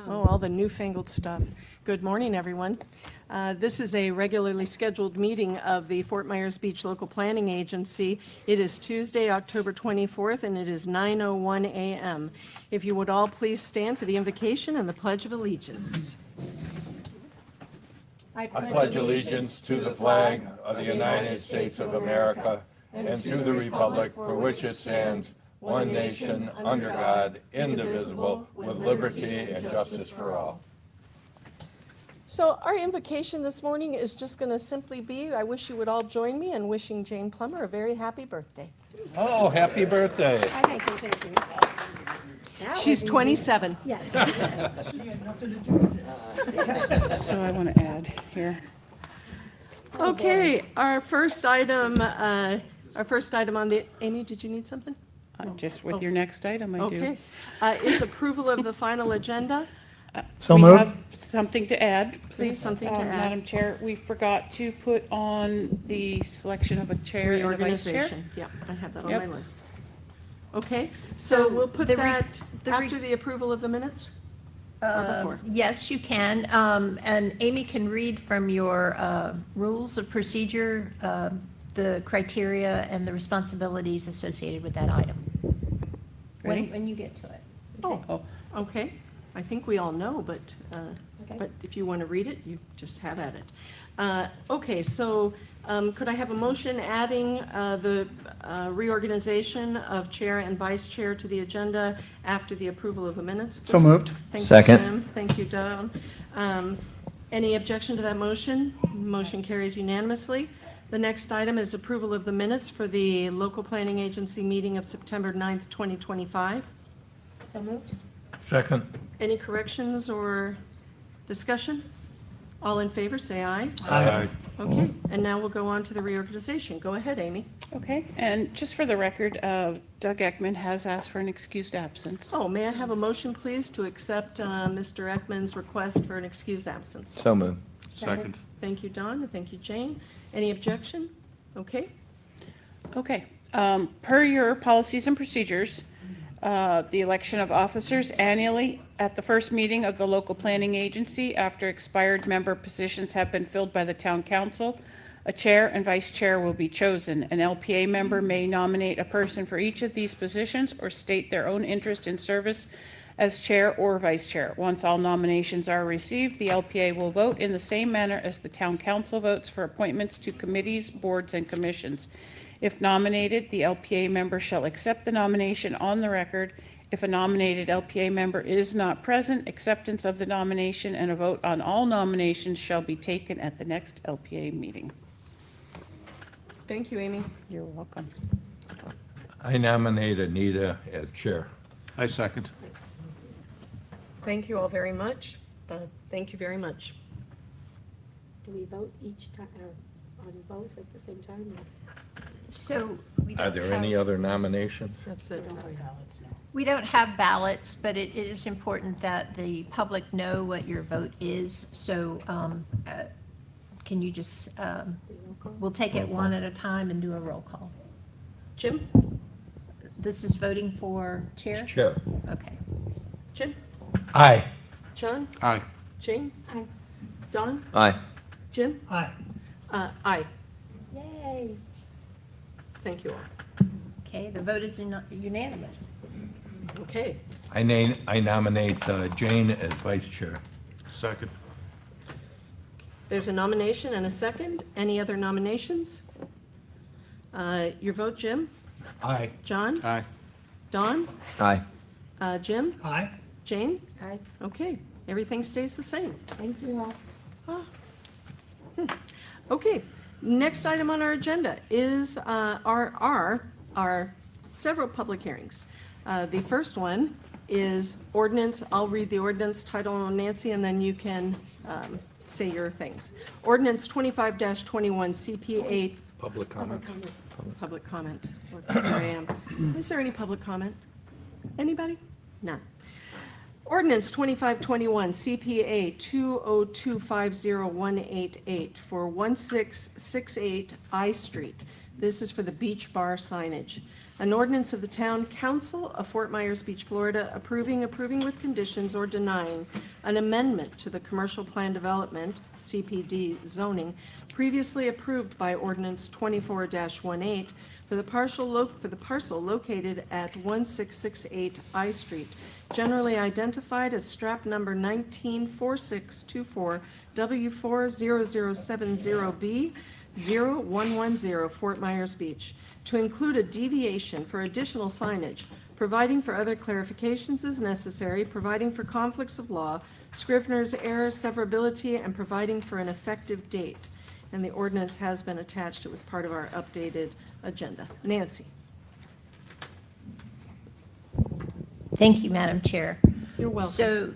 Oh, all the newfangled stuff. Good morning, everyone. This is a regularly scheduled meeting of the Fort Myers Beach Local Planning Agency. It is Tuesday, October 24th, and it is 9:01 a.m. If you would all please stand for the invocation and the Pledge of Allegiance. I pledge allegiance to the flag of the United States of America and to the republic for which it stands, one nation, under God, indivisible, with liberty and justice for all. So our invocation this morning is just going to simply be, I wish you would all join me in wishing Jane Plummer a very happy birthday. Oh, happy birthday. Thank you. She's 27. Yes. So I want to add here. Okay, our first item on the, Amy, did you need something? Just with your next item, I do. Okay, is approval of the final agenda. So We moved. have something to add, please. Something to add. Madam Chair, we forgot to put on the selection of a chair and a vice chair. Reorganization, yeah, I have that on Yep. my list. Okay, so we'll put the re- that the re- after the approval of the minutes? Or before? Yes, you can. And Amy can read from your rules of procedure, the criteria and the responsibilities associated with that item. Ready? When you get to it. Oh, Okay, I think we all know, but Okay. if you want to read it, you just have at it. Okay, so could I have a motion adding the reorganization of chair and vice chair to the agenda after the approval of the minutes? So moved. Thank you, Second. James. Thank you, Don. Any objection to that motion? Motion carries unanimously. The next item is approval of the minutes for the local planning agency meeting of September 9th, 2025. So moved? Second. Any corrections or discussion? All in favor, say aye. Aye. Okay, and now we'll go on to the reorganization. Go ahead, Amy. okay. And just for the record, Doug Ekman has asked for an excused absence. Oh, may I have a motion, please, to accept Mr. Ekman's request for an excused absence? So moved. Second. Thank you, Don, and thank you, Jane. Any objection? Okay, Okay. Per your policies and procedures, the election of officers annually at the first meeting of the local planning agency after expired member positions have been filled by the town council, a chair and vice chair will be chosen. An LPA member may nominate a person for each of these positions or state their own interest in service as chair or vice chair. Once all nominations are received, the LPA will vote in the same manner as the town council votes for appointments to committees, boards, and commissions. If nominated, the LPA member shall accept the nomination on the record. If a nominated LPA member is not present, acceptance of the nomination and a vote on all nominations shall be taken at the next LPA meeting. thank you, Amy. You're welcome. I nominate Anita as chair. I second. Thank you all very much. Thank you very much. Do we vote each time, on both at the same time? So we Are don't there any have, other nominations? That's it. we don't have ballots, but it is important that the public know what your vote is. So can you just, we'll take it one at a time and do a roll call. Jim? This is voting for chair? Chair. Okay. Jim? Aye. John? Aye. Jane? Aye. Don? Aye. Jim? Aye. Aye. Yay. Thank you all. Okay, the vote is unanimous. Okay, I nominate Jane as vice chair. Second. there's a nomination and a second. Any other nominations? Your vote, Jim? Aye. John? Aye. Don? Aye. Jim? Aye. Jane? Aye. Okay, everything stays the same. Thank you all. Okay, next item on our agenda is our several public hearings. The first one is ordinance. I'll read the ordinance title, Nancy, and then you can say your things. Ordinance 25-21 CPA. Public comment. Public comment. There I am. Is there any public comment? Anybody? None. Ordinance 2521 CPA 20250-188 for 1668 I Street. This is for the beach bar signage. An ordinance of the Town Council of Fort Myers Beach, Florida, approving with conditions, or denying an amendment to the Commercial Plan Development, CPD zoning, previously approved by Ordinance 24-18 for the parcel located at 1668 I Street, generally identified as strap number 194624 W40070B 0110, Fort Myers Beach, to include a deviation for additional signage, providing for other clarifications as necessary, providing for conflicts of law, Scrivener's error, severability, and providing for an effective date. And the ordinance has been attached. It was part of our updated agenda. Nancy? Thank you, Madam Chair. You're welcome. So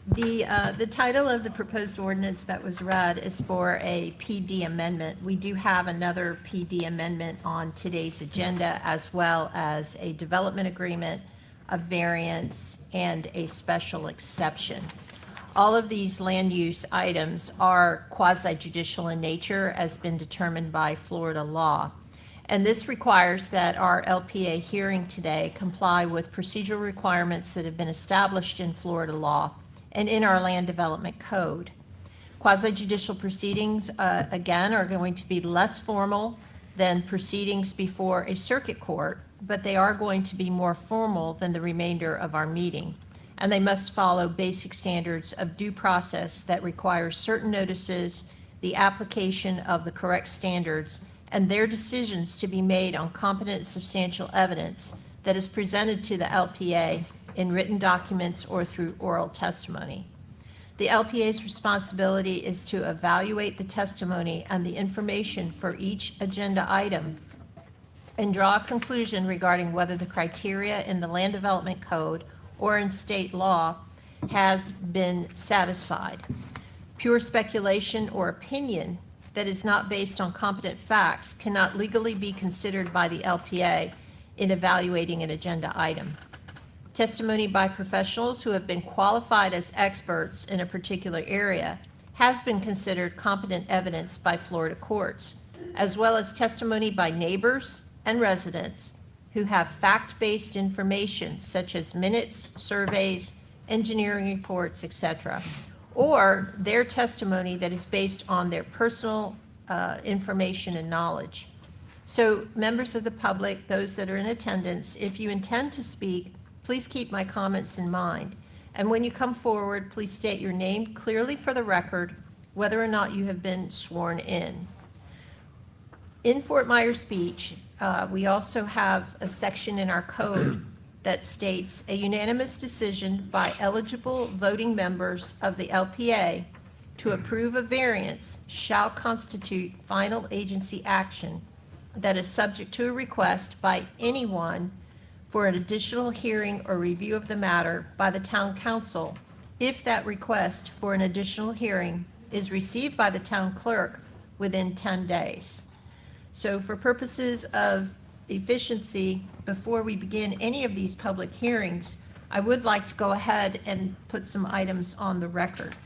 the title of the proposed ordinance that was read is for a PD amendment. We do have another PD amendment on today's agenda, as well as a development agreement, a variance, and a special exception. All of these land use items are quasi-judicial in nature, as been determined by Florida law. And this requires that our LPA hearing today comply with procedural requirements that have been established in Florida law and in our land development code. Quasi-judicial proceedings, again, are going to be less formal than proceedings before a circuit court, but they are going to be more formal than the remainder of our meeting. And they must follow basic standards of due process that require certain notices, the application of the correct standards, and their decisions to be made on competent and substantial evidence that is presented to the LPA in written documents or through oral testimony. The LPA's responsibility is to evaluate the testimony and the information for each agenda item and draw a conclusion regarding whether the criteria in the Land Development Code or in state law has been satisfied. Pure speculation or opinion that is not based on competent facts cannot legally be considered by the LPA in evaluating an agenda item. Testimony by professionals who have been qualified as experts in a particular area has been considered competent evidence by Florida courts, as well as testimony by neighbors and residents who have fact-based information such as minutes, surveys, engineering reports, etc., or their testimony that is based on their personal information and knowledge. So members of the public, those that are in attendance, if you intend to speak, please keep my comments in mind. And when you come forward, please state your name clearly for the record, whether or not you have been sworn in. In Fort Myers Beach, we also have a section in our code that states a unanimous decision by eligible voting members of the LPA to approve a variance shall constitute final agency action that is subject to a request by anyone for an additional hearing or review of the matter by the town council if that request for an additional hearing is received by the town clerk within 10 days. So for purposes of efficiency, before we begin any of these public hearings, I would like to go ahead and put some items on the record.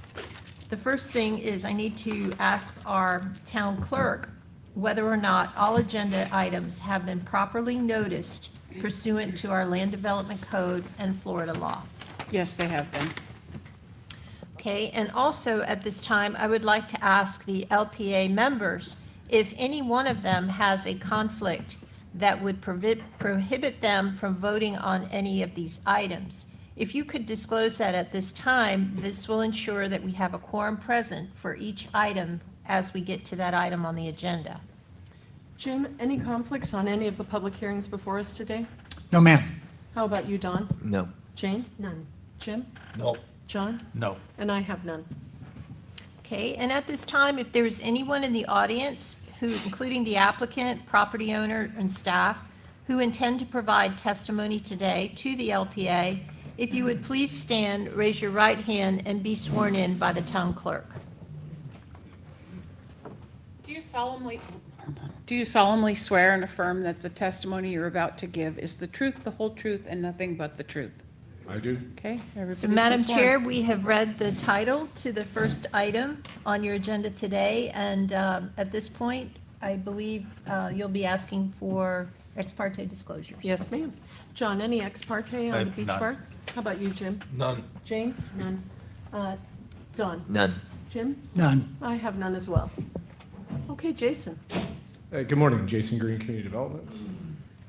The first thing is I need to ask our town clerk whether or not all agenda items have been properly noticed pursuant to our Land Development Code and Florida law. Yes, they have been. Okay, and also at this time, I would like to ask the LPA members if any one of them has a conflict that would prohibit them from voting on any of these items. If you could disclose that at this time, this will ensure that we have a quorum present for each item as we get to that item on the agenda. Jim, any conflicts on any of the public hearings before us today? No, ma'am. How about you, Don? No. Jane? None. Jim? No. John? No. And I have none. Okay, and at this time, if there is anyone in the audience who, including the applicant, property owner, and staff, who intend to provide testimony today to the LPA, if you would please stand, raise your right hand, and be sworn in by the town clerk. Do you solemnly swear and affirm that the testimony you're about to give is the truth, the whole truth, and nothing but the truth? I do. Okay, everybody's So, been Madam sworn. Chair, we have read the title to the first item on your agenda today, and at this point, I believe you'll be asking for Ex parte disclosures. Yes, ma'am. John, any ex parte on the beach None. bar? How about you, Jim? None. Jane? None. Don? None. Jim? None. I have none as well. Okay, Jason. Good morning, Jason Green, Community Development.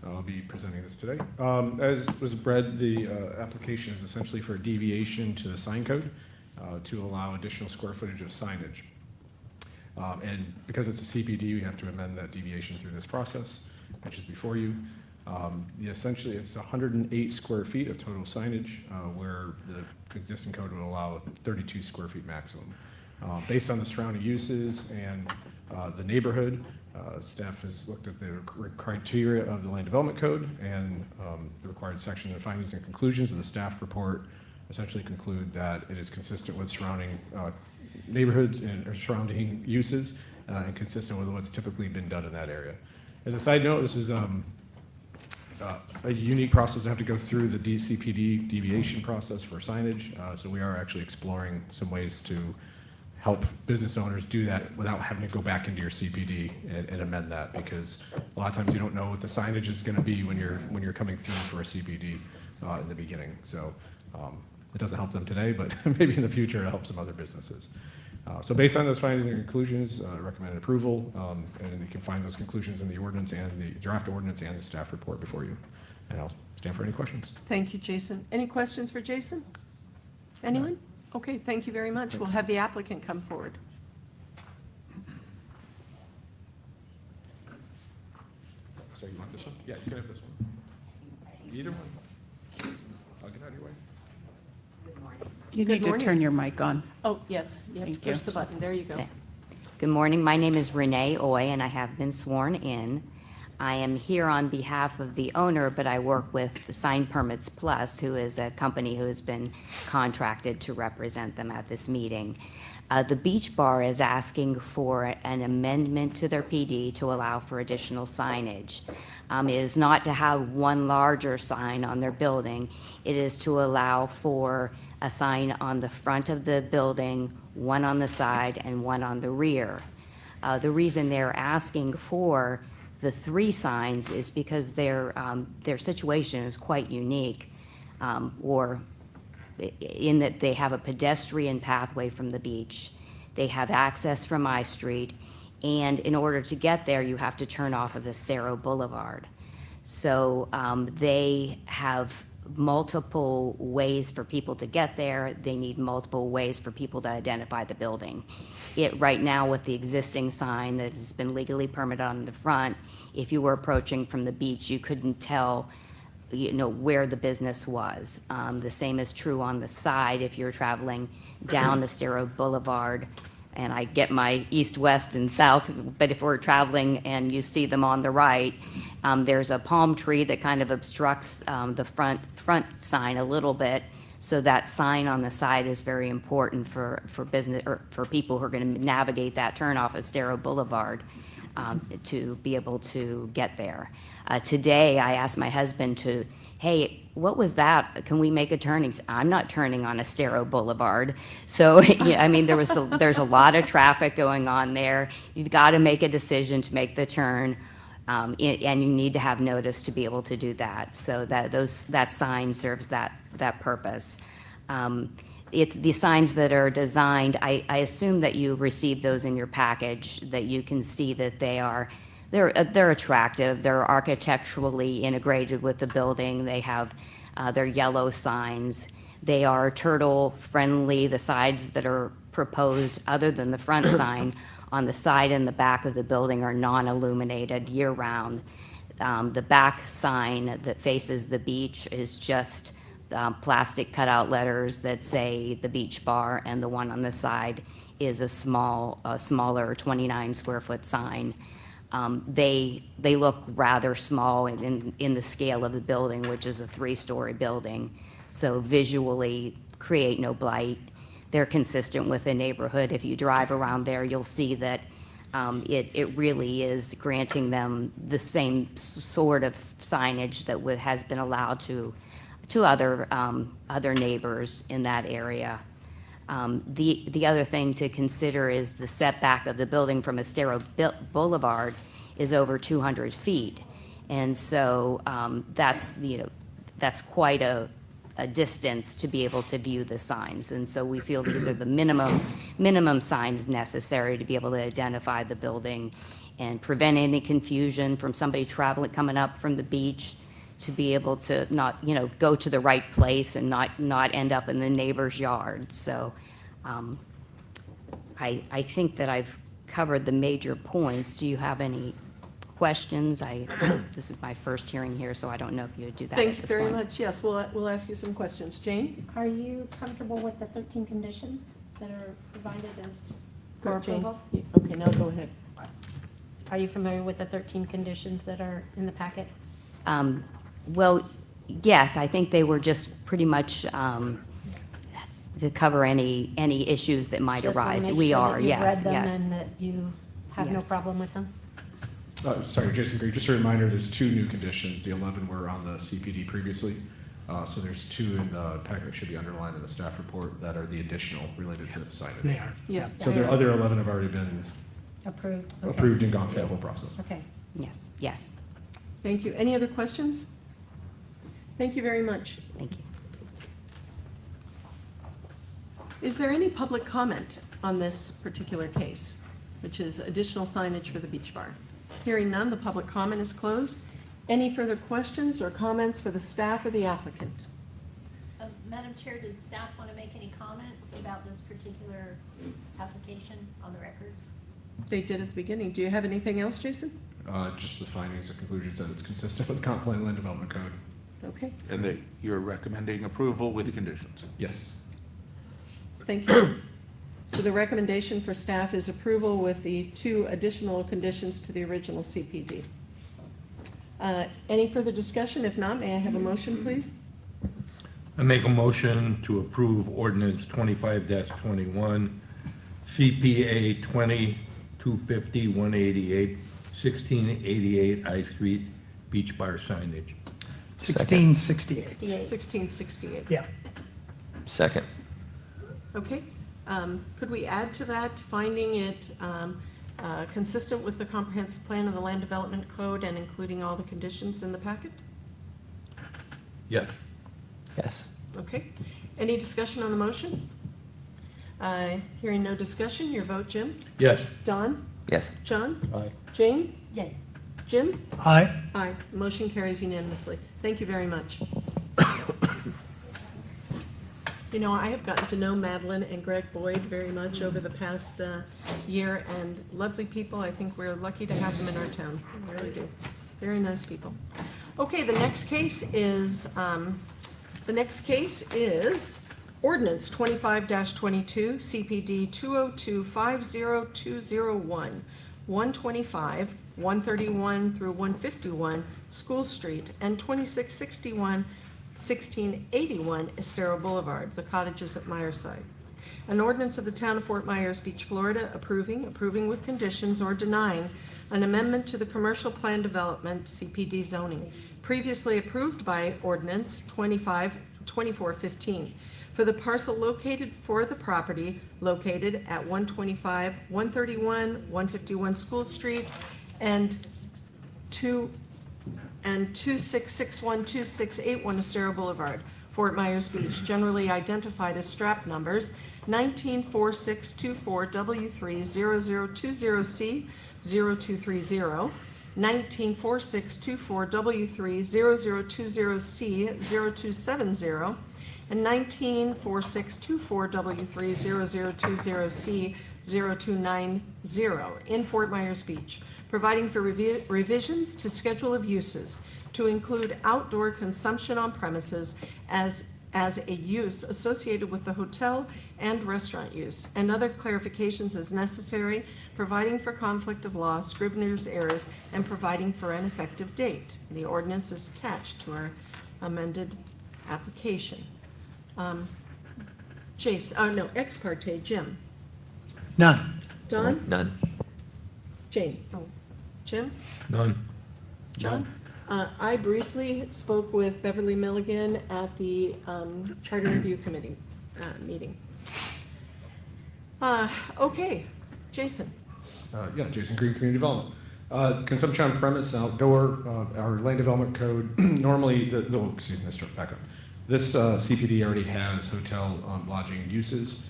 I'll be presenting this today. As was read, the application is essentially for a deviation to the sign code to allow additional square footage of signage. And because it's a CPD, we have to amend that deviation through this process, which is before you. Essentially, it's 108 square feet of total signage, where the existing code would allow 32 square feet maximum. Based on the surrounding uses and the neighborhood, staff has looked at the criteria of the Land Development Code and the required section of findings and conclusions of the staff report essentially conclude that it is consistent with surrounding neighborhoods and or surrounding uses and consistent with what's typically been done in that area. As a side note, this is a unique process. I have to go through the CPD deviation process for signage, so we are actually exploring some ways to help business owners do that without having to go back into your CPD and amend that, because a lot of times you don't know what the signage is going to be when you're coming through for a CPD in the beginning. So it doesn't help them today, but maybe in the future it'll help some other businesses. So based on those findings and conclusions, recommended approval, and you can find those conclusions in the ordinance and the draft ordinance and the staff report before you. And I'll stand for any questions. Thank you, Jason. Any questions for Jason? Anyone? Okay, thank you very much. We'll have the applicant come forward. So you want this one? Yeah, you can have this one. Either one. I'll get out of your way. You Good need to morning. turn your mic on. Oh, yes, you have to Thank you. push the button. There you go. Good morning. My name is Renee Oy, and I have been sworn in. I am here on behalf of the owner, but I work with the Sign Permits Plus, who is a company who has been contracted to represent them at this meeting. The Beach Bar is asking for an amendment to their PD to allow for additional signage. It is not to have one larger sign on their building. It is to allow for a sign on the front of the building, one on the side, and one on the rear. The reason they're asking for the 3 signs is because their situation is quite unique, or in that they have a pedestrian pathway from the beach, they have access from I Street, and in order to get there, you have to turn off of Estero Boulevard. So they have multiple ways for people to get there. They need multiple ways for people to identify the building. Right now, with the existing sign that has been legally permitted on the front, if you were approaching from the beach, you couldn't tell, where the business was. The same is true on the side if you're traveling down Estero Boulevard, and I get my east, west, and south, but if we're traveling and you see them on the right, there's a palm tree that kind of obstructs the front sign a little bit. So that sign on the side is very important for business, or for people who are going to navigate that turnoff at Estero Boulevard to be able to get there. Today, I asked my husband hey, what was that? Can we make a turn? He said, I'm not turning on Estero Boulevard. So, yeah, I mean, there's a lot of traffic going on there. You've got to make a decision to make the turn, and you need to have notice to be able to do that. So that sign serves that purpose. The signs that are designed, I assume that you received those in your package, that you can see that they're attractive. They're architecturally integrated with the building. They have their yellow signs. They are turtle friendly. The sides that are proposed, other than the front sign, on the side and the back of the building are non-illuminated year round. The back sign that faces the beach is just plastic cutout letters that say the Beach Bar, and the one on the side is a smaller 29 square foot sign. They look rather small in the scale of the building, which is a 3-story building. So visually create no blight. They're consistent with the neighborhood. If you drive around there, you'll see that it really is granting them the same sort of signage that has been allowed to other neighbors in that area. The other thing to consider is the setback of the building from Estero Boulevard is over 200 feet. And so that's, that's quite a distance to be able to view the signs. And so we feel these are the minimum signs necessary to be able to identify the building and prevent any confusion from somebody traveling, coming up from the beach, to be able to not, go to the right place and not end up in the neighbor's yard. So I think that I've covered the major points. Do you have any questions? This is my first hearing here, so I don't know if you would do that at Thank you this very point. much. Yes, we'll ask you some questions. Jane? Are you comfortable with the 13 conditions that are provided as for Jane? approval? Okay, now go ahead. Are you familiar with the 13 conditions that are in the packet? Well, yes, I think they were just pretty much to cover any issues that might Just wanna arise. make We sure are, that you've yes, read them yes. and that you have no Yes. problem with them? Sorry, Jason Green, just a reminder, there's 2 new conditions. The 11 were on the CPD previously. So there's 2 in the packet that should be underlined in the staff report that are the additional related to the signage. They are. Yes. So the other 11 have already been Approved? Okay. approved and gone through the whole process. Okay. Yes, yes, Thank you. Any other questions? Thank you very much. thank you. Is there any public comment on this particular case, which is additional signage for the beach bar? Hearing none, the public comment is closed. Any further questions or comments for the staff or the applicant? Madam Chair, did staff want to make any comments about this particular application on the record? They did at the beginning. Do you have anything else, Jason? Just the findings and conclusions that it's consistent with the Comp Plan Land Development Code. Okay, And that you're recommending approval with conditions. Yes. thank you. So the recommendation for staff is approval with the 2 additional conditions to the original CPD. Any further discussion? If not, may I have a motion, please? I make a motion to approve ordinance 25-21, CPA 20-250-188, 1688 I Street, beach bar signage. 1668. 68. 1668. Yeah. Second. Okay. Could we add to that, finding it consistent with the comprehensive plan of the land development code and including all the conditions in the packet? Yes. Yes. Okay. Any discussion on the motion? Hearing no discussion, your vote, Jim? Yes. Don? Yes. John? Aye. Jane? Yes. Jim? Aye. Aye. Motion carries unanimously. Thank you very much. I have gotten to know Madeline and Greg Boyd very much over the past year, and lovely people. I think we're lucky to have them in our town. We really do. Very nice people. Okay, the next case is ordinance 25-22, CPD 202-50201, 125, 131 through 151 School Street, and 2661 1681 Estero Boulevard, the cottages at Myerside. An ordinance of the Town of Fort Myers Beach, Florida, approving with conditions or denying an amendment to the Commercial Plan Development CPD zoning, previously approved by ordinance 2415, for the parcel located for the property located at 125, 131, 151 School Street, and 2661, 2681 Estero Boulevard, Fort Myers Beach, generally identified as strap numbers 194624W30020C 0230, 194624W30020C 0270, and 194624W30020C 0290 in Fort Myers Beach, providing for revisions to schedule of uses to include outdoor consumption on premises as a use associated with the hotel and restaurant use, and other clarifications as necessary, providing for conflict of law, scrivener's errors, and providing for an effective date. The ordinance is attached to our amended application. Ex parte, Jim. None. Don? None. Jane? Oh, Jim? None. John? I briefly spoke with Beverly Milligan at the Charter Review Committee meeting. Okay, Jason. Jason Green, Community Development. Consumption on premise, outdoor, our land development code, normally, excuse me, let's start back up. This CPD already has hotel lodging uses.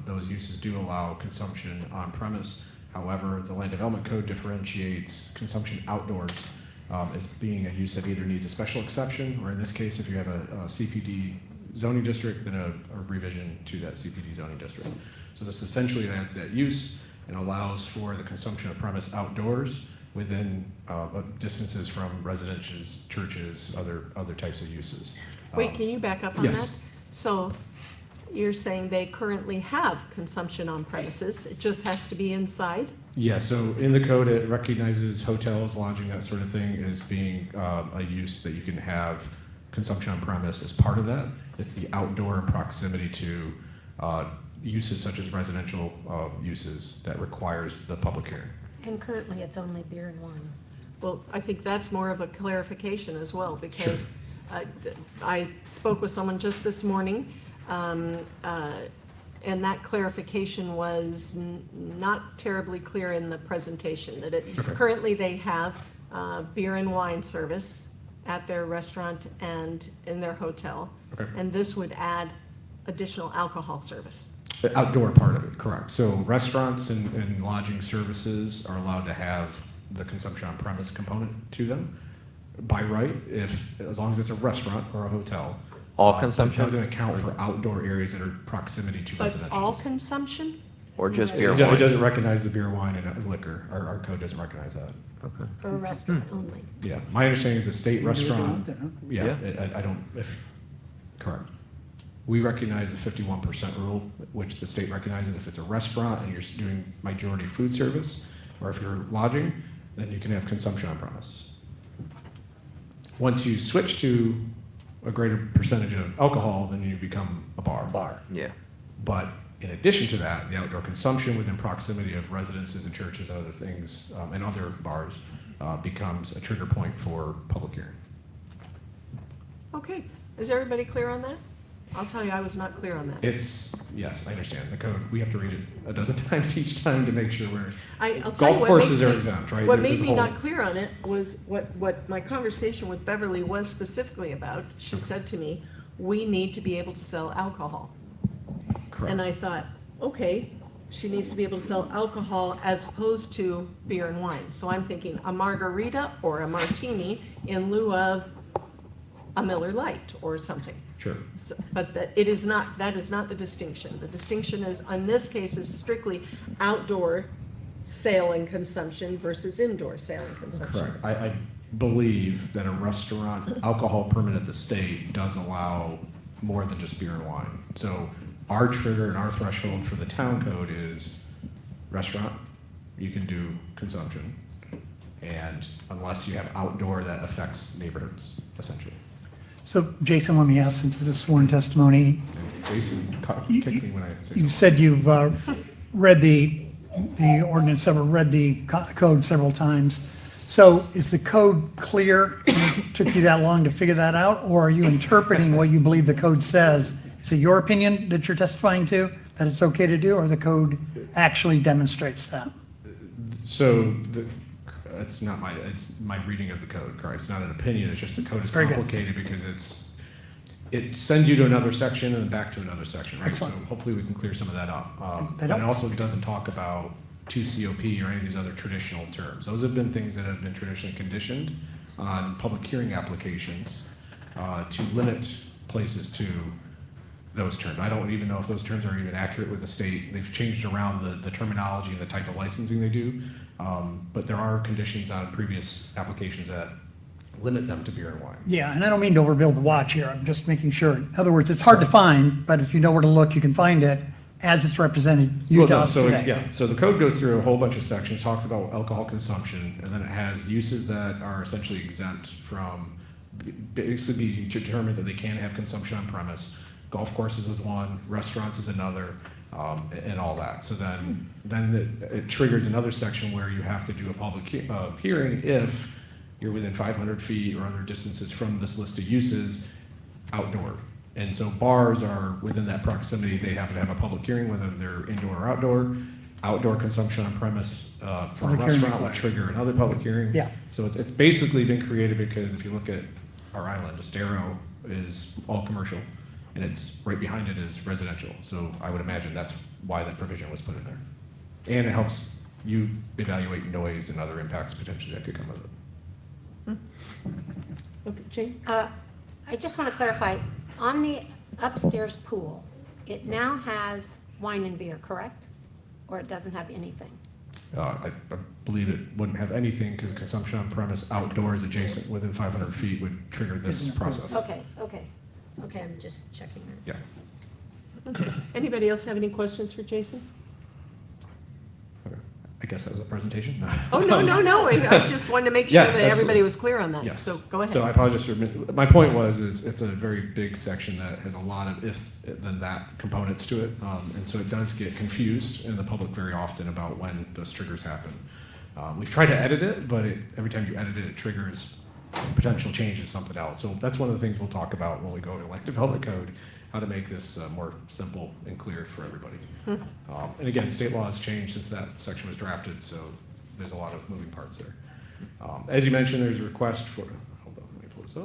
Those uses do allow consumption on premise. However, the land development code differentiates consumption outdoors as being a use that either needs a special exception, or in this case, if you have a CPD zoning district, then a revision to that CPD zoning district. So this essentially adds that use and allows for the consumption of premise outdoors within distances from residences, churches, other types of uses. Wait, can you back up on yes. that? So you're saying they currently have consumption on premises, it just has to be inside? Yeah, so in the code, it recognizes hotels, lodging, that sort of thing as being a use that you can have consumption on premise as part of that. It's the outdoor and proximity to uses such as residential uses that requires the public hearing. And currently, it's only beer and wine. Well, I think that's more of a clarification as well, because I spoke with someone just this morning, and that clarification was not terribly clear in the presentation, that currently they have beer and wine service at their restaurant and in their hotel, and this would add additional alcohol service. The outdoor part of it, correct. So restaurants and lodging services are allowed to have the consumption on premise component to them by right, as long as it's a restaurant or a hotel. All It consumption doesn't account for outdoor areas that are proximity to But residential. all consumption or just beer It and wine? doesn't recognize the beer, wine, and liquor. Our code doesn't recognize that. Okay. For a restaurant only. Yeah, my understanding is the state restaurant, Yeah. I don't, correct. We recognize the 51% rule, which the state recognizes if it's a restaurant and you're doing majority food service, or if you're lodging, then you can have consumption on premise. Once you switch to a greater percentage of alcohol, then you become a bar. Yeah. But in addition to that, the outdoor consumption within proximity of residences and churches and other things, and other bars, becomes a trigger point for public hearing. Okay, is everybody clear on that? I'll tell you, I was not clear on that. Yes, I understand. The code, we have to read it a dozen times each time to make sure we're, I'll tell you golf what courses makes are me- exempt, right? What There's made a me whole- not clear on it was what my conversation with Beverly was specifically about. She said to me, we need to be able to sell alcohol. Correct. And I thought, okay, she needs to be able to sell alcohol as opposed to beer and wine. So I'm thinking a margarita or a martini in lieu of a Miller Lite or something. Sure. So- But that is not the distinction. The distinction is, in this case, is strictly outdoor sale and consumption versus indoor sale and consumption. Correct. I believe that a restaurant alcohol permit at the state does allow more than just beer and wine. So our trigger and our threshold for the town code is restaurant, you can do consumption. And unless you have outdoor, that affects neighborhoods, essentially. So Jason, let me ask, since it's a sworn testimony, And Jason kicked me when I said you something. said you've read the ordinance, read the code several times. So is the code clear? It took you that long to figure that out? Or are you interpreting what you believe the code says? Is it your opinion that you're testifying to, that it's okay to do, or the code actually demonstrates that? So it's my reading of the code, correct? It's not an opinion, it's just the code is Very good. complicated because it sends you to another section and then back to another section, right? Excellent. So hopefully we can clear some of that up. That But it helps. also doesn't talk about 2COP or any of these other traditional terms. Those have been things that have been traditionally conditioned on public hearing applications to limit places to those terms. I don't even know if those terms are even accurate with the state. They've changed around the terminology and the type of licensing they do. But there are conditions on previous applications that limit them to beer and wine. Yeah, and I don't mean to overbuild the watch here, I'm just making sure. In other words, it's hard to find, but if you know where to look, you can find it as it's represented you Well, to no, us so, today. yeah, so the code goes through a whole bunch of sections, talks about alcohol consumption, and then it has uses that are essentially exempt from, basically being determined that they can have consumption on premise. Golf courses is one, restaurants is another, and all that. So then it triggers another section where you have to do a public hearing if you're within 500 feet or other distances from this list of uses outdoor. And so bars are within that proximity, they have to have a public hearing, whether they're indoor or outdoor. outdoor consumption on premise from a Public hearing restaurant would required. trigger another public hearing. Yeah. So it's basically been created because if you look at our island, Estero is all commercial, and it's, right behind it is residential. So I would imagine that's why that provision was put in there. And it helps you evaluate noise and other impacts potentially that could come with it. Okay, Jane? I just want to clarify, on the upstairs pool, it now has wine and beer, correct? Or it doesn't have anything? I believe it wouldn't have anything because consumption on premise outdoors adjacent within 500 feet would trigger this process. Okay, I'm just checking that. Yeah. Anybody else have any questions for Jason? Okay. I guess that was a presentation? Oh, no, I just wanted to make sure Yeah, that absolutely. everybody was clear on that, Yes. so go ahead. So I apologize for, my point was, it's a very big section that has a lot of if, then that components to it. And so it does get confused in the public very often about when those triggers happen. We've tried to edit it, but every time you edit it, it triggers potential changes, something else. So that's one of the things we'll talk about when we go to elective development code, how to make this more simple and clear for everybody. And again, state law has changed since that section was drafted, so there's a lot of moving parts there. As you mentioned, there's a request for, hold on, let me pull this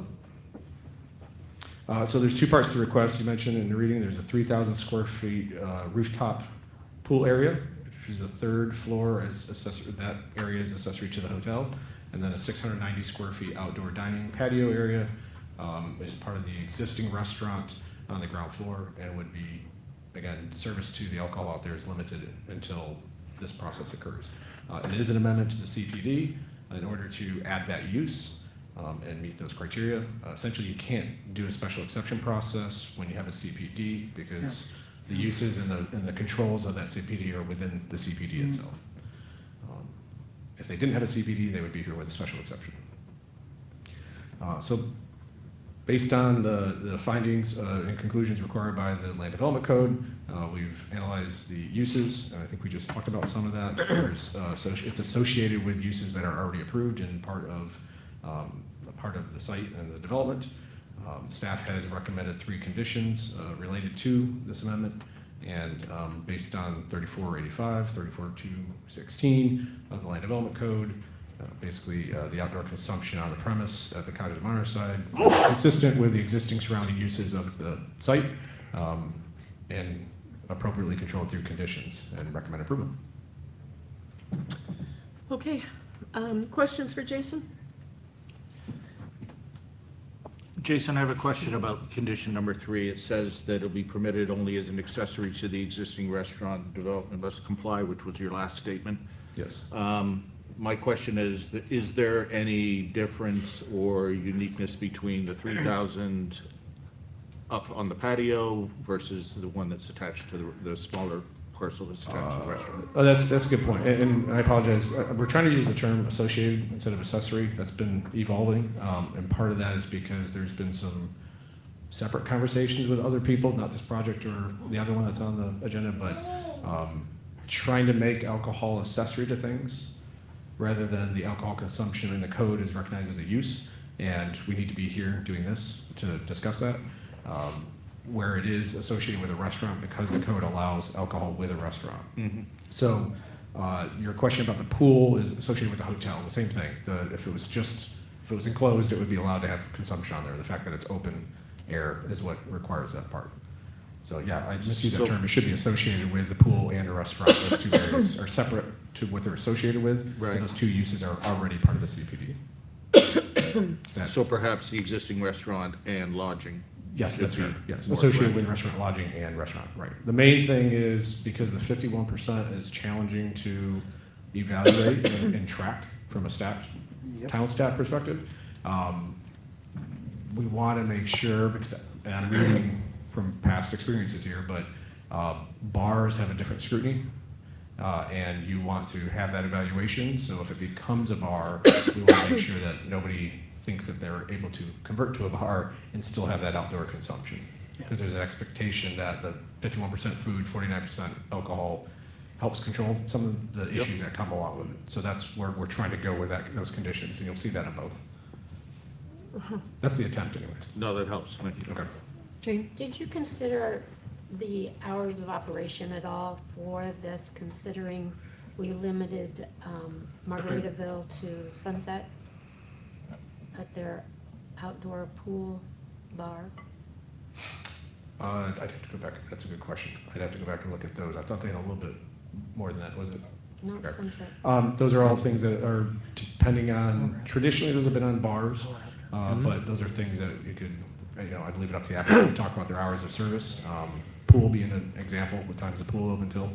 up. So there's two parts to the request. You mentioned in the reading, there's a 3,000 square feet rooftop pool area, which is the third floor as accessory, that area is accessory to the hotel, and then a 690 square feet outdoor dining patio area is part of the existing restaurant on the ground floor and would be, again, service to the alcohol out there is limited until this process occurs. It is an amendment to the CPD in order to add that use and meet those criteria. Essentially, you can't do a special exception process when you have a CPD because the uses and the controls of that CPD are within the CPD itself. If they didn't have a CPD, they would be here with a special exception. So based on the findings and conclusions required by the Land Development Code, we've analyzed the uses, and I think we just talked about some of that. It's associated with uses that are already approved and part of the site and the development. Staff has recommended 3 conditions related to this amendment, and based on 3485, 34216 of the Land Development Code, basically the outdoor consumption on the premise at the Cottage of Honor side, consistent with the existing surrounding uses of the site, and appropriately controlled through conditions, and recommend approval. Okay, questions for Jason? Jason, I have a question about condition number 3. It says that it'll be permitted only as an accessory to the existing restaurant. Development must comply, which was your last statement. Yes. My question is there any difference or uniqueness between the 3,000 up on the patio versus the one that's attached to the smaller parcel that's attached to the restaurant? Oh, that's a good point, and I apologize. We're trying to use the term associated instead of accessory. That's been evolving, and part of that is because there's been some separate conversations with other people, not this project or the other one that's on the agenda, but trying to make alcohol accessory to things rather than the alcohol consumption in the code is recognized as a use, and we need to be here doing this to discuss that. Where it is associated with a restaurant because the code allows alcohol with a restaurant. Mm-hmm. So your question about the pool is associated with the hotel, the same thing. If it was enclosed, it would be allowed to have consumption on there. The fact that it's open air is what requires that part. So yeah, I just use that term. It should be associated with the pool and a restaurant. Those two areas are separate to what they're associated with. Right. And those two uses are already part of the CPD. So perhaps the existing restaurant and lodging. Yes, that's should right. be Yes, more associated with correct. restaurant, lodging, and restaurant, right. The main thing is because the 51% is challenging to evaluate and track from a town staff perspective. We want to make sure, because, and I'm reading from past experiences here, but bars have a different scrutiny, and you want to have that evaluation. So if it becomes a bar, we want to make sure that nobody thinks that they're able to convert to a bar and still have that outdoor consumption. Because there's an expectation that the 51% food, 49% alcohol helps control some of the issues that come along with it. So that's where we're trying to go with those conditions, and you'll see that in both. That's the attempt anyways. No, that helps. Thank you. Okay. Jane? Did you consider the hours of operation at all for this, considering we limited Margaritaville to sunset at their outdoor pool bar? I'd have to go back, that's a good question. I'd have to go back and look at those. I thought they had a little bit more than that, was it? No, Okay. sunset. Those are all things that are depending on, traditionally those have been on bars, but those are things that you could, I'd leave it up to the applicant to talk about their hours of service. Pool being an example, what time is the pool open till?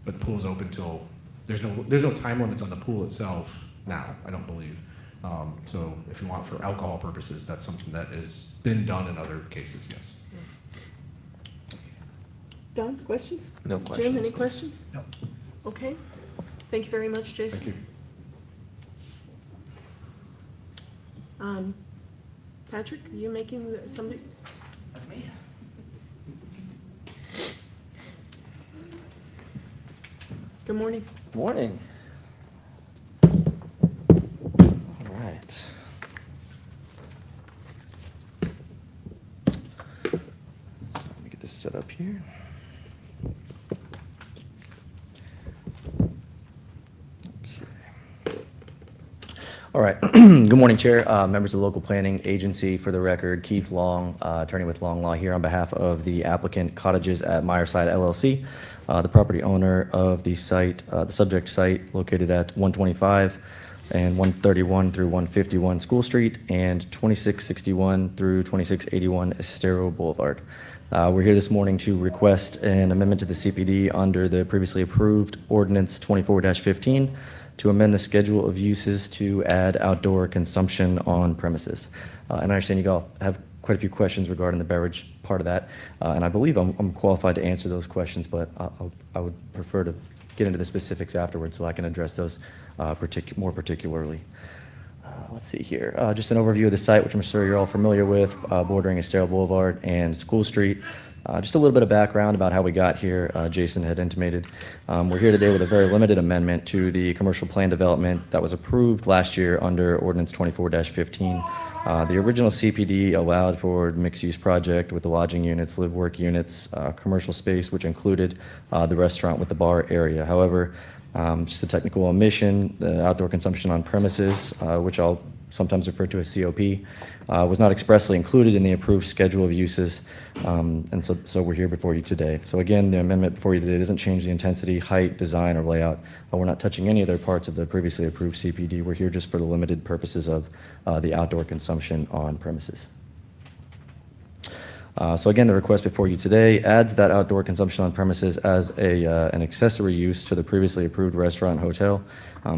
But the pool's open till, there's no time limits on the pool itself now, I don't believe. So if you want for alcohol purposes, that's something that has been done in other cases, yes. Don, questions? No Jim, any questions. questions? No. Okay. Thank you very much, Jason. Thank you. Patrick, are you making somebody? Good morning. Morning. All right. So let me get this set up here. Okay. All right. Good morning, Chair, members of the local planning agency. For the record, Keith Long, attorney with Long Law, here on behalf of the applicant Cottages at Myerside LLC, the property owner of the site, the subject site located at 125 and 131 through 151 School Street and 2661 through 2681 Estero Boulevard. We're here this morning to request an amendment to the CPD under the previously approved ordinance 24-15 to amend the schedule of uses to add outdoor consumption on premises. And I understand you all have quite a few questions regarding the beverage part of that, and I believe I'm qualified to answer those questions, but I would prefer to get into the specifics afterwards so I can address those more particularly. Let's see here. Just an overview of the site, which I'm sure you're all familiar with, bordering Estero Boulevard and School Street. Just a little bit of background about how we got here. Jason had intimated. We're here today with a very limited amendment to the commercial plan development that was approved last year under Ordinance 24-15. The original CPD allowed for mixed-use project with the lodging units, live-work units, commercial space, which included the restaurant with the bar area. However, just a technical omission, the outdoor consumption on premises, which I'll sometimes refer to as COP, was not expressly included in the approved schedule of uses, and so we're here before you today. So again, the amendment before you today doesn't change the intensity, height, design, or layout. We're not touching any other parts of the previously approved CPD. We're here just for the limited purposes of the outdoor consumption on premises. So again, the request before you today adds that outdoor consumption on premises as an accessory use to the previously approved restaurant and hotel,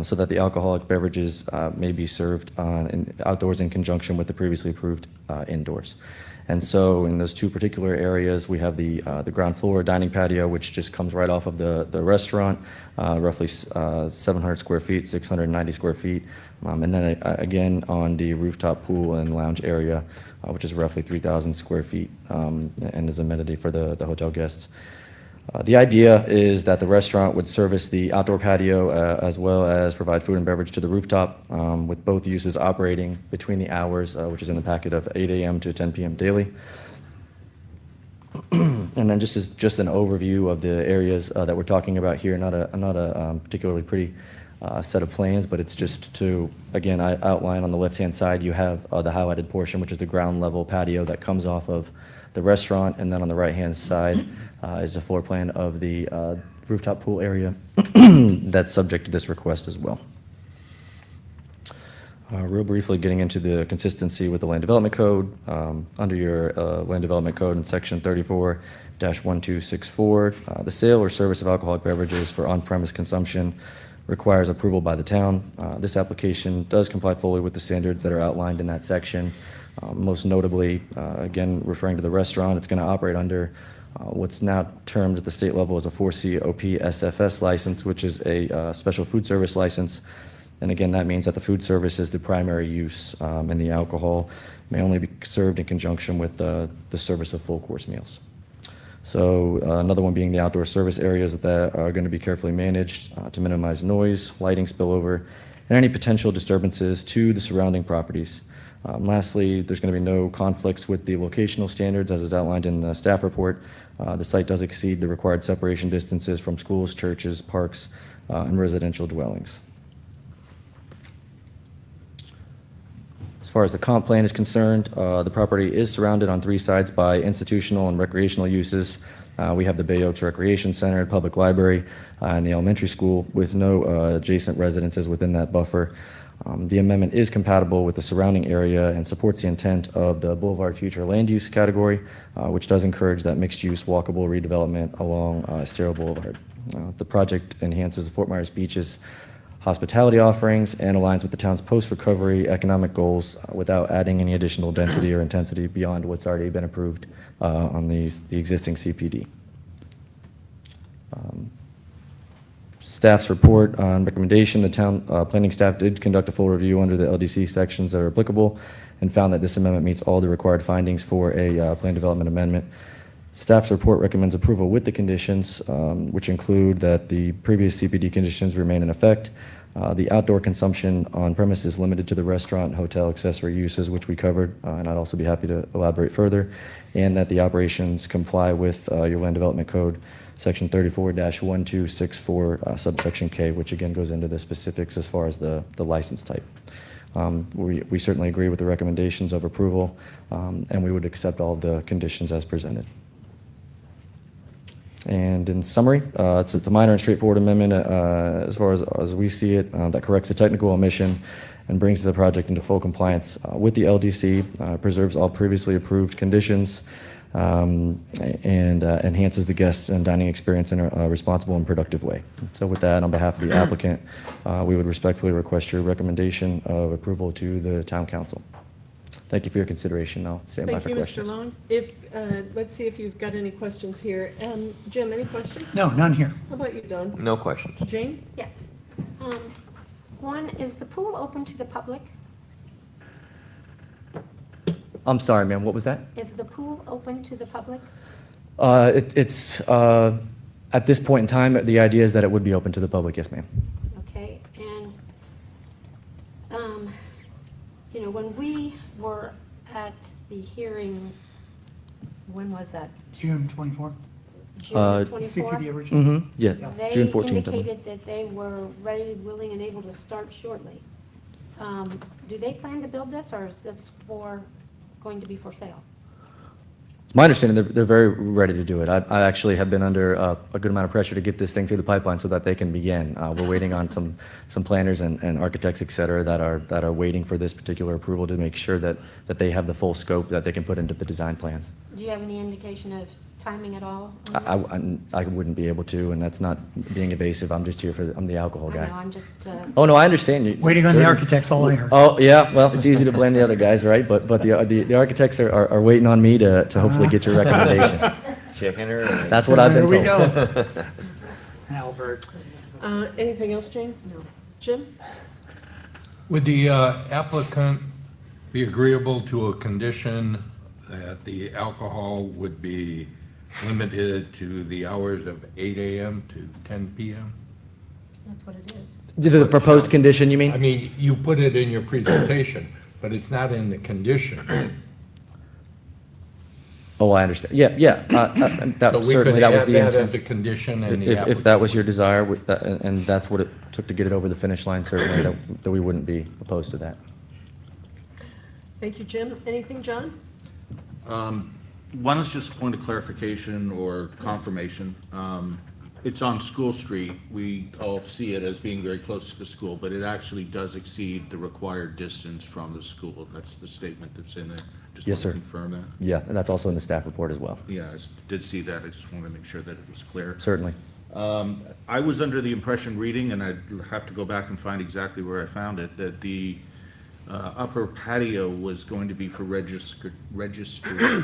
so that the alcoholic beverages may be served outdoors in conjunction with the previously approved indoors. And so in those two particular areas, we have the ground floor dining patio, which just comes right off of the restaurant, roughly 700 square feet, 690 square feet. And then again, on the rooftop pool and lounge area, which is roughly 3,000 square feet, and is amenity for the hotel guests. The idea is that the restaurant would service the outdoor patio as well as provide food and beverage to the rooftop, with both uses operating between the hours, which is in the packet of 8 a.m. to 10 p.m. daily. And then just an overview of the areas that we're talking about here, not a particularly pretty set of plans, but it's just to, again, I outline on the left-hand side, you have the highlighted portion, which is the ground level patio that comes off of the restaurant, and then on the right-hand side is the floor plan of the rooftop pool area that's subject to this request as well. Real briefly, getting into the consistency with the land development code, under your land development code in section 34-1264, the sale or service of alcoholic beverages for on-premise consumption requires approval by the town. This application does comply fully with the standards that are outlined in that section. Most notably, again, referring to the restaurant, it's going to operate under what's now termed at the state level as a 4COP SFS license, which is a special food service license. And again, that means that the food service is the primary use, and the alcohol may only be served in conjunction with the service of full course meals. So another one being the outdoor service areas that are going to be carefully managed to minimize noise, lighting spillover, and any potential disturbances to the surrounding properties. Lastly, there's going to be no conflicts with the locational standards as is outlined in the staff report. The site does exceed the required separation distances from schools, churches, parks, and residential dwellings. As far as the comp plan is concerned, the property is surrounded on 3 sides by institutional and recreational uses. We have the Bay Oaks Recreation Center, public library, and the elementary school with no adjacent residences within that buffer. The amendment is compatible with the surrounding area and supports the intent of the Boulevard Future Land Use category, which does encourage that mixed-use walkable redevelopment along Estero Boulevard. The project enhances the Fort Myers Beach's hospitality offerings and aligns with the town's post-recovery economic goals without adding any additional density or intensity beyond what's already been approved on the existing CPD. Staff's report on recommendation, the town planning staff did conduct a full review under the LDC sections that are applicable and found that this amendment meets all the required findings for a plan development amendment. Staff's report recommends approval with the conditions, which include that the previous CPD conditions remain in effect, the outdoor consumption on premises limited to the restaurant, hotel, accessory uses, which we covered, and I'd also be happy to elaborate further, and that the operations comply with your land development code, section 34-1264, subsection K, which again goes into the specifics as far as the license type. We certainly agree with the recommendations of approval, and we would accept all of the conditions as presented. And in summary, it's a minor and straightforward amendment as far as we see it that corrects a technical omission and brings the project into full compliance with the LDC, preserves all previously approved conditions, and enhances the guest and dining experience in a responsible and productive way. So with that, on behalf of the applicant, we would respectfully request your recommendation of approval to the town council. Thank you for your consideration. I'll stand by Thank for you, Mr. questions. Long. Let's see if you've got any questions here. Jim, any questions? No, none here. How about you, Don? No questions. Jane? Yes. One, is the pool open to the public? I'm sorry, ma'am, what was that? Is the pool open to the public? It's at this point in time, the idea is that it would be open to the public, yes, ma'am. Okay, and, when we were at the hearing, when was that? June 24. June CPD 24? original. Mm-hmm, yeah, June 14th. They indicated that they were ready, willing, and able to start shortly. Do they plan to build this, or is this going to be for sale? It's my understanding they're very ready to do it. I actually have been under a good amount of pressure to get this thing through the pipeline so that they can begin. We're waiting on some planners and architects, et cetera, that are waiting for this particular approval to make sure that they have the full scope that they can put into the design plans. Do you have any indication of timing at all on this? I wouldn't be able to, and that's not being evasive. I'm just here I'm the alcohol I know, guy. I'm just, Oh, no, I understand you. Waiting on the Certainly. architects, all I heard. Oh, yeah, well, it's easy to blame the other guys, right? But the architects are waiting on me to hopefully get your recommendation. Chicken or? That's what I've been There we told. go. Albert. Anything else, Jane? No. Jim? Would the applicant be agreeable to a condition that the alcohol would be limited to the hours of 8 a.m. to 10 p.m.? That's what it is. The proposed condition, you I mean? mean, you put it in your presentation, but it's not in the condition. Oh, I understand. Yeah. So we Certainly, could that was add the that as a intent. condition and the If that was your applicant desire, and that's what it took to get it over the finish line, certainly, that we wouldn't be opposed to that. Thank you, Jim. Anything, John? One is just a point of clarification or confirmation. It's on School Street. We all see it as being very close to the school, but it actually does exceed the required distance from the school. That's the statement that's in there. Just Yes, want sir. to confirm that. Yeah, and that's also in the staff report as well. Yeah, I did see that. I just wanted to make sure that it was clear. Certainly. I was under the impression reading, and I'd have to go back and find exactly where I found it, that the upper patio was going to be for registered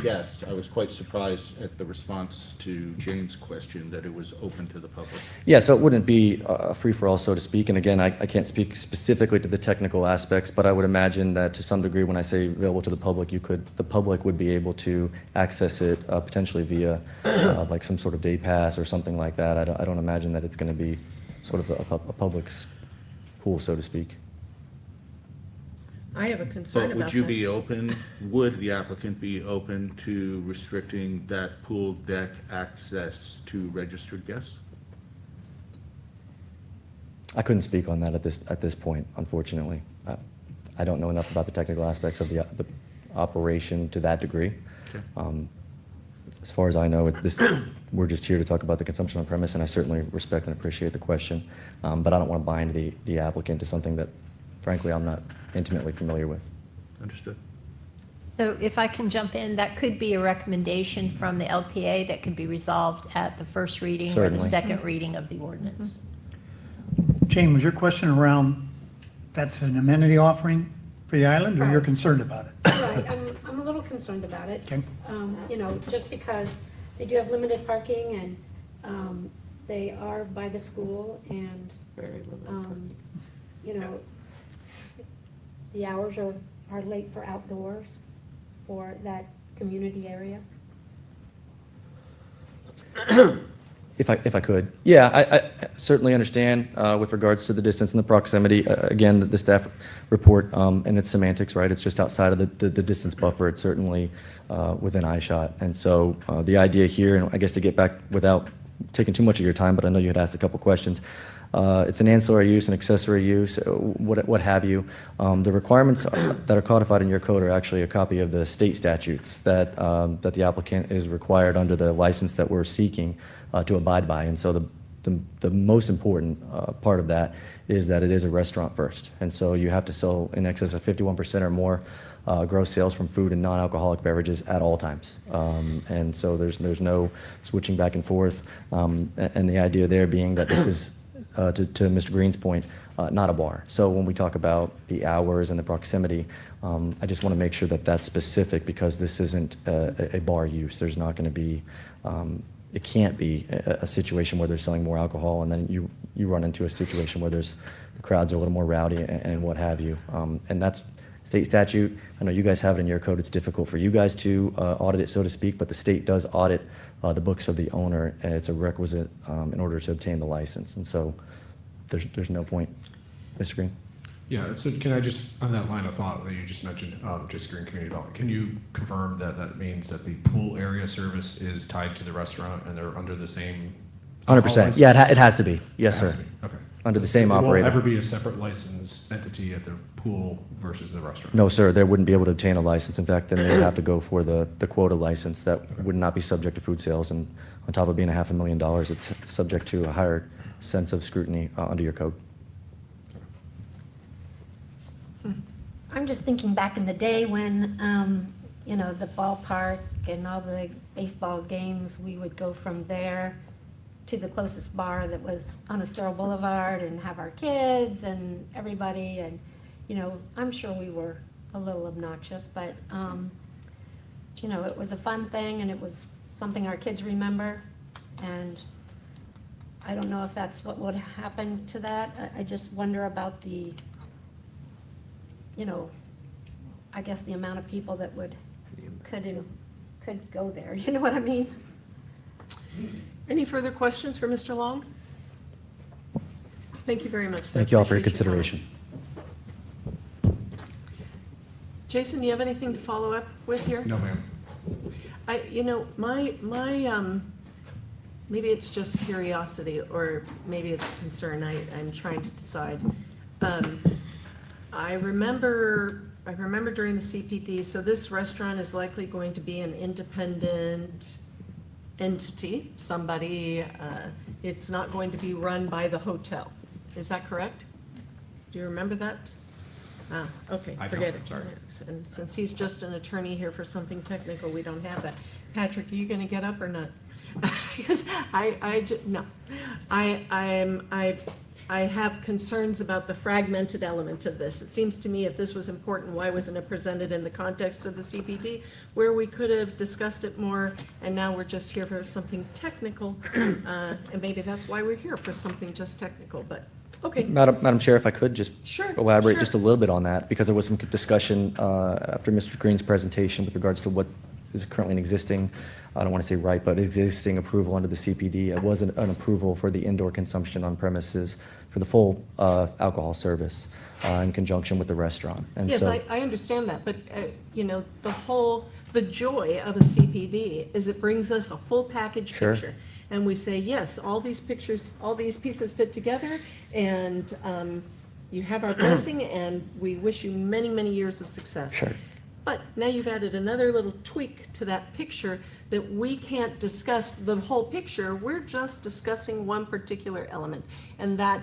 guests. I was quite surprised at the response to Jane's question that it was open to the public. Yeah, so it wouldn't be a free-for-all, so to speak. And again, I can't speak specifically to the technical aspects, but I would imagine that to some degree, when I say available to the public, the public would be able to access it potentially via like some sort of day pass or something like that. I don't imagine that it's going to be sort of a public's pool, so to speak. I have a concern But about would you that. be open, would the applicant be open to restricting that pool deck access to registered guests? I couldn't speak on that at this point, unfortunately. I don't know enough about the technical aspects of the operation to that degree. Okay. As far as I know, we're just here to talk about the consumption on premise, and I certainly respect and appreciate the question. But I don't want to bind the applicant to something that frankly I'm not intimately familiar with. Understood. So if I can jump in, that could be a recommendation from the LPA that could be resolved at the first reading or the Certainly. second reading of the ordinance. Jane, was your question around, that's an amenity offering for the island, or you're Right. concerned about it? Right, I'm a little concerned about it. Okay. You know, just because they do have limited parking and they are by the school and, you know, the hours are late for outdoors for that community area. If I could, yeah, I certainly understand with regards to the distance and the proximity. Again, the staff report and its semantics, right? It's just outside of the distance buffer. It's certainly within eyeshot. And so the idea here, and I guess to get back without taking too much of your time, but I know you had asked a couple questions. It's an ancillary use, an accessory use, what have you. The requirements that are codified in your code are actually a copy of the state statutes that the applicant is required under the license that we're seeking to abide by. And so the most important part of that is that it is a restaurant first. And so you have to sell in excess of 51% or more gross sales from food and non-alcoholic beverages at all times. And so there's no switching back and forth. And the idea there being that this is, to Mr. Green's point, not a bar. So when we talk about the hours and the proximity, I just want to make sure that that's specific because this isn't a bar use. There's not going to be, it can't be a situation where they're selling more alcohol and then you run into a situation where the crowds are a little more rowdy and what have you. And that's state statute. I know you guys have it in your code. It's difficult for you guys to audit it, so to speak, but the state does audit the books of the owner, and it's a requisite in order to obtain the license. And so there's no point. Mr. Green? Yeah, so can I just, on that line of thought that you just mentioned, Jason Green Community Development, can you confirm that that means that the pool area service is tied to the restaurant and they're under the same? 100%. Yeah, it has to be. Yes, It has sir. to be, okay. Under the same It operator. won't ever be a separate licensed entity at the pool versus the restaurant? No, sir, they wouldn't be able to obtain a license. In fact, then they'd have to go for the quota license that would not be subject to food sales. And on top of being $500,000, it's subject to a higher sense of scrutiny under your code. I'm just thinking back in the day when, you know, the ballpark and all the baseball games, we would go from there to the closest bar that was on Estero Boulevard and have our kids and everybody. And, you know, I'm sure we were a little obnoxious, but, you know, it was a fun thing and it was something our kids remember. And I don't know if that's what would happen to that. I just wonder about the, you know, I guess the amount of people that could go there, you know what I mean? Any further questions for Mr. Long? Thank you very much, sir. Thank you all for your Appreciate consideration. comments. Jason, do you have anything to follow up with here? No, ma'am. You know, my, maybe it's just curiosity, or maybe it's concern, I'm trying to decide. I remember during the CPD, so this restaurant is likely going to be an independent entity, somebody, it's not going to be run by the hotel. Is that correct? Do you remember that? Ah, okay, I don't, forget it. I'm sorry. And since he's just an attorney here for something technical, we don't have that. Patrick, are you gonna get up or not? Because no. I have concerns about the fragmented element of this. It seems to me if this was important, why wasn't it presented in the context of the CPD, where we could have discussed it more, and now we're just here for something technical, and maybe that's why we're here, for something just technical, but, okay. Madam Chair, if I could just Sure, elaborate sure. just a little bit on that, because there was some discussion after Mr. Green's presentation with regards to what is currently an existing, I don't want to say right, but existing approval under the CPD. It was an approval for the indoor consumption on premises for the full alcohol service in conjunction with the restaurant. And Yes, so, I understand that, but, the joy of a CPD is it brings us a full package Sure. picture. And we say, yes, all these pictures, all these pieces fit together, and you have our blessing, and we wish you many, many years of success. Sure. But now you've added another little tweak to that picture that we can't discuss the whole picture. We're just discussing one particular element, and that,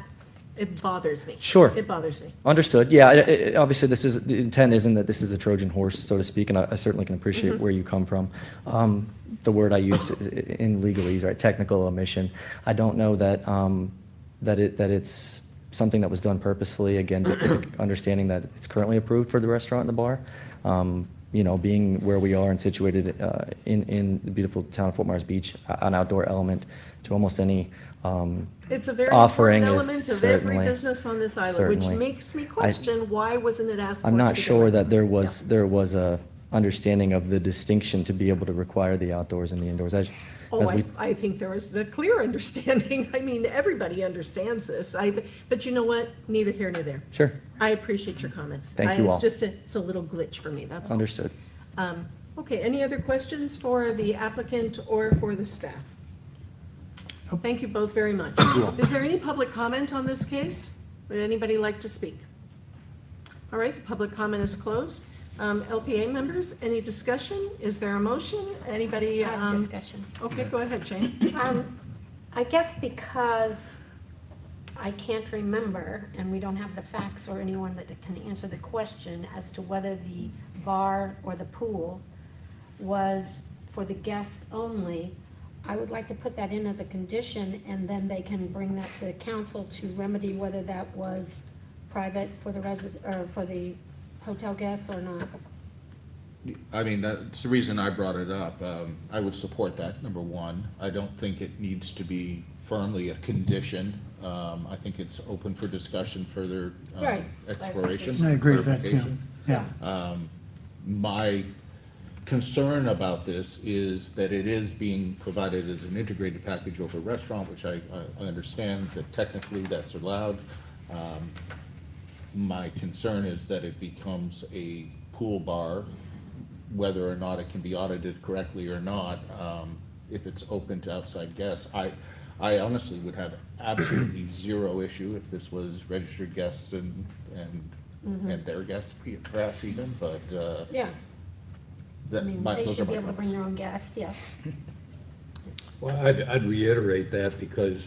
it bothers me. Sure. It bothers me. Understood. Yeah, obviously, the intent isn't that this is a Trojan horse, so to speak, and I certainly can appreciate where you come from. The word I use in legalese, right, technical omission. I don't know that, that it's something that was done purposefully, again, understanding that it's currently approved for the restaurant and the bar. Being where we are and situated in the beautiful town of Fort Myers Beach, an outdoor element to almost any It's a very offering important is element of every certainly- business on this island, which certainly. makes me question, why wasn't it asked for? I'm to not begin sure with? that there was a understanding of the distinction to be able to require the outdoors and the indoors. As we, I think there was a clear understanding. I mean, everybody understands this. But you know what? Neither here nor there. sure, I appreciate your comments. Thank you all. It's a little glitch for me, that's all. understood. Okay, any other questions for the applicant or for the staff? Thank you both very much. Is there any public comment on this case? Would anybody like to speak? All right, the public comment is closed. LPA members, any discussion? Is there a motion? Anybody? I have discussion. Okay, go ahead, Jane. I guess because I can't remember, and we don't have the facts or anyone that can answer the question as to whether the bar or the pool was for the guests only, I would like to put that in as a condition, and then they can bring that to the council to remedy whether that was private for the or for the hotel guests or not. I mean, that's the reason I brought it up. I would support that, number one. I don't think it needs to be firmly a condition. I think it's open for discussion, further Right. exploration. I agree with that, too. clarification. Yeah. My concern about this is that it is being provided as an integrated package over a restaurant, which I understand that technically that's allowed. My concern is that it becomes a pool bar, whether or not it can be audited correctly or not, if it's open to outside guests. I honestly would have absolutely zero issue if this was registered guests and their guests perhaps even, but, Yeah, I that, mean, they those are should be my able to bring comments. their own guests, yes. Well, I'd reiterate that because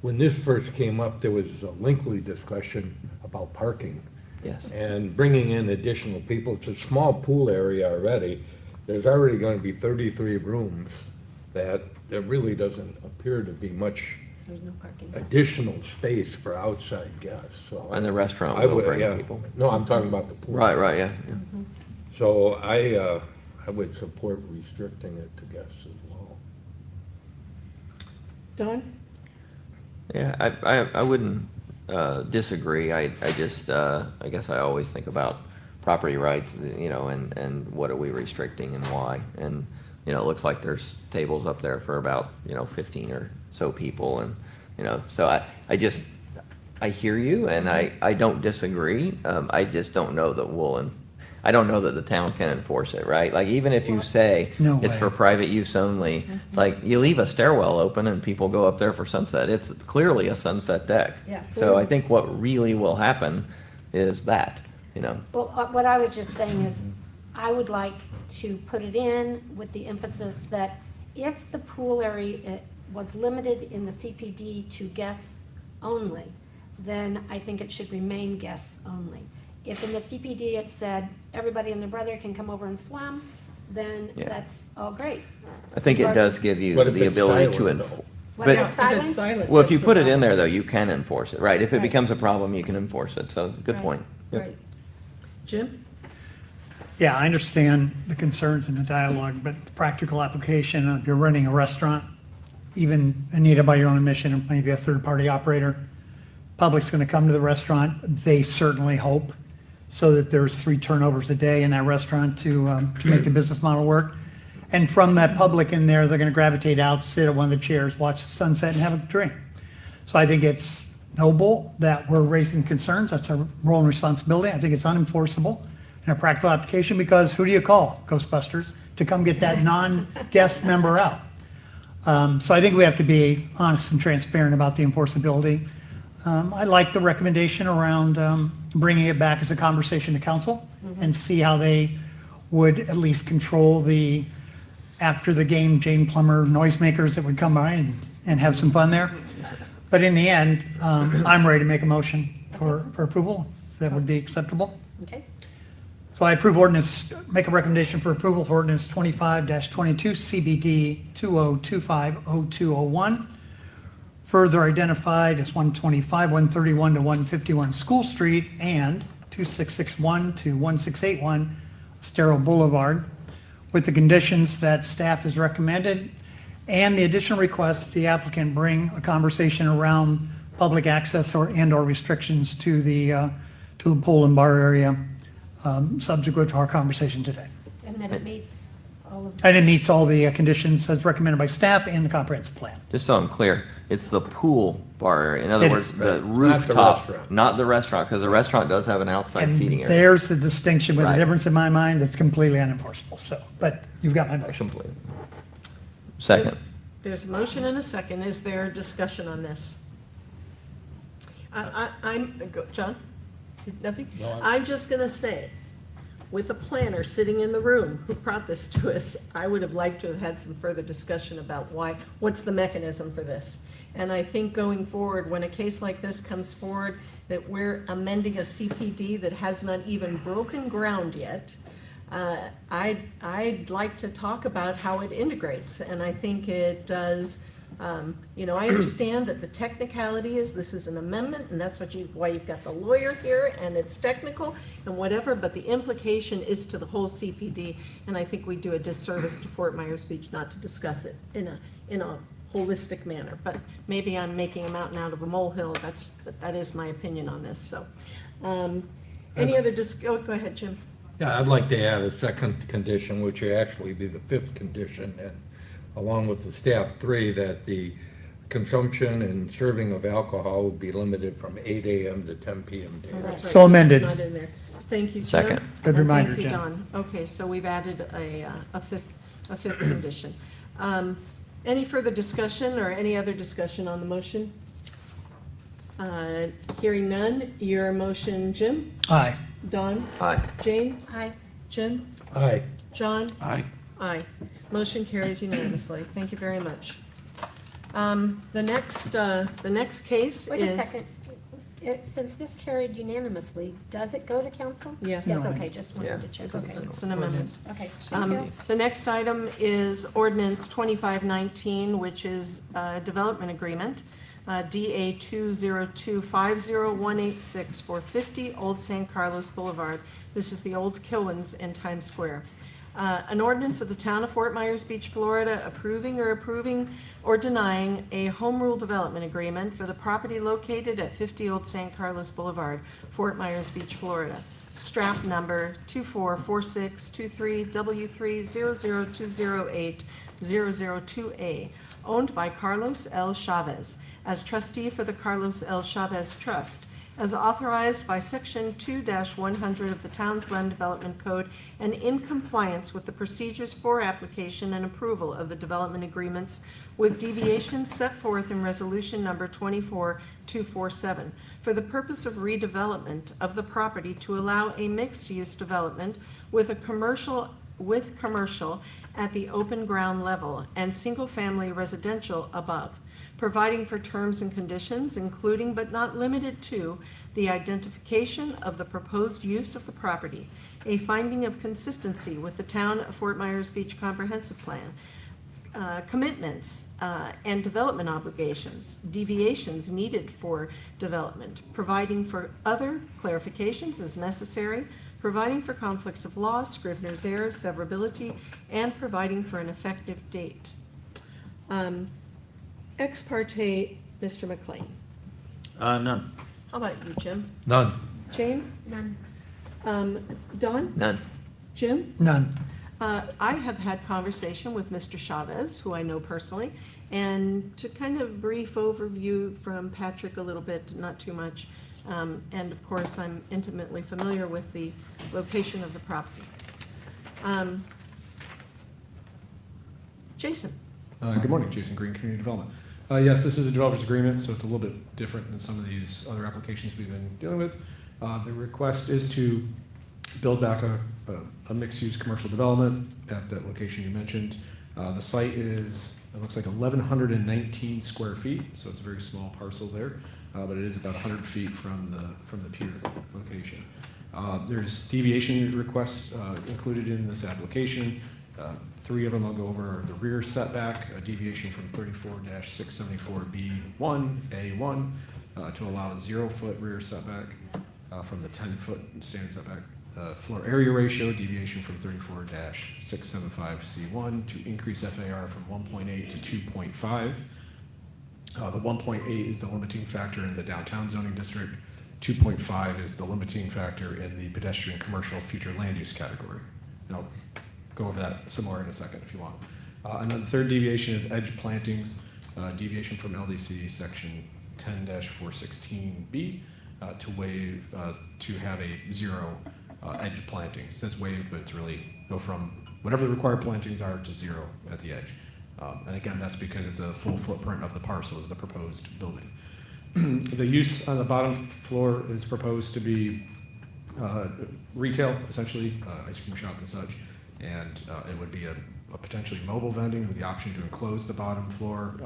when this first came up, there was a lengthy discussion about parking. Yes. And bringing in additional people. It's a small pool area already. There's already going to be 33 rooms that there really doesn't appear to be much There's no parking. additional space for outside guests, so. And the restaurant I will would- bring yeah. people. No, I'm talking about the pool. Right, yeah. So I would support restricting it to guests as well. Don? Yeah, I wouldn't disagree. I just, I guess I always think about property rights, and what are we restricting and why? And, it looks like there's tables up there for about, 15 or so people, and, so I hear you, and I don't disagree. I just don't know that I don't know that the town can enforce it, right? Like, even if you say No it's way. for private use only, it's like, you leave a stairwell open and people go up there for sunset. It's clearly a sunset deck. Yeah. So I think what really will happen is that, Well, what I was just saying is, I would like to put it in with the emphasis that if the pool area was limited in the CPD to guests only, then I think it should remain guests only. If in the CPD it said everybody and their brother can come over and swim, then Yeah. that's all great. I think it does give you But if the it's ability to silent, enforce. though? What, But- not If silent? it's silent. Well, if you that's put the it in there, problem. though, you can enforce it, right? If it Right. becomes a problem, you can enforce it. So, good Right. point. Yep. Right. Jim? Yeah, I understand the concerns and the dialogue, but the practical application, if you're running a restaurant, even Anita, by your own admission, and maybe a third-party operator, public's gonna come to the restaurant, they certainly hope, so that there's 3 turnovers a day in that restaurant to make the business model work. And from that public in there, they're going to gravitate out, sit at one of the chairs, watch the sunset, and have a drink. So I think it's noble that we're raising concerns. That's our role and responsibility. I think it's unenforceable in a practical application, because who do you call, Ghostbusters, to come get that non-guest member out? So I think we have to be honest and transparent about the enforceability. I like the recommendation around bringing it back as a conversation to council and see how they would at least control the, after the game, Jane Plummer noisemakers that would come by and have some fun there. But in the end, I'm ready to make a motion for approval. That would be acceptable. Okay. So I approve ordinance, make a recommendation for approval for ordinance 25-22 CBD 2025-0201. Further identified as 125, 131 to 151 School Street and 2661 to 1681 Estero Boulevard, with the conditions that staff has recommended, and the additional request the applicant bring a conversation around public access or restrictions to the pool and bar area, subsequent to our conversation today. And then it meets all of. And it meets all the conditions as recommended by staff and the comprehensive plan. Just so I'm clear, it's the pool bar area. In other It words, is. the rooftop, restaurant. not the restaurant, because the restaurant does have an outside And seating area. there's the distinction with the Right. difference in my mind that's completely unenforceable. So, but you've got my motion. Completely. Second. There's a motion and a second. Is there discussion on this? John? Nothing? I'm just gonna say, with the planner sitting in the room who brought this to us, I would have liked to have had some further discussion about what's the mechanism for this? And I think going forward, when a case like this comes forward, that we're amending a CPD that has not even broken ground yet, I'd like to talk about how it integrates, and I think it does. I understand that the technicality is this is an amendment, and that's why you've got the lawyer here, and it's technical and whatever, but the implication is to the whole CPD, and I think we do a disservice to Fort Myers Beach not to discuss it in a holistic manner. But maybe I'm making a mountain out of a molehill. That is my opinion on this. So, any other go ahead, Jim. Yeah, I'd like to add a second condition, which would actually be the fifth condition, and along with the staff three, that the consumption and serving of alcohol would be limited from 8 a.m. to 10 p.m. daily. That's right, So this is amended. not in there. Thank you, Jim. Second. Good And reminder, Thank you, Jim. Don. Okay, so we've added a fifth condition. Any further discussion or any other discussion on the motion? Hearing none, your motion, Jim? Aye. Don? Aye. Jane? Aye. Jim? Aye. John? Aye. Aye. Motion carries unanimously. Thank you very much. The next case is. Wait a second. Since this carried unanimously, does it go to council? Yes. Yes, No. okay, just wanted to check. It's Okay. it's an amendment. Okay, thank you. The next item is ordinance 2519, which is a development agreement, DA 20250-186 for 50 Old San Carlos Boulevard. This is the old Kilwins in Times Square. An ordinance of the town of Fort Myers Beach, Florida, approving or denying a home rule development agreement for the property located at 50 Old San Carlos Boulevard, Fort Myers Beach, Florida. Strap number 2446230020808002A, owned by Carlos L. Chavez, as trustee for the Carlos L. Chavez Trust, as authorized by Section 2-100 of the Town's Land Development Code and in compliance with the procedures for application and approval of the development agreements with deviations set forth in Resolution Number 24247 for the purpose of redevelopment of the property to allow a mixed-use development with commercial at the open ground level and single-family residential above, providing for terms and conditions, including but not limited to the identification of the proposed use of the property, a finding of consistency with the Town of Fort Myers Beach Comprehensive Plan, commitments and development obligations, deviations needed for development, providing for other clarifications as necessary, providing for conflicts of law, Scrivener's error, severability, and providing for an effective date. Ex parte, Mr. McLean. None. How about you, Jim? None. Jane? None. Don? None. Jim? None. I have had conversation with Mr. Chavez, who I know personally, and to kind of brief overview from Patrick a little bit, not too much. And of course, I'm intimately familiar with the location of the property. Jason? Good morning, Jason Green, Community Development. Yes, this is a developer's agreement, so it's a little bit different than some of these other applications we've been dealing with. The request is to build back a mixed-use commercial development at that location you mentioned. The site is, it looks like 1,119 square feet, so it's a very small parcel there, but it is about 100 feet from the pier location. There's deviation requests included in this application. 3 of them I'll go over. The rear setback, a deviation from 34-674B1A1 to allow a 0-foot rear setback from the 10-foot standard setback. Floor area ratio, deviation from 34-675C1 to increase FAR from 1.8 to 2.5. The 1.8 is the limiting factor in the downtown zoning district. 2.5 is the limiting factor in the pedestrian commercial future land use category. And I'll go over that some more in a second if you want. And then the third deviation is edge plantings, deviation from LDC section 10-416B to waive, to have a 0 edge planting. It says waive, but it's really go from whatever the required plantings are to 0 at the edge. And again, that's because it's a full footprint of the parcel is the proposed building. The use on the bottom floor is proposed to be retail, essentially, ice cream shop and such. And it would be a potentially mobile vending with the option to enclose the bottom floor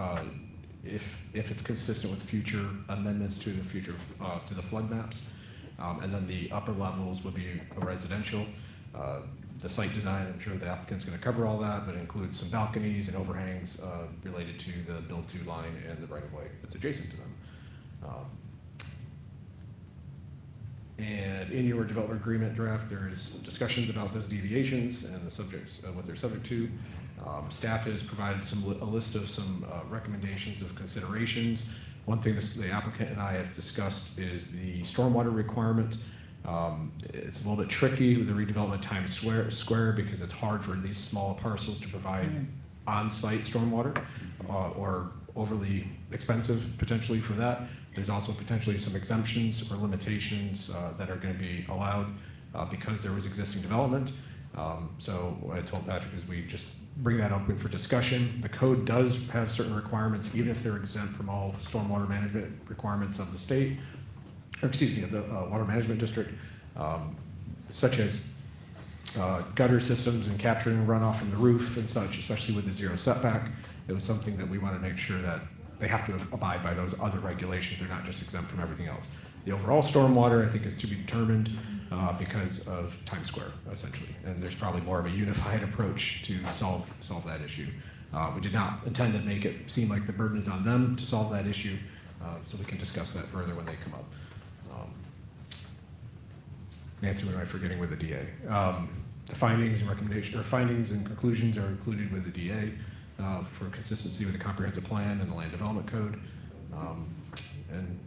if it's consistent with future amendments to the future to the flood maps. And then the upper levels would be a residential. The site design, I'm sure the applicant's going to cover all that, but it includes some balconies and overhangs related to the build-to line and the right-of-way that's adjacent to them. And in your development agreement draft, there's discussions about those deviations and the subjects, what they're subject to. Staff has provided a list of some recommendations of considerations. One thing the applicant and I have discussed is the stormwater requirement. It's a little bit tricky with the redevelopment Times Square because it's hard for these small parcels to provide on-site stormwater or overly expensive potentially for that. There's also potentially some exemptions or limitations that are going to be allowed because there was existing development. So what I told Patrick is we just bring that open for discussion. The code does have certain requirements, even if they're exempt from all stormwater management requirements of the state, or excuse me, of the water management district, such as gutter systems and capturing runoff from the roof and such, especially with the 0 setback. It was something that we want to make sure that they have to abide by those other regulations. They're not just exempt from everything else. The overall stormwater, I think, is to be determined because of Times Square, essentially. And there's probably more of a unified approach to solve that issue. We did not intend to make it seem like the burden is on them to solve that issue, so we can discuss that further when they come up. Nancy, what am I forgetting with the DA? The findings and recommendations, or findings and conclusions are included with the DA for consistency with the comprehensive plan and the land development code. And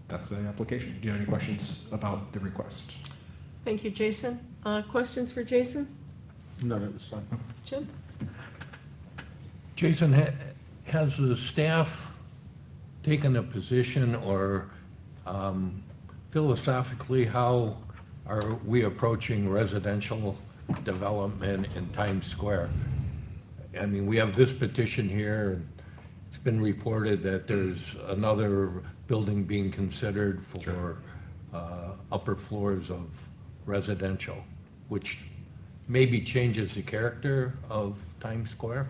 that's the application. Do you have any questions about the request? Thank you, Jason. Questions for Jason? None at this time. Jim? Jason, has the staff taken a position or philosophically, how are we approaching residential development in Times Square? I mean, we have this petition here, and it's been reported that there's another building being considered for upper floors of residential, which maybe changes the character of Times Square?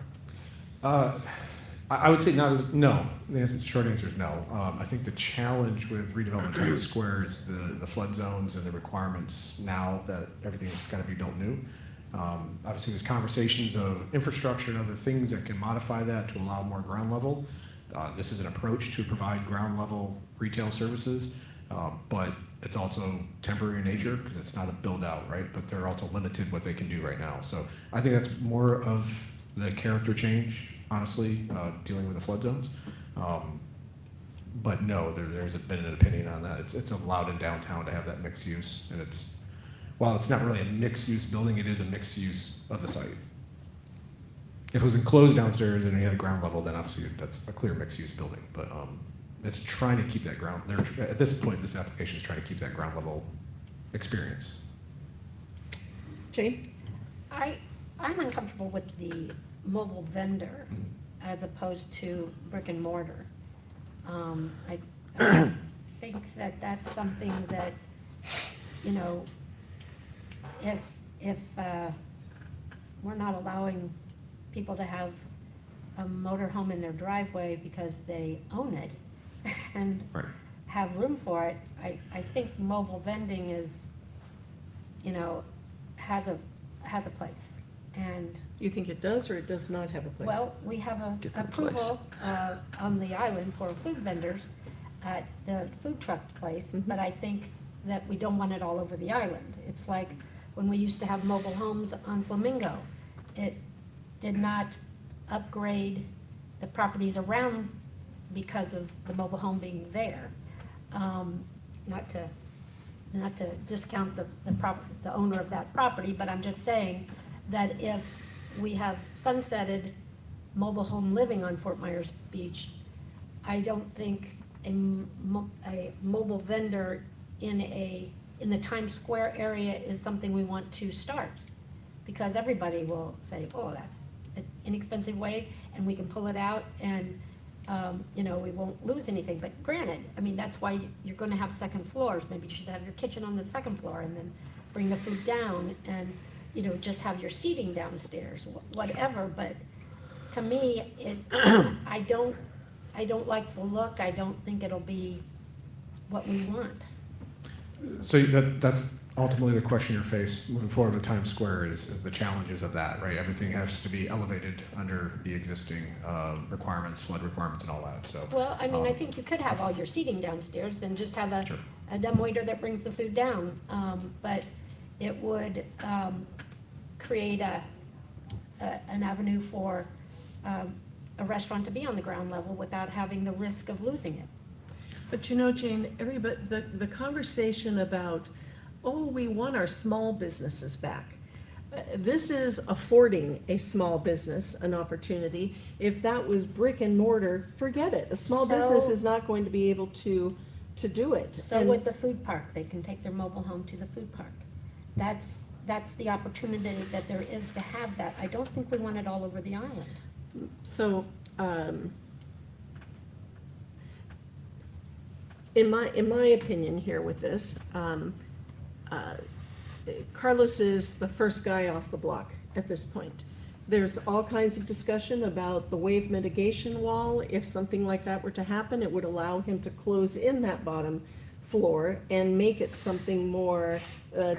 I would say not as, no. The short answer is no. I think the challenge with redevelopment Times Square is the flood zones and the requirements now that everything has got to be built new. Obviously, there's conversations of infrastructure and other things that can modify that to allow more ground level. This is an approach to provide ground level retail services, but it's also temporary in nature because it's not a build out, right? But they're also limited what they can do right now. So I think that's more of the character change, honestly, dealing with the flood zones. But no, there's been an opinion on that. It's allowed in downtown to have that mixed use, and while it's not really a mixed-use building, it is a mixed use of the site. If it was enclosed downstairs and you had a ground level, then obviously that's a clear mixed-use building, but it's trying to keep that ground, at this point, this application is trying to keep that ground level experience. Jane? I'm uncomfortable with the mobile vendor as opposed to brick and mortar. I think that that's something that, you know, if we're not allowing people to have a motor home in their driveway because they own it and Right. have room for it, I think mobile vending is, you know, has a place. And, You think it does or it does not have a place? well, we have a Different place. approval on the island for food vendors at the food truck place, but I think that we don't want it all over the island. It's like when we used to have mobile homes on Flamingo. It did not upgrade the properties around because of the mobile home being there. Not to discount the owner of that property, but I'm just saying that if we have sunsetted mobile home living on Fort Myers Beach, I don't think a mobile vendor in the Times Square area is something we want to start. Because everybody will say, oh, that's an inexpensive way, and we can pull it out, and, you know, we won't lose anything. But granted, I mean, that's why you're gonna have second floors. Maybe you should have your kitchen on the second floor and then bring the food down and, you know, just have your seating downstairs, whatever. But to me, I don't like the look. I don't think it'll be what we want. So that's ultimately the question you're faced moving forward with Times Square is the challenges of that, right? Everything has to be elevated under the existing requirements, flood requirements and all that, so. Well, I mean, I think you could have all your seating downstairs and just have Sure. a dumbwaiter that brings the food down. But it would create an avenue for a restaurant to be on the ground level without having the risk of losing it. But you know, Jane, everybody, the conversation about, oh, we want our small businesses back. This is affording a small business an opportunity. If that was brick and mortar, forget it. A small business So- is not going to be able to do it. So And- with the food park, they can take their mobile home to the food park. That's the opportunity that there is to have that. I don't think we want it all over the island. So, in my opinion here with this, Carlos is the first guy off the block at this point. There's all kinds of discussion about the wave mitigation wall. If something like that were to happen, it would allow him to close in that bottom floor and make it something more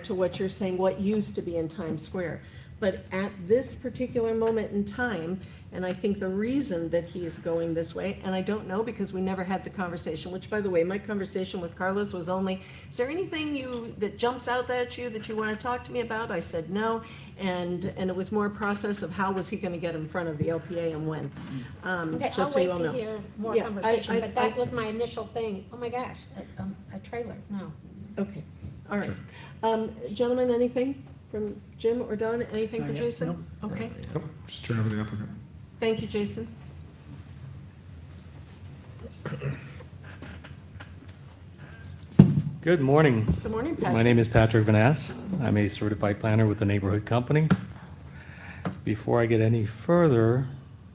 to what you're saying, what used to be in Times Square. But at this particular moment in time, and I think the reason that he's going this way, and I don't know because we never had the conversation, which by the way, my conversation with Carlos was only, is there anything that jumps out at you that you want to talk to me about? I said no, and it was more a process of how was he going to get in front of the LPA and when. Okay, Just I'll so you wait all to know. hear more Yeah, conversation, but that I- was my initial thing. Oh my gosh, a trailer, no. Okay, all right. Gentlemen, anything from Jim or Don? Anything for Not yet, Jason? Okay, Nope, just turn over the applicant. thank you, Jason. Good morning. Good morning, Patrick. My name is Patrick Vanass. I'm a certified planner with the neighborhood company. Before I get any further,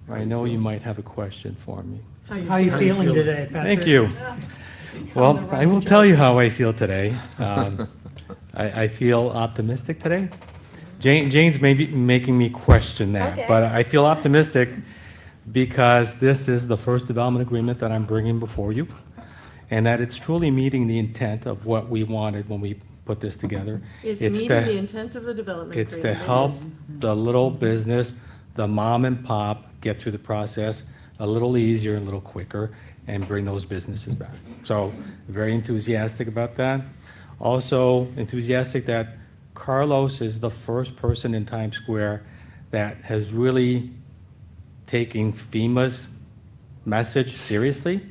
I know you might have a question for me. How are you feeling today, Patrick? Thank you. Well, I will tell you how I feel today. I feel optimistic today. Jane's maybe making me question that, Okay. but I feel optimistic because this is the first development agreement that I'm bringing before you, and that it's truly meeting the intent of what we wanted when we put this together. It's to- meeting the intent of the development It's agreement. to It help is. the little business, the mom and pop, get through the process a little easier and a little quicker and bring those businesses back. So, very enthusiastic about that. Also enthusiastic that Carlos is the first person in Times Square that has really taken FEMA's message seriously.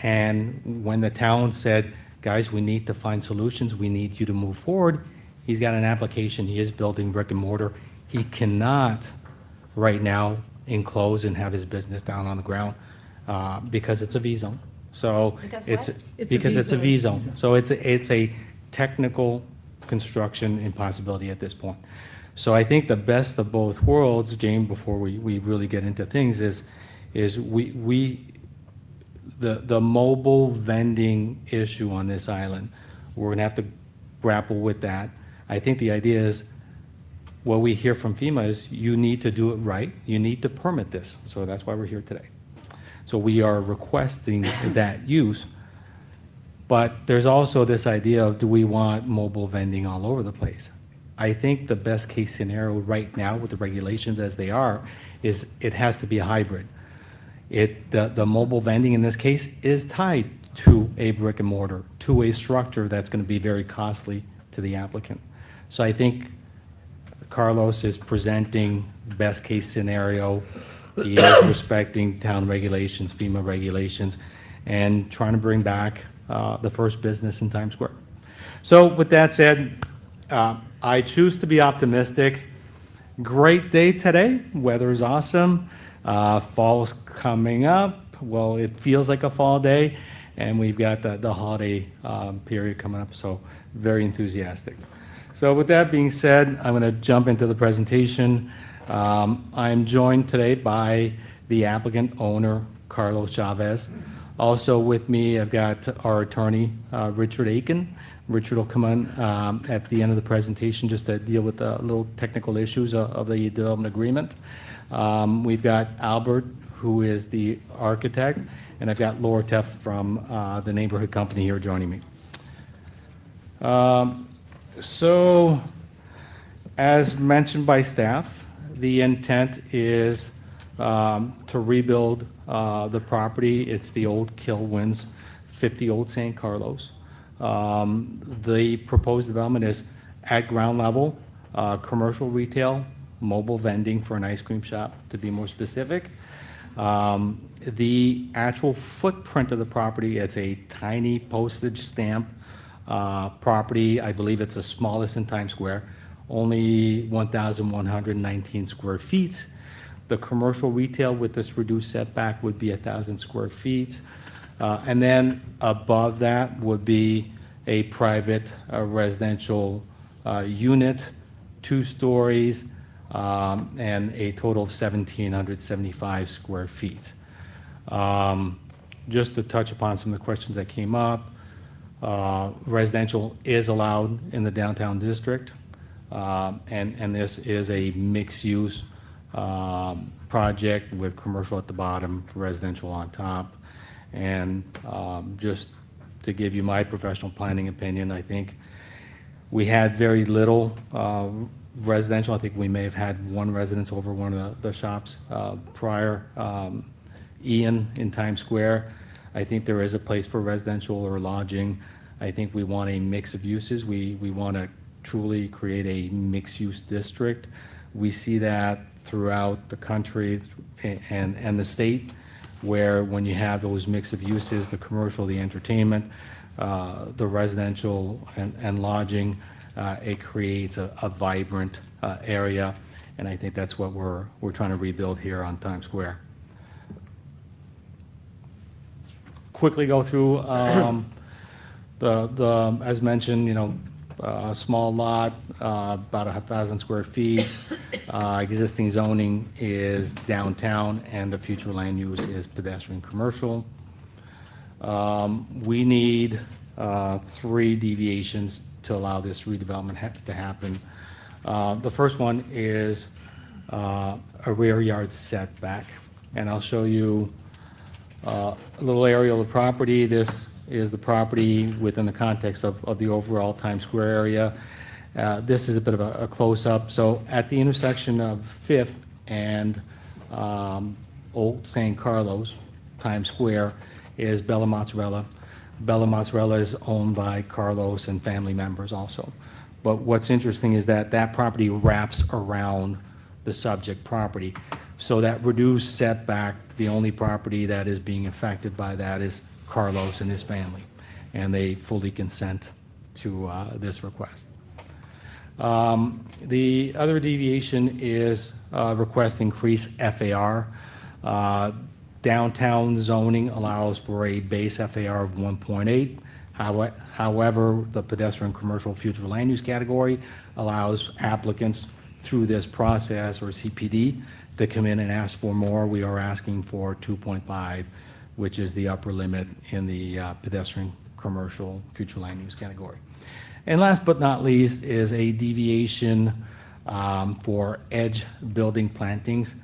And when the town said, guys, we need to find solutions, we need you to move forward, He's got an application, he is building brick and mortar. He cannot right now enclose and have his business down on the ground because it's a V zone. So Because it's, what? It's a because V it's a zone. V zone. So it's a technical construction impossibility at this point. So I think the best of both worlds, Jane, before we really get into things, is the mobile vending issue on this island, we're gonna have to grapple with that. I think the idea is, what we hear from FEMA is, you need to do it right, you need to permit this, so that's why we're here today. So we are requesting that use, but there's also this idea of, do we want mobile vending all over the place? I think the best case scenario right now with the regulations as they are, is it has to be a hybrid. The mobile vending in this case is tied to a brick and mortar, to a structure that's gonna be very costly to the applicant. So I think Carlos is presenting best case scenario. He is respecting town regulations, FEMA regulations, and trying to bring back the first business in Times Square. So with that said, I choose to be optimistic. Great day today, weather's awesome. Fall's coming up. Well, it feels like a fall day, and we've got the holiday period coming up, so very enthusiastic. So with that being said, I'm going to jump into the presentation. I'm joined today by the applicant owner, Carlos Chavez. Also with me, I've got our attorney, Richard Aiken. Richard will come on at the end of the presentation just to deal with the little technical issues of the development agreement. We've got Albert, who is the architect, and I've got Laura Teff from the neighborhood company here joining me. So, as mentioned by staff, the intent is to rebuild the property. It's the old Kilwins, 50 Old San Carlos. The proposed development is at ground level, commercial retail, mobile vending for an ice cream shop, to be more specific. The actual footprint of the property, it's a tiny postage stamp property. I believe it's the smallest in Times Square, only 1,119 square feet. The commercial retail with this reduced setback would be 1,000 square feet. And then above that would be a private residential unit, 2 stories, and a total of 1,775 square feet. Just to touch upon some of the questions that came up, residential is allowed in the downtown district, and this is a mixed-use project with commercial at the bottom, residential on top. And just to give you my professional planning opinion, I think we had very little residential. I think we may have had 1 residence over one of the shops prior. Ian in Times Square, I think there is a place for residential or lodging. I think we want a mix of uses. We want to truly create a mixed-use district. We see that throughout the country and the state, where when you have those mix of uses, the commercial, the entertainment, the residential and lodging, it creates a vibrant area, and I think that's what we're trying to rebuild here on Times Square. Quickly go through as mentioned, a small lot, about 1,000 square feet. Existing zoning is downtown, and the future land use is pedestrian commercial. We need 3 deviations to allow this redevelopment to happen. The first one is a rear yard setback, and I'll show you a little aerial of the property. This is the property within the context of the overall Times Square area. This is a bit of a close-up. So at the intersection of 5th and Old San Carlos, Times Square, is Bella Mozzarella. Bella Mozzarella is owned by Carlos and family members also. But what's interesting is that that property wraps around the subject property. So that reduced setback, the only property that is being affected by that is Carlos and his family, and they fully consent to this request. The other deviation is request increase FAR. Downtown zoning allows for a base FAR of 1.8. However, the pedestrian commercial future land use category allows applicants through this process, or CPD, to come in and ask for more. We are asking for 2.5, which is the upper limit in the pedestrian commercial future land use category. And last but not least is a deviation for edge building plantings.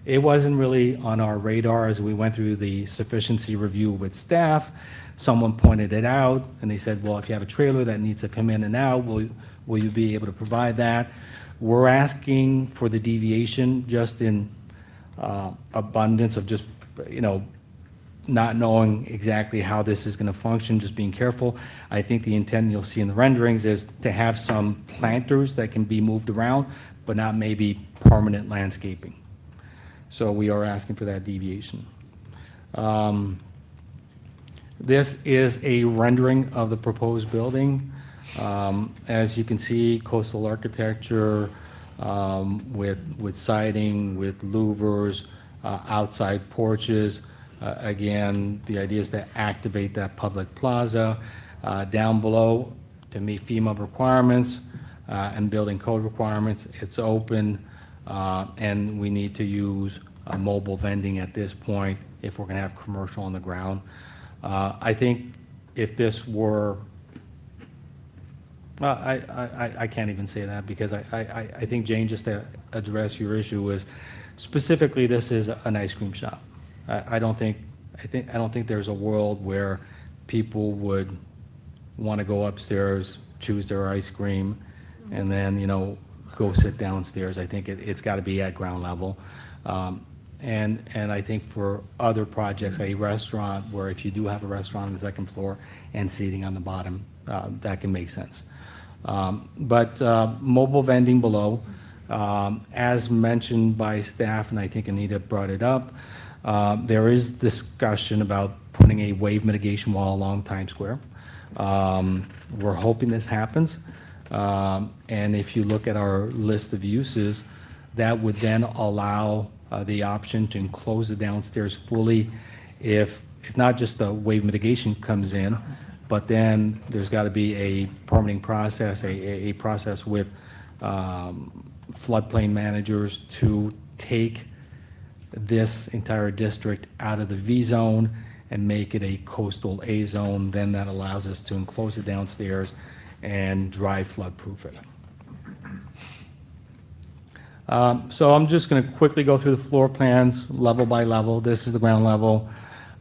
It wasn't really on our radar as we went through the sufficiency review with staff. Someone pointed it out, and they said, well, if you have a trailer that needs to come in and out, will you be able to provide that? We're asking for the deviation just in abundance of just, not knowing exactly how this is going to function, just being careful. I think the intent you'll see in the renderings is to have some planters that can be moved around, but not maybe permanent landscaping. So we are asking for that deviation. This is a rendering of the proposed building. As you can see, coastal architecture with siding, with louvers, outside porches. Again, the idea is to activate that public plaza. Down below, to meet FEMA requirements and building code requirements, it's open, and we need to use mobile vending at this point if we're going to have commercial on the ground. I think if this were, well, I can't even say that because I think, Jane, just to address your issue is specifically this is an ice cream shop. I don't think there's a world where people would want to go upstairs, choose their ice cream, and then, go sit downstairs. I think it's got to be at ground level. And I think for other projects, a restaurant, where if you do have a restaurant on the second floor and seating on the bottom, that can make sense. But mobile vending below, as mentioned by staff, and I think Anita brought it up, there is discussion about putting a wave mitigation wall along Times Square. We're hoping this happens. And if you look at our list of uses, that would then allow the option to enclose the downstairs fully if not just the wave mitigation comes in, but then there's got to be a permitting process, a process with floodplain managers to take this entire district out of the V zone and make it a coastal A zone. Then that allows us to enclose it downstairs and dry flood-proof it. So I'm just going to quickly go through the floor plans level by level. This is the ground level.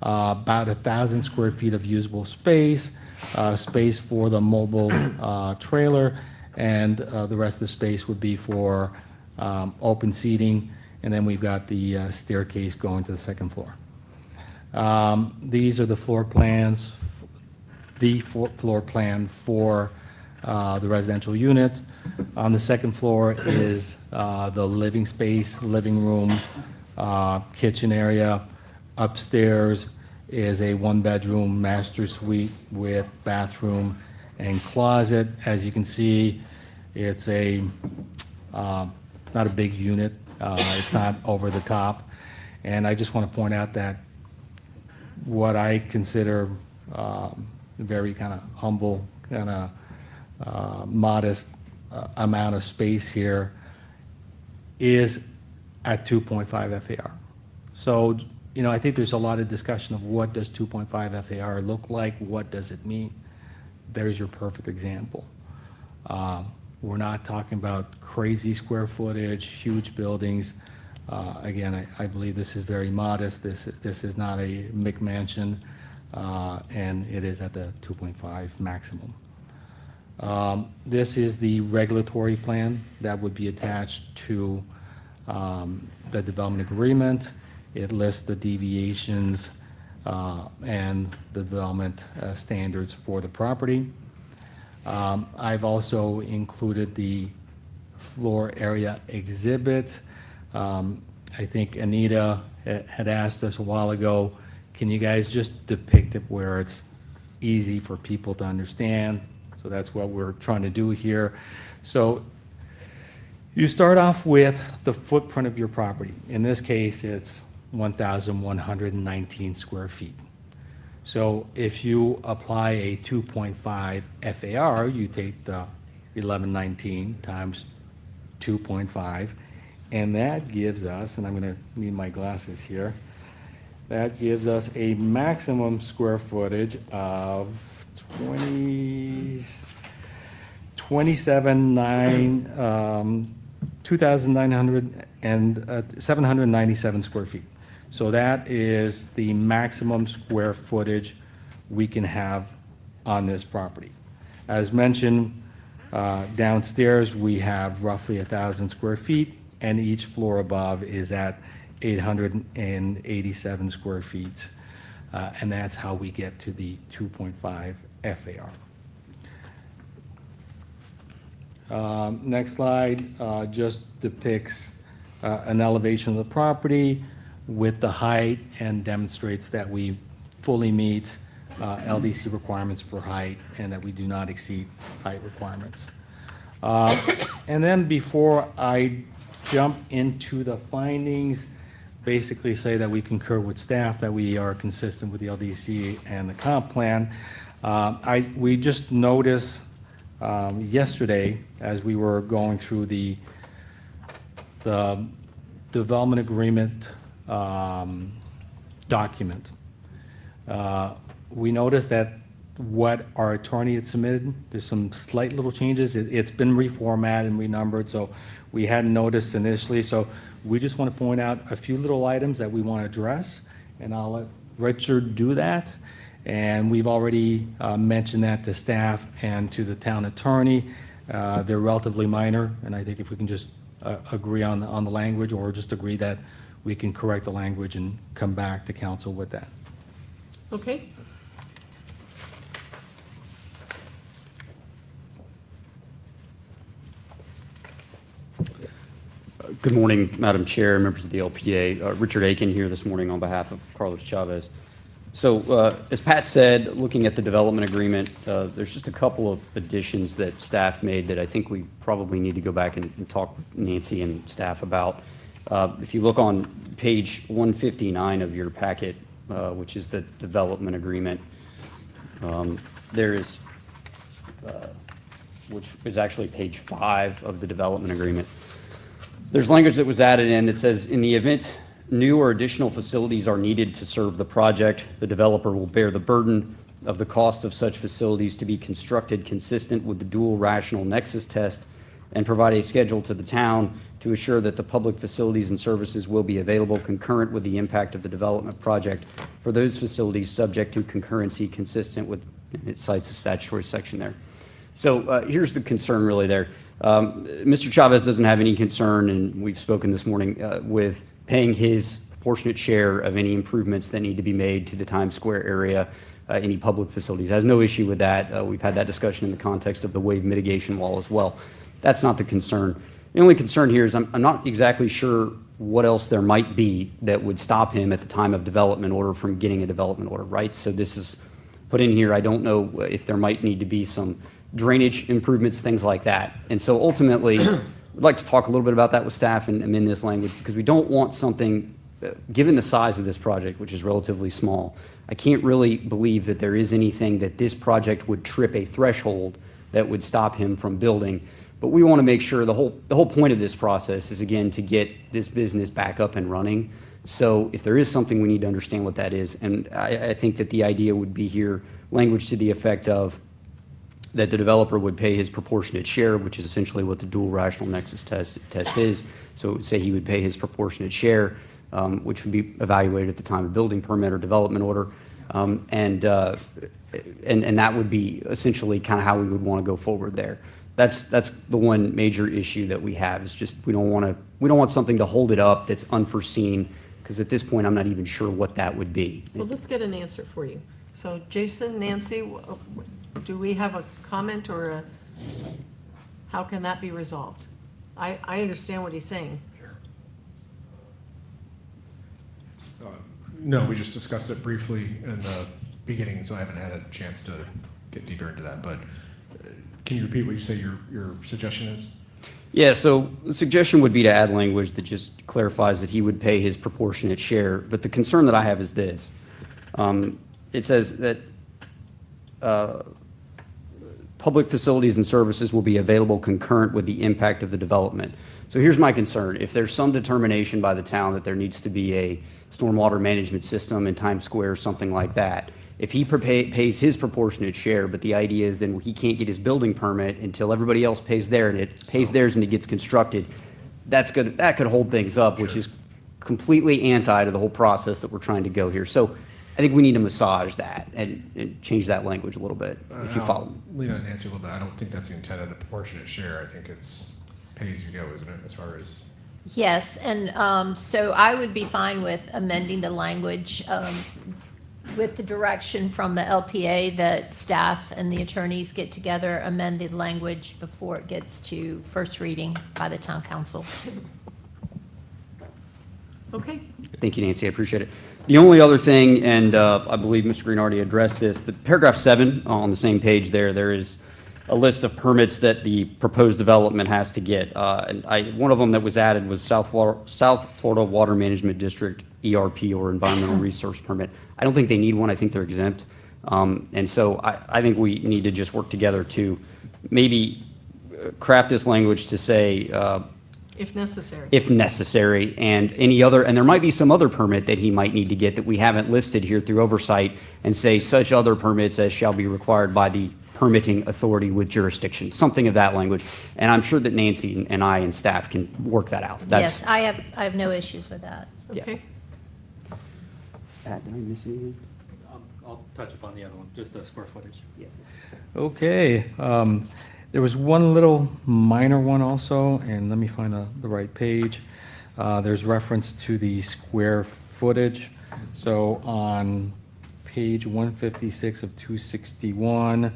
About 1,000 square feet of usable space, space for the mobile trailer, and the rest of the space would be for open seating. And then we've got the staircase going to the second floor. These are the floor plans, floor plan for the residential unit. On the second floor is the living space, living room, kitchen area. Upstairs is a one-bedroom master suite with bathroom and closet. As you can see, it's not a big unit. It's not over the top. And I just want to point out that what I consider very kind of humble, kind of modest amount of space here is at 2.5 FAR. So, I think there's a lot of discussion of what does 2.5 FAR look like? What does it mean? There's your perfect example. We're not talking about crazy square footage, huge buildings. Again, I believe this is very modest. This is not a McMansion, and it is at the 2.5 maximum. This is the regulatory plan that would be attached to the development agreement. It lists the deviations and the development standards for the property. I've also included the floor area exhibit. I think Anita had asked us a while ago, can you guys just depict it where it's easy for people to understand? So that's what we're trying to do here. So You start off with the footprint of your property. In this case, it's 1,119 square feet. So if you apply a 2.5 FAR, you take the 1119 times 2.5, and that gives us, and I'm going to need my glasses here, that gives us a maximum square footage of 797 square feet. So that is the maximum square footage we can have on this property. As mentioned, downstairs, we have roughly 1,000 square feet, and each floor above is at 887 square feet. And that's how we get to the 2.5 FAR. Next slide just depicts an elevation of the property with the height and demonstrates that we fully meet LDC requirements for height and that we do not exceed height requirements. And then before I jump into the findings, basically say that we concur with staff that we are consistent with the LDC and the comp plan. We just noticed yesterday, as we were going through the development agreement document, we noticed that what our attorney had submitted, there's some slight little changes. It's been reformatted and renumbered, so we hadn't noticed initially. So we just want to point out a few little items that we want to address, and I'll let Richard do that. And we've already mentioned that to staff and to the town attorney. They're relatively minor, and I think if we can just agree on the language, or just agree that we can correct the language and come back to council with that. Okay. Good morning, Madam Chair, members of the LPA. Richard Aiken here this morning on behalf of Carlos Chavez. So as Pat said, looking at the development agreement, there's just a couple of additions that staff made that I think we probably need to go back and talk with Nancy and staff about. If you look on page 159 of your packet, which is the development agreement, there is, which is actually page 5 of the development agreement. There's language that was added in that says, in the event new or additional facilities are needed to serve the project, the developer will bear the burden of the cost of such facilities to be constructed consistent with the dual rational nexus test and provide a schedule to the town to assure that the public facilities and services will be available concurrent with the impact of the development project for those facilities subject to concurrency consistent with, it cites a statutory section there. So here's the concern really there. Mr. Chavez doesn't have any concern, and we've spoken this morning, with paying his proportionate share of any improvements that need to be made to the Times Square area, any public facilities. Has no issue with that. We've had that discussion in the context of the wave mitigation law as well. That's not the concern. The only concern here is I'm not exactly sure what else there might be that would stop him at the time of development order from getting a development order, right? So this is put in here. I don't know if there might need to be some drainage improvements, things like that. And so ultimately, I'd like to talk a little bit about that with staff and amend this language, because we don't want something, given the size of this project, which is relatively small, I can't really believe that there is anything that this project would trip a threshold that would stop him from building. But we want to make sure the whole point of this process is, again, to get this business back up and running. So if there is something, we need to understand what that is. And I think that the idea would be here, language to the effect of that the developer would pay his proportionate share, which is essentially what the dual rational nexus test is. So it would say he would pay his proportionate share, which would be evaluated at the time of building permit or development order. And that would be essentially kind of how we would want to go forward there. That's the one major issue that we have, is just we don't want something to hold it up that's unforeseen, because at this point I'm not even sure what that would be. Well, let's get an answer for you. So Jason, Nancy, do we have a comment or how can that be resolved? I understand what he's saying. No, we just discussed it briefly in the beginning, so I haven't had a chance to get deeper into that. But can you repeat what you say your suggestion is? Yeah, so the suggestion would be to add language that just clarifies that he would pay his proportionate share. But the concern that I have is this. It says that public facilities and services will be available concurrent with the impact of the development. So here's my concern. If there's some determination by the town that there needs to be a stormwater management system in Times Square, something like that, if he pays his proportionate share, but the idea is then he can't get his building permit until everybody else pays theirs and it gets constructed, that could hold things up, which is completely anti to the whole process that we're trying to go here. So I think we need to massage that and change that language a little bit, if you follow. Lean on Nancy a little bit. I don't think that's the intent of the proportionate share. I think it's pay as you go, isn't it, as far as? Yes, and so I would be fine with amending the language with the direction from the LPA that staff and the attorneys get together, amend the language before it gets to first reading by the town council. Okay, Thank you, Nancy, I appreciate it. The only other thing, and I believe Mr. Green already addressed this, but paragraph 7 on the same page there is a list of permits that the proposed development has to get. And one of them that was added was South Florida Water Management District, ERP, or Environmental Resource Permit. I don't think they need one, I think they're exempt. And so I think we need to just work together to maybe craft this language to say, if necessary. if necessary, and any other, and there might be some other permit that he might need to get that we haven't listed here through oversight, and say such other permits as shall be required by the permitting authority with jurisdiction, something of that language. And I'm sure that Nancy and I and staff can work that out. Yes, I have no issues with that. Yeah. Okay, Pat, did I miss anything? I'll touch upon the other one, just the square footage. Okay, there was one little minor one also, and let me find the right page. There's reference to the square footage. So on page 156 of 261,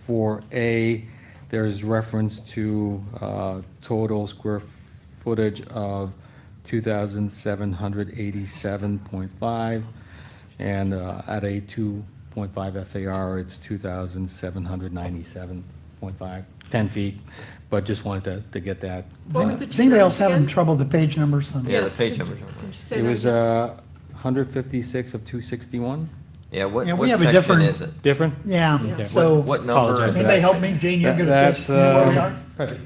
4A, there's reference to total square footage of 2,787.5, and at a 2.5 FAR, it's 2,797.5, 10 feet, but just wanted to get that. What were the Is two anybody else numbers having again? trouble with the page numbers? Yeah, the Yes, page could you- numbers. Could you say It that was again? 156 of 261, Yeah, what Yeah, we have a section different- is it? different? Yeah, Okay. so, What number Apologize is for anybody that? help me? Jane, you're good at this. That's, You know where we are? Patrick,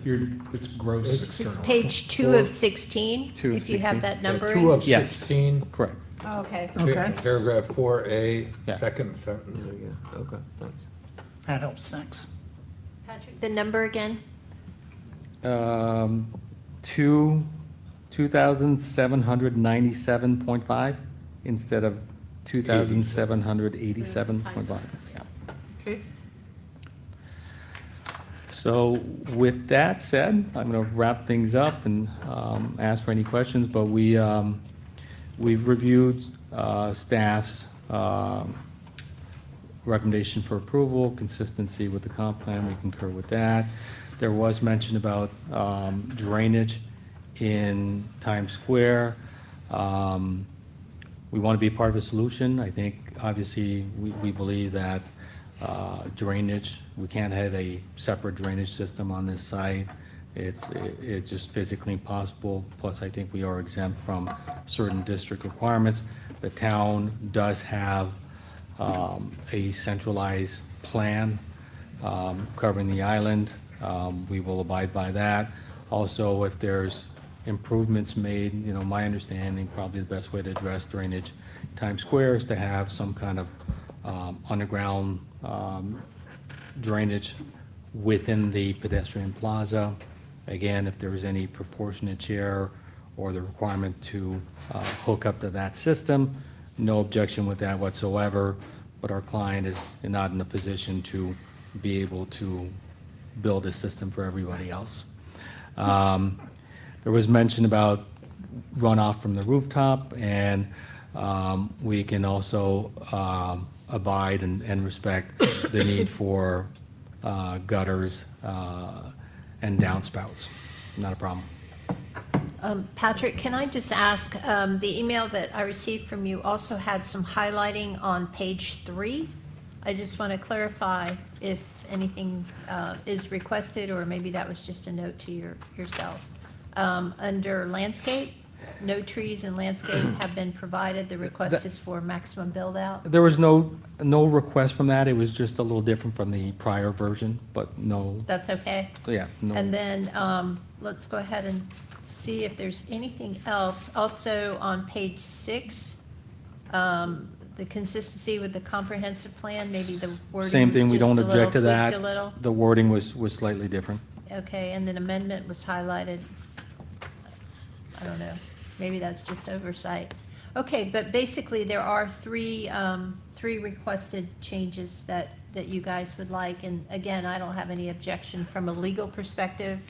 it's gross It's external. page 2 of 16, 2 of if you have 16. that number. Two of Yes. 16, Correct. Oh, okay. Okay, paragraph 4A, Yeah. second sentence. There we go. Okay, thanks. that helps, thanks. Patrick, the number again? 2,797.5 instead of 2,787.5. Yeah. Okay, So with that said, I'm going to wrap things up and ask for any questions, but we've reviewed staff's recommendation for approval, consistency with the comp plan, we concur with that. There was mention about drainage in Times Square. We want to be part of the solution. I think, obviously, we believe that drainage, we can't have a separate drainage system on this site. It's just physically impossible. Plus, I think we are exempt from certain district requirements. The town does have a centralized plan covering the island. We will abide by that. Also, if there's improvements made, my understanding, probably the best way to address drainage Times Square is to have some kind of underground drainage within the pedestrian plaza. Again, if there is any proportionate share or the requirement to hook up to that system, no objection with that whatsoever, but our client is not in a position to be able to build a system for everybody else. There was mention about runoff from the rooftop, and we can also abide and respect the need for gutters and downspouts. Not a problem. Patrick, can I just ask, the email that I received from you also had some highlighting on page 3. I just want to clarify if anything is requested, or maybe that was just a note to yourself. Under landscape, no trees and landscape have been provided. The request is for maximum build-out. There was no request from that. It was just a little different from the prior version, but no, That's okay? yeah, no. And then, let's go ahead and see if there's anything else. Also, on page 6, the consistency with the comprehensive plan, maybe the wording Same was thing, we just don't a little object to tweaked that. a little. The wording was slightly different. Okay, and then amendment was highlighted. I don't know, maybe that's just oversight. Okay, but basically, there are three requested changes that you guys would like, and again, I don't have any objection from a legal perspective.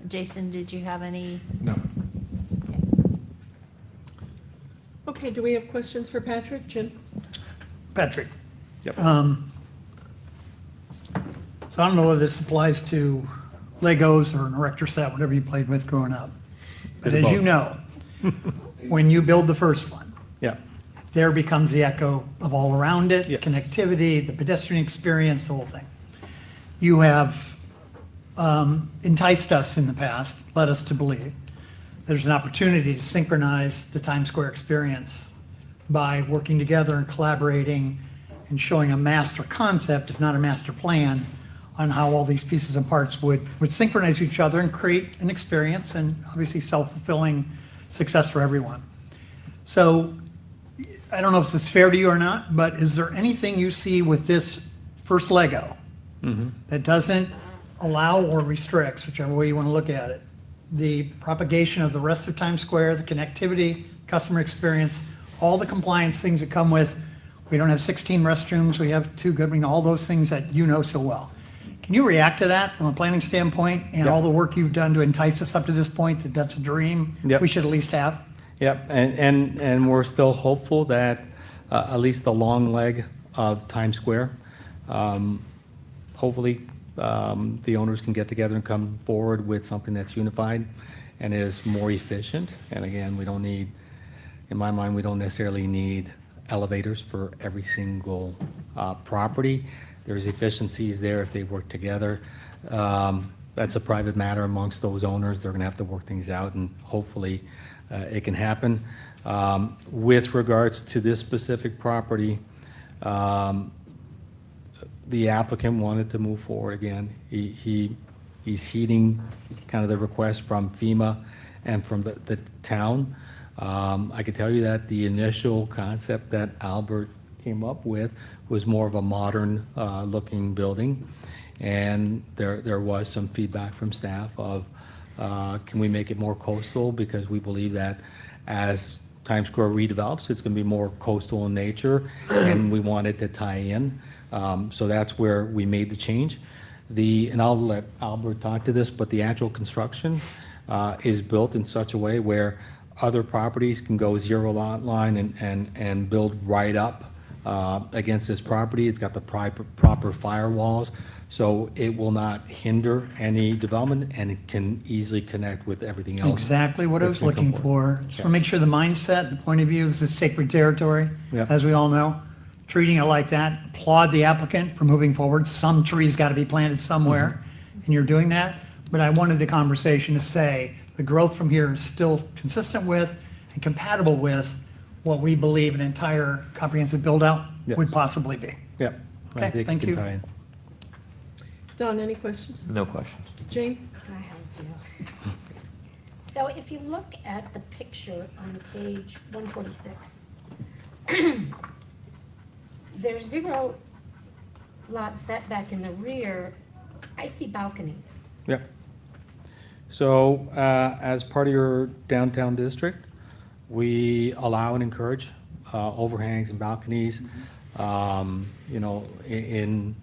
Jason, did you have any? No. Okay, do we have questions for Patrick? Jim? Patrick? Yep. So I don't know whether this applies to Legos or an erector set, whatever you played with growing up. But Bit of as you both. know, when you build the first one, Yeah, there becomes the echo of all around it, Yes. connectivity, the pedestrian experience, the whole thing. You have enticed us in the past, led us to believe there's an opportunity to synchronize the Times Square experience by working together and collaborating and showing a master concept, if not a master plan, on how all these pieces and parts would synchronize each other and create an experience and obviously self-fulfilling success for everyone. So I don't know if this is fair to you or not, but is there anything you see with this first Lego that doesn't allow or restricts, whichever way you want to look at it, the propagation of the rest of Times Square, the connectivity, customer experience, all the compliance things that come with, we don't have 16 restrooms, we have 2 good, all those things that you know so well. Can you react to that from a planning standpoint and Yep. all the work you've done to entice us up to this point, that that's a dream Yep. we should at least have? yep, and we're still hopeful that at least the long leg of Times Square, hopefully, the owners can get together and come forward with something that's unified and is more efficient. And again, we don't need, in my mind, we don't necessarily need elevators for every single property. There's efficiencies there if they work together. That's a private matter amongst those owners. They're gonna have to work things out, and hopefully it can happen. With regards to this specific property, the applicant wanted to move forward again. He's heeding kind of the request from FEMA and from the town. I can tell you that the initial concept that Albert came up with was more of a modern looking building. And there was some feedback from staff of, can we make it more coastal? Because we believe that as Times Square redevelops, it's gonna be more coastal in nature, and we want it to tie in. So that's where we made the change. And I'll let Albert talk to this, but the actual construction is built in such a way where other properties can go zero lot line and build right up against this property. It's got the proper firewalls, so it will not hinder any development, and it can easily connect with everything else. Exactly what I was that's gonna come looking forward. for. Just want to make sure the mindset, the point of view, this is sacred territory, Yep. as we all know. Treating it like that, applaud the applicant for moving forward. Some trees got to be planted somewhere, and you're doing that. But I wanted the conversation to say, the growth from here is still consistent with and compatible with what we believe an entire comprehensive build-out Yes. would possibly be. Yep. I Okay, think it thank can you. tie in. Don, any questions? No questions. Jane? I have a few. So if you look at the picture on page 146, there's 0 lot setback in the rear. I see balconies. Yep. So, as part of your downtown district, we allow and encourage overhangs and balconies. You know, in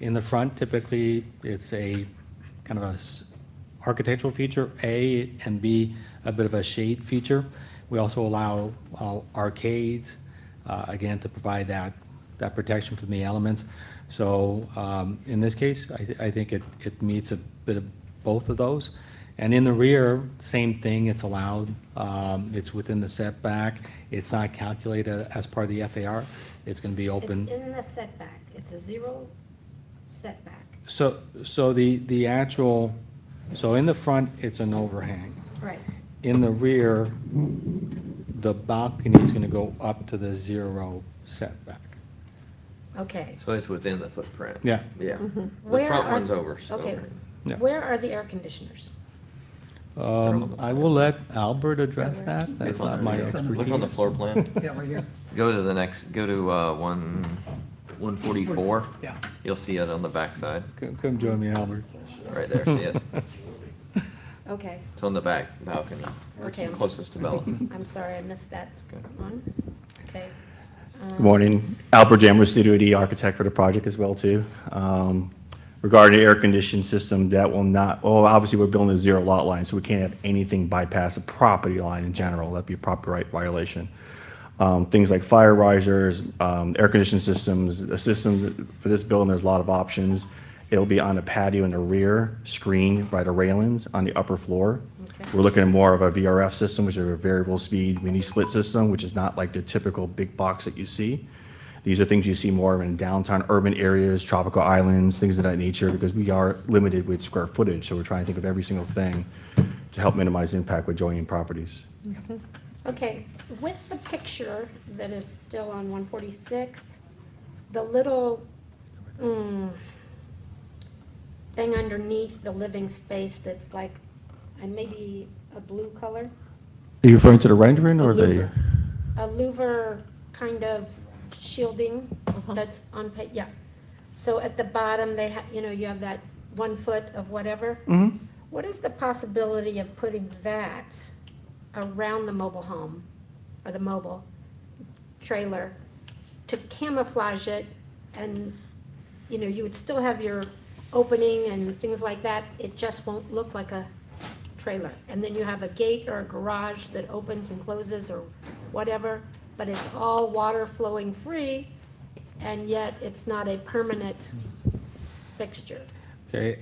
the front, typically, it's a kind of a architectural feature, A, and B, a bit of a shade feature. We also allow arcades, again, to provide that protection from the elements. So, in this case, I think it meets a bit of both of those. And in the rear, same thing, it's allowed, it's within the setback, it's not calculated as part of the FAR, it's gonna be open. It's in the setback. It's a 0 setback. So the actual, so in the front, it's an overhang. Right. In the rear, the balcony is gonna go up to the 0 setback. Okay. So it's within the footprint. Yeah. Yeah. The Where front are- one's over. Okay. Yeah. Where are the air conditioners? I will let Albert address that. That's not my Look on the expertise. floor plan. Yeah, right here. Go to the next, go to 144. Yeah. You'll see it on the backside, Come join me, Albert. right there, see it? Okay, It's on the back balcony, Okay, I'm s- closest to Bella. I'm sorry, I missed that one. Okay. Good morning. Albert Jammer, Studio D architect for the project as well, too. Regarding the air conditioning system, that will not, well, obviously, we're building a zero lot line, so we can't have anything bypass a property line in general. That'd be a property right violation. Things like fire risers, air conditioning systems, a system for this building, there's a lot of options. It'll be on a patio in the rear, screened by the railings on the upper floor. We're looking at more of a VRF system, which is a variable speed mini split system, which is not like the typical big box that you see. These are things you see more in downtown urban areas, tropical islands, things of that nature, because we are limited with square footage. So we're trying to think of every single thing to help minimize impact with joining properties. Okay, with the picture that is still on 146, the little thing underneath the living space that's like, and maybe a blue color? Are you referring to the rendering or the? Louver. A louver kind of shielding that's on, yeah. So at the bottom, they have, you have that 1 foot of whatever. What is the possibility of putting that around the mobile home or the mobile trailer to camouflage it? And, you would still have your opening and things like that. It just won't look like a trailer. And then you have a gate or a garage that opens and closes or whatever, but it's all water flowing free, and yet it's not a permanent fixture. Okay,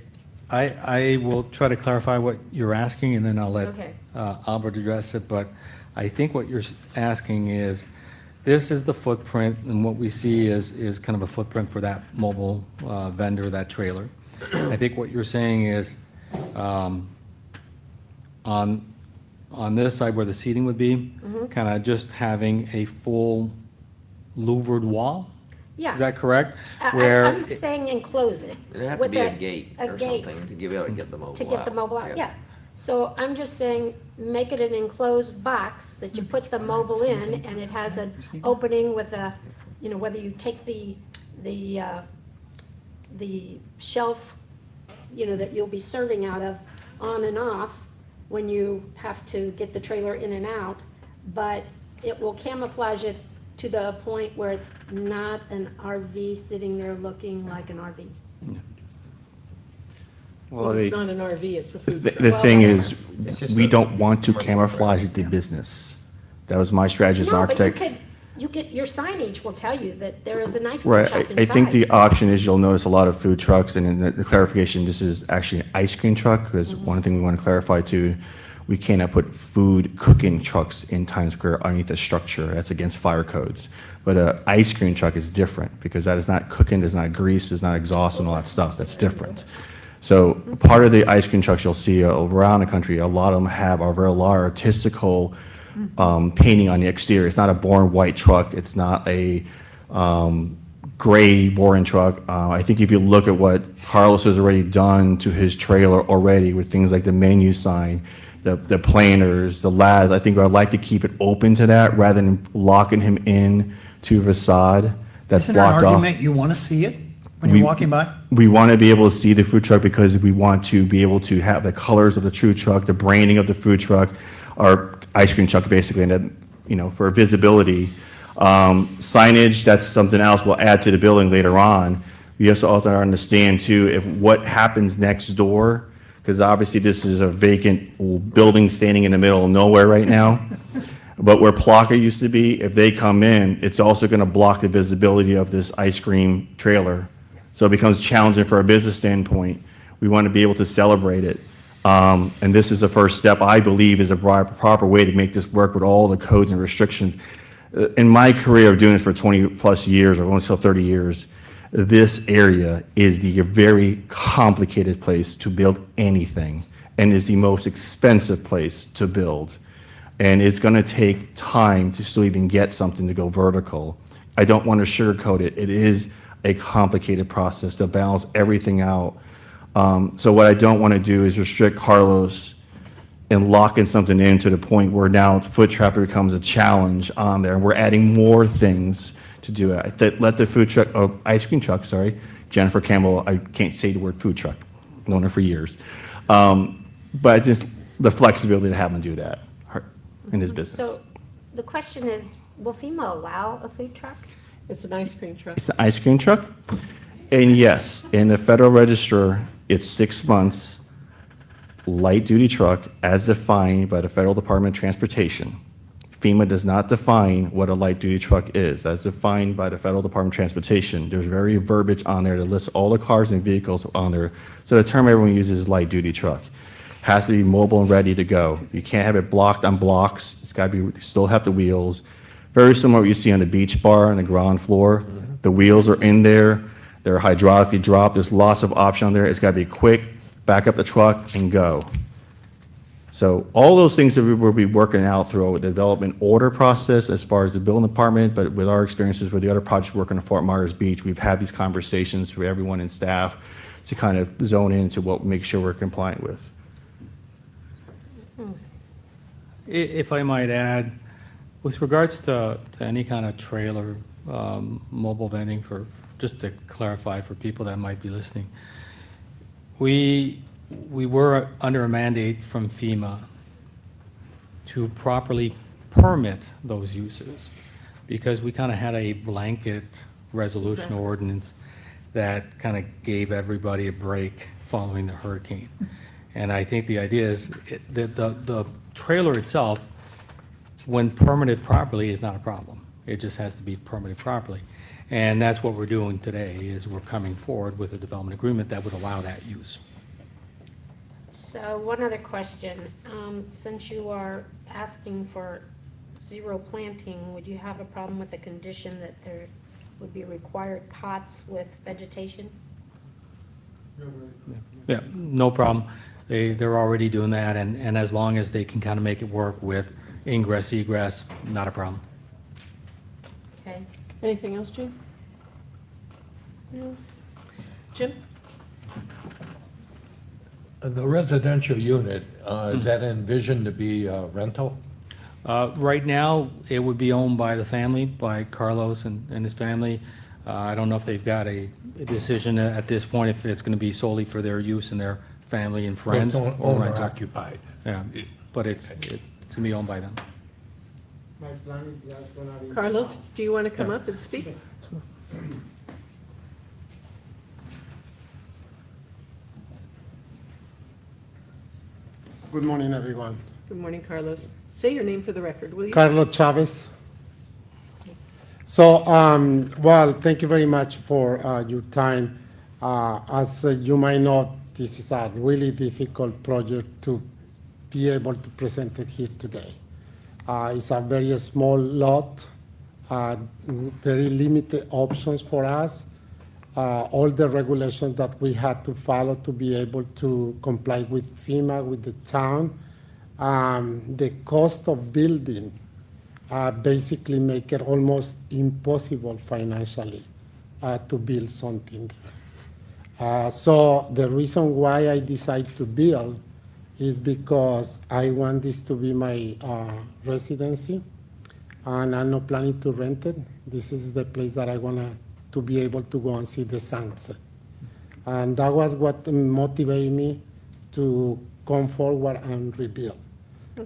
I will try to clarify what you're asking, and then I'll let Okay. Albert address it, but I think what you're asking is, this is the footprint, and what we see is kind of a footprint for that mobile vendor, that trailer. I think what you're saying is, on this side where the seating would be, kind of just having a full louvered wall? Yeah. Is that correct? I- I'm saying enclose it. It'd have to with be a gate or gate something to be able to get the mobile out. To get the mobile out, yeah. So I'm just saying, make it an enclosed box that you put the mobile in, and it has an opening with a, whether you take the shelf, that you'll be serving out of on and off when you have to get the trailer in and out, but it will camouflage it to the point where it's not an RV sitting there looking like an RV. Well, it's not an RV, it's a food truck. The thing is, just we a don't want to commercial camouflage the business. That was my strategy as an No, but architect. you get, your signage will tell you that there is an ice cream Right, shop inside. I think the option is you'll notice a lot of food trucks, and in the clarification, this is actually an ice cream truck, because one thing we want to clarify too, we cannot put food cooking trucks in Times Square underneath the structure. That's against fire codes. But an ice cream truck is different, because that is not cooking, there's not grease, there's not exhaust and all that stuff. That's different. So part of the ice cream trucks you'll see around the country, a lot of them have a very large artistical painting on the exterior. It's not a boring white truck. It's not a gray boring truck. I think if you look at what Carlos has already done to his trailer already with things like the menu sign, the planters, the lads, I think I'd like to keep it open to that rather than locking him in to a facade that's Isn't there an blocked off. argument you want to see it when We- you're walking by? We want to be able to see the food truck because we want to be able to have the colors of the true truck, the branding of the food truck, our ice cream truck basically, and that, for visibility. Signage, that's something else we'll add to the building later on. We also understand too, if what happens next door, because obviously this is a vacant building standing in the middle of nowhere right now. But where Plaka used to be, if they come in, it's also going to block the visibility of this ice cream trailer. So it becomes challenging for a business standpoint. We want to be able to celebrate it. And this is the first step, I believe, is a proper way to make this work with all the codes and restrictions. In my career of doing this for 20 plus years, or almost 30 years, this area is the very complicated place to build anything and is the most expensive place to build. And it's going to take time to still even get something to go vertical. I don't want to sugarcoat it. It is a complicated process to balance everything out. So what I don't want to do is restrict Carlos and locking something in to the point where now foot traffic becomes a challenge on there. And we're adding more things to do it. Let the food truck, ice cream truck, sorry, Jennifer Campbell, I can't say the word food truck, known her for years. But just the flexibility to have them do that in his business. So the question is, will FEMA allow a food truck? It's an ice cream truck. It's an ice cream truck. And yes, in the Federal Register, it's 6 months, light-duty truck as defined by the Federal Department of Transportation. FEMA does not define what a light-duty truck is. That's defined by the Federal Department of Transportation. There's very verbiage on there that lists all the cars and vehicles on there. So the term everyone uses is light-duty truck. Has to be mobile and ready to go. You can't have it blocked on blocks. It's got to be, still have the wheels. Very similar to what you see on the beach bar on the ground floor. The wheels are in there. They're hydraulically dropped. There's lots of options on there. It's got to be quick, back up the truck and go. So all those things that we will be working out through the development order process as far as the building department, but with our experiences with the other projects working in Fort Myers Beach, we've had these conversations with everyone in staff to kind of zone into what make sure we're compliant with. If I might add, with regards to any kind of trailer, mobile vending, for, just to clarify for people that might be listening, we were under a mandate from FEMA to properly permit those uses, because we kind of had a blanket resolution ordinance that kind of gave everybody a break following the hurricane. And I think the idea is that the trailer itself, when permitted properly, is not a problem. It just has to be permitted properly. And that's what we're doing today, is we're coming forward with a development agreement that would allow that use. So one other question, since you are asking for zero planting, would you have a problem with the condition that there would be required pots with vegetation? Yeah, no problem. They're already doing that, and as long as they can kind of make it work with ingress, egress, not a problem. Okay. Anything else, Jim? No. Jim? The residential unit, is that envisioned to be rental? Right now, it would be owned by the family, by Carlos and his family. I don't know if they've got a decision at this point, if it's going to be solely for their use and their family and friends. Well, it's or owner rental. occupied. Yeah, but it's going to be owned by them. My plan is just gonna be. Carlos, do you want to come up and speak? Good morning, everyone. Good morning, Carlos. Say your name for the record, will you? Carlos Chavez. So, well, thank you very much for your time. As you might know, this is a really difficult project to be able to present it here today. It's a very small lot, very limited options for us. All the regulations that we had to follow to be able to comply with FEMA, with the town. The cost of building basically make it almost impossible financially to build something there. So the reason why I decided to build is because I want this to be my residency, and I'm not planning to rent it. This is the place that I want to be able to go and see the sunset. And that was what motivated me to come forward and rebuild,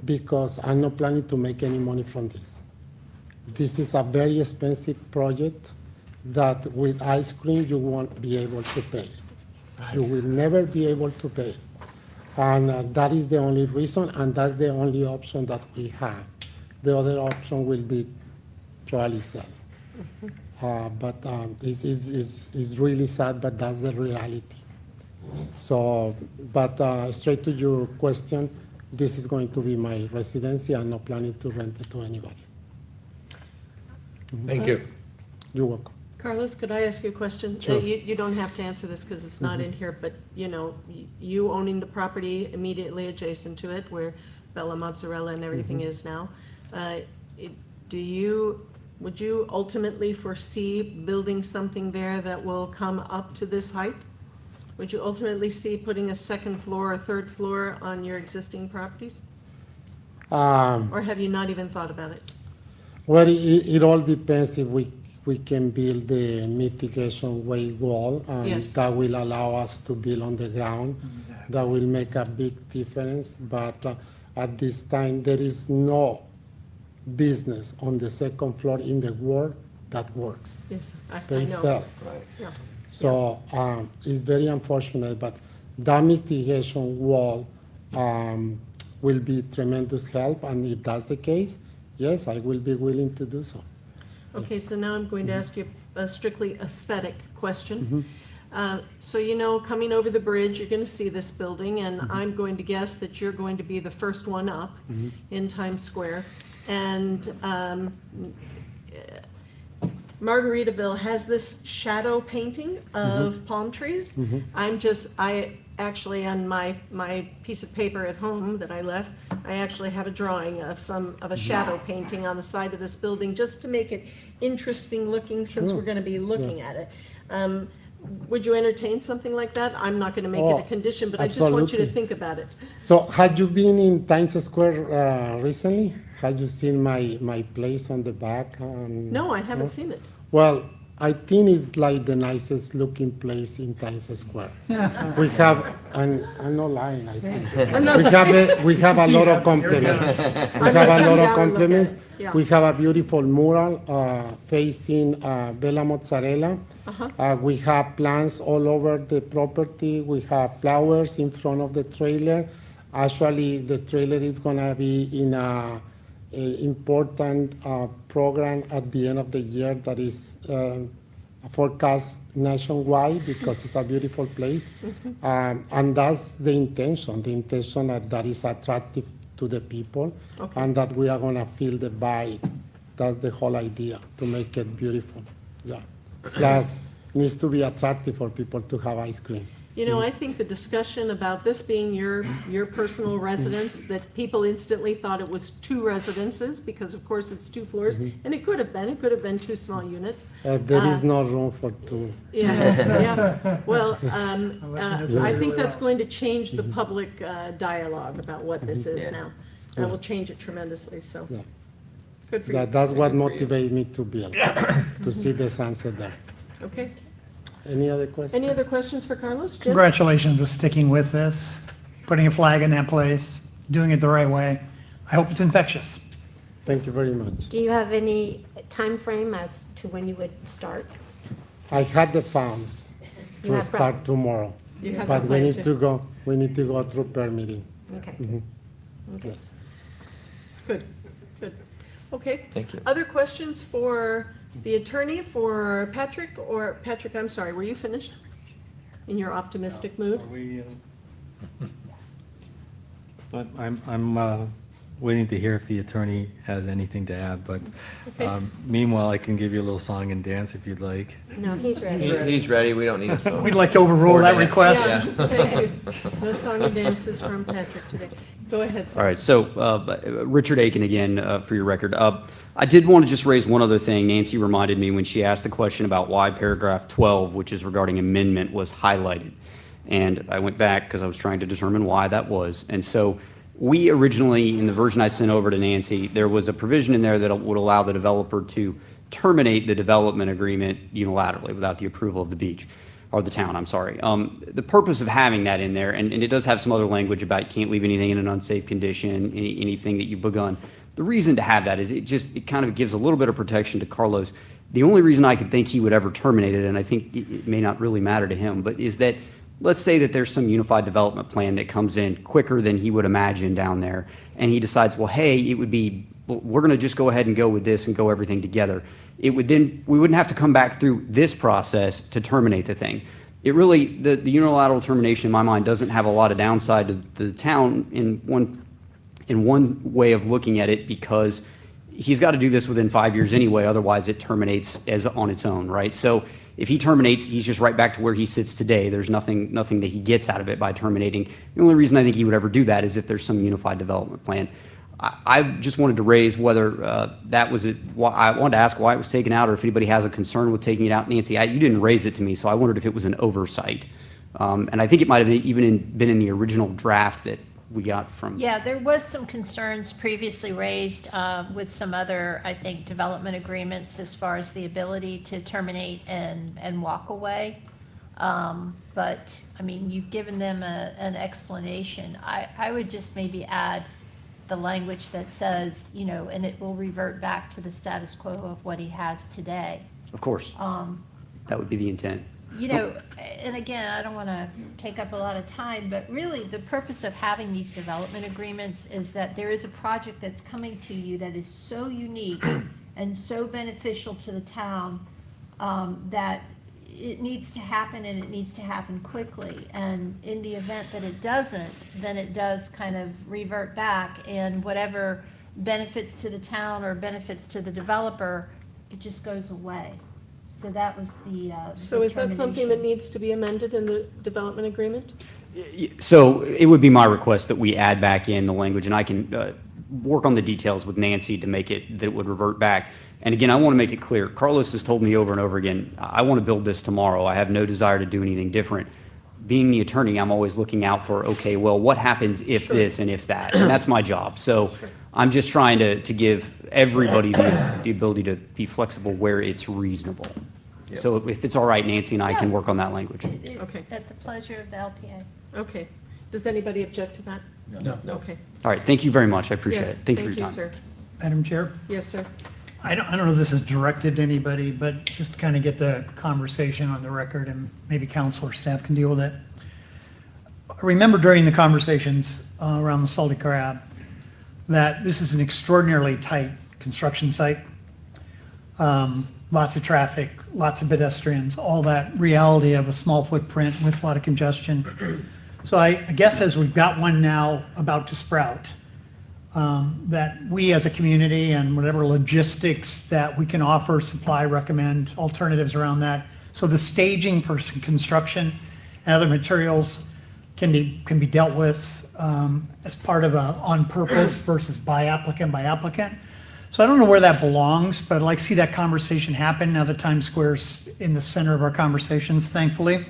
because I'm not planning to make any money from this. This is a very expensive project that with ice cream you won't be able to pay. You will never be able to pay. And that is the only reason, and that's the only option that we have. The other option will be probably sell. But it's really sad, but that's the reality. So, but straight to your question, this is going to be my residency. I'm not planning to rent it to anybody. Thank you. You're welcome. Carlos, could I ask you a question? Sure. You don't have to answer this because it's not in here, but, you know, you owning the property immediately adjacent to it where Bella Mozzarella and everything is now, would you ultimately foresee building something there that will come up to this height? Would you ultimately see putting a second floor or third floor on your existing properties? Or have you not even thought about it? Well, it all depends if we can build the mitigation weight wall, and Yes. that will allow us to build on the ground. That will make a big difference, but at this time, there is no business on the second floor in the world that works. Yes, I They know. fell. Yeah. So it's very unfortunate, but that mitigation wall will be tremendous help, and if that's the case, yes, I will be willing to do so. Okay, so now I'm going to ask you a strictly aesthetic question. So you know, coming over the bridge, you're going to see this building, and I'm going to guess that you're going to be the first one up in Times Square. And Margaritaville has this shadow painting of palm trees. I actually, on my piece of paper at home that I left, I actually have a drawing of a shadow painting on the side of this building, just to make it interesting looking, since we're gonna be looking at it. Would you entertain something like that? I'm not gonna make it a condition, but I just want you to absolutely. think about it. So had you been in Times Square recently? Had you seen my place on the back? No, I haven't seen it. Well, I think it's like the nicest looking place in Times Square. We have, and I'm not lying, I think. We have a lot of compliments. We have a lot of compliments. Yeah. We have a beautiful mural facing Bella Mozzarella. We have plants all over the property. We have flowers in front of the trailer. Actually, the trailer is gonna be in a important program at the end of the year that is forecast nationwide, because it's a beautiful place. And that's the intention that is attractive to the people, and that we are gonna feel the vibe. That's the whole idea, to make it beautiful. Yeah. Plus, it needs to be attractive for people to have ice cream. You know, I think the discussion about this being your personal residence, that people instantly thought it was two residences, because of course it's 2 floors, and it could have been 2 small units. There is no room for two. Yeah. Well, I think that's going to change the public dialogue about what this is now. That will change it tremendously, so. Yeah. Good for you. That's what motivated me to build, to see the sunset there. Okay. Any other questions? Any other questions for Carlos? Jim? Congratulations for sticking with this, putting a flag in that place, doing it the right way. I hope it's infectious. Thank you very much. Do you have any time frame as to when you would start? I had the funds You to have start tomorrow, You have but the we plans need to- to go through permitting. Okay. Okay. Yes. Good, good. Okay. Thank you. Other questions for the attorney, for Patrick, or Patrick, I'm sorry, were you finished in your optimistic mood? But I'm waiting to hear if the attorney has anything to add, but Okay. meanwhile, I can give you a little song and dance if you'd like. No, he's ready. He's ready, we don't need a song. We'd like to overrule that Ordinance. request. Yeah, thank you. No song and dances from Patrick today. Go ahead, sir. All right, so Richard Aiken again, for your record. I did want to just raise one other thing. Nancy reminded me when she asked the question about why paragraph 12, which is regarding amendment, was highlighted. And I went back because I was trying to determine why that was. And so we originally, in the version I sent over to Nancy, there was a provision in there that would allow the developer to terminate the development agreement unilaterally without the approval of the beach. Or the town, I'm sorry. The purpose of having that in there, and it does have some other language about you can't leave anything in an unsafe condition, anything that you've begun. The reason to have that is it kind of gives a little bit of protection to Carlos. The only reason I could think he would ever terminate it, and I think it may not really matter to him, but is that, let's say that there's some unified development plan that comes in quicker than he would imagine down there, and he decides, well, hey, we're gonna just go ahead and go with this and go everything together. We wouldn't have to come back through this process to terminate the thing. It really, the unilateral termination, in my mind, doesn't have a lot of downside to the town in one way of looking at it, because he's got to do this within 5 years anyway, otherwise it terminates as on its own, right? So if he terminates, he's just right back to where he sits today. There's nothing that he gets out of it by terminating. The only reason I think he would ever do that is if there's some unified development plan. I just wanted to raise whether that was it. I wanted to ask why it was taken out, or if anybody has a concern with taking it out. Nancy, you didn't raise it to me, so I wondered if it was an oversight. And I think it might have even been in the original draft that we got from. Yeah, there was some concerns previously raised with some other, I think, development agreements as far as the ability to terminate and walk away. But, I mean, you've given them an explanation. I would just maybe add the language that says, and it will revert back to the status quo of what he has today. Of course. That would be the intent. And again, I don't want to take up a lot of time, but really the purpose of having these development agreements is that there is a project that's coming to you that is so unique and so beneficial to the town that it needs to happen, and it needs to happen quickly. And in the event that it doesn't, then it does kind of revert back, and whatever benefits to the town or benefits to the developer, it just goes away. So that was the So is that something that determination. needs to be amended in the development agreement? So it would be my request that we add back in the language, and I can work on the details with Nancy to make it that it would revert back. And again, I want to make it clear, Carlos has told me over and over again, I want to build this tomorrow. I have no desire to do anything different. Being the attorney, I'm always looking out for, okay, well, what happens if this and if that? And that's my job. So I'm just trying to give everybody the ability to be flexible where it's reasonable. So if it's all right, Nancy and I can work on that language. Okay. At the pleasure of the LPA. Okay. Does anybody object to that? No. Okay. All right, thank you very much. I appreciate it. Yes, Thank you for your time. sir. Madam Chair? Yes, sir. I don't know if this is directed to anybody, but just to kind of get the conversation on the record, and maybe council or staff can deal with it. I remember during the conversations around the Salty Crab that this is an extraordinarily tight construction site. Lots of traffic, lots of pedestrians, all that reality of a small footprint with a lot of congestion. So I guess as we've got one now about to sprout, that we as a community and whatever logistics that we can offer, supply, recommend alternatives around that. So the staging for some construction and other materials can be dealt with as part of a on purpose versus by applicant. So I don't know where that belongs, but I'd like to see that conversation happen now that Times Square's in the center of our conversations, thankfully.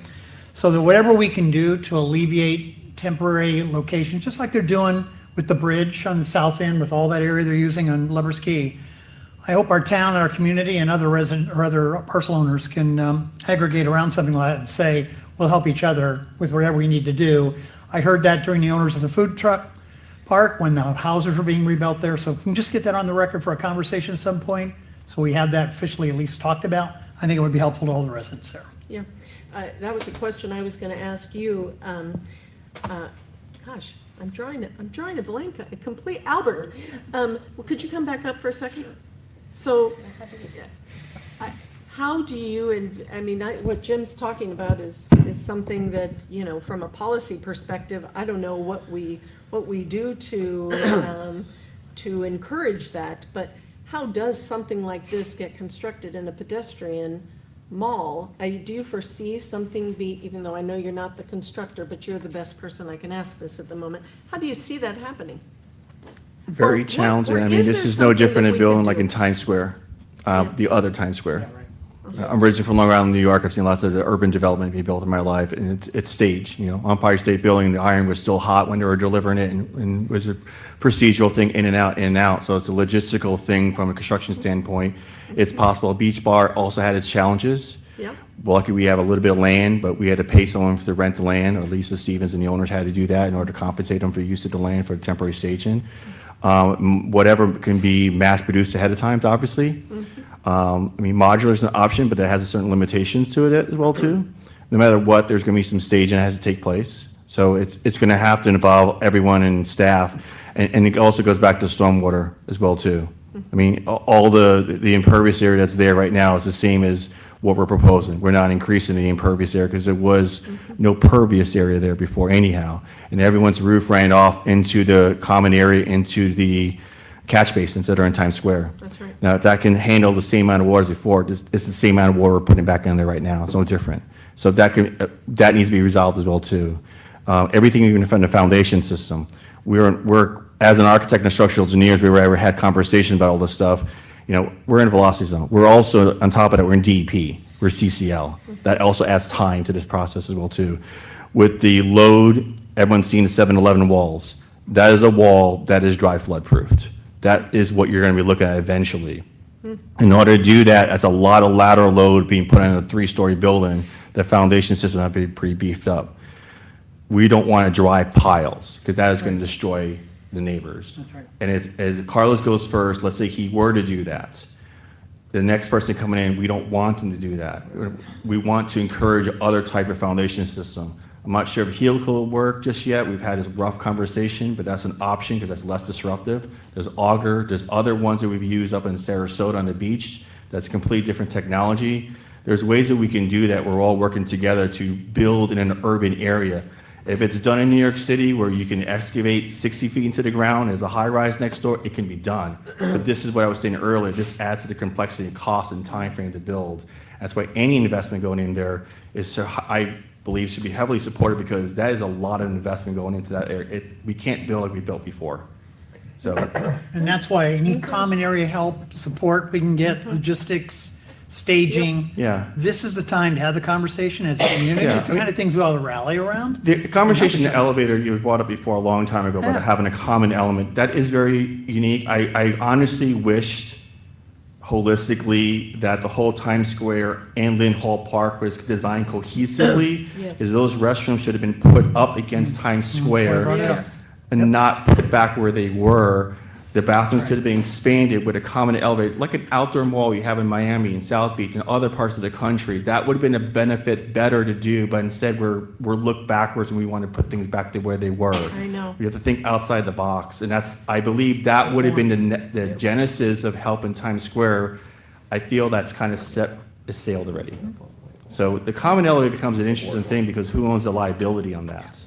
So that whatever we can do to alleviate temporary locations, just like they're doing with the bridge on the south end, with all that area they're using on Lover's Key. I hope our town, our community, and other resident or other parcel owners can aggregate around something like that and say, we'll help each other with whatever we need to do. I heard that during the owners of the food truck park when the houses were being rebuilt there. So if we can just get that on the record for a conversation at some point, so we have that officially at least talked about, I think it would be helpful to all the residents there. Yeah. That was a question I was going to ask you. Gosh, I'm drawing a blank, a complete, Albert. Well, could you come back up for a second? So, how do you, and I mean, what Jim's talking about is something that, from a policy perspective, I don't know what we do to encourage that, but how does something like this get constructed in a pedestrian mall? Do you foresee something even though I know you're not the constructor, but you're the best person I can ask this at the moment, how do you see that happening? Very challenging. I mean, this is no different than building like in Times Square, the other Times Square. I'm originally from Long Island, New York. I've seen lots of the urban development be built in my life, and it's staged. Empire State Building, the iron was still hot when they were delivering it, and was a procedural thing in and out. So it's a logistical thing from a construction standpoint. It's possible. Beach Bar also had its challenges. Yep. Lucky we have a little bit of land, but we had to pay someone to rent the land, or Lisa Stevens and the owners had to do that in order to compensate them for the use of the land for temporary staging. Whatever can be mass produced ahead of time, obviously. I mean, modular is an option, but it has a certain limitations to it as well too. No matter what, there's going to be some staging that has to take place. So it's going to have to involve everyone in staff, and it also goes back to stormwater as well too. I mean, all the impervious area that's there right now is the same as what we're proposing. We're not increasing the impervious area because there was no pervious area there before anyhow, and everyone's roof ran off into the common area, into the catch basins that are in Times Square. That's right. Now, if that can handle the same amount of water as before, it's the same amount of water we're putting back in there right now. It's no different. So that needs to be resolved as well too. Everything, even from the foundation system, we're as an architect and structural engineers, we ever had conversations about all this stuff. You know, we're in velocity zone. We're also on top of that, we're in DEP. We're CCL. That also adds time to this process as well too. With the load, everyone's seen the 7-Eleven walls. That is a wall that is dry flood proofed. That is what you're going to be looking at eventually. In order to do that, that's a lot of lateral load being put on a 3-story building. The foundation system has to be pretty beefed up. We don't want to dry piles because that is going to destroy the neighbors. That's right. And as Carlos goes first, let's say he were to do that, the next person coming in, we don't want them to do that. We want to encourage other type of foundation system. I'm not sure if helical will work just yet. We've had this rough conversation, but that's an option because that's less disruptive. There's auger, there's other ones that we've used up in Sarasota on the beach. That's completely different technology. There's ways that we can do that. We're all working together to build in an urban area. If it's done in New York City where you can excavate 60 feet into the ground, there's a high rise next door, it can be done. But this is what I was saying earlier, this adds to the complexity and cost and time frame to build. That's why any investment going in there is, I believe, should be heavily supported because that is a lot of investment going into that area. We can't build like we built before. So, And that's why any common area help, support we can get, logistics, staging. yeah. This is the time to have the conversation as a community. Yeah. It's the kind of things we all rally around. The conversation in the elevator you brought up before a long time ago about having a common element, that is very unique. I honestly wished holistically that the whole Times Square and Lynn Hall Park was designed cohesively. Yes. Is those restrooms should have been put up against Times Square Yes. and not put back where they were. The bathrooms could have been expanded with a common elevator, like an outdoor mall you have in Miami and South Beach and other parts of the country. That would have been a benefit better to do, but instead we're look backwards and we want to put things back to where they were. I know. We have to think outside the box, and I believe that would have been the genesis of help in Times Square. I feel that's kind of sailed already. So the common elevator becomes an interesting thing because who owns the liability on that?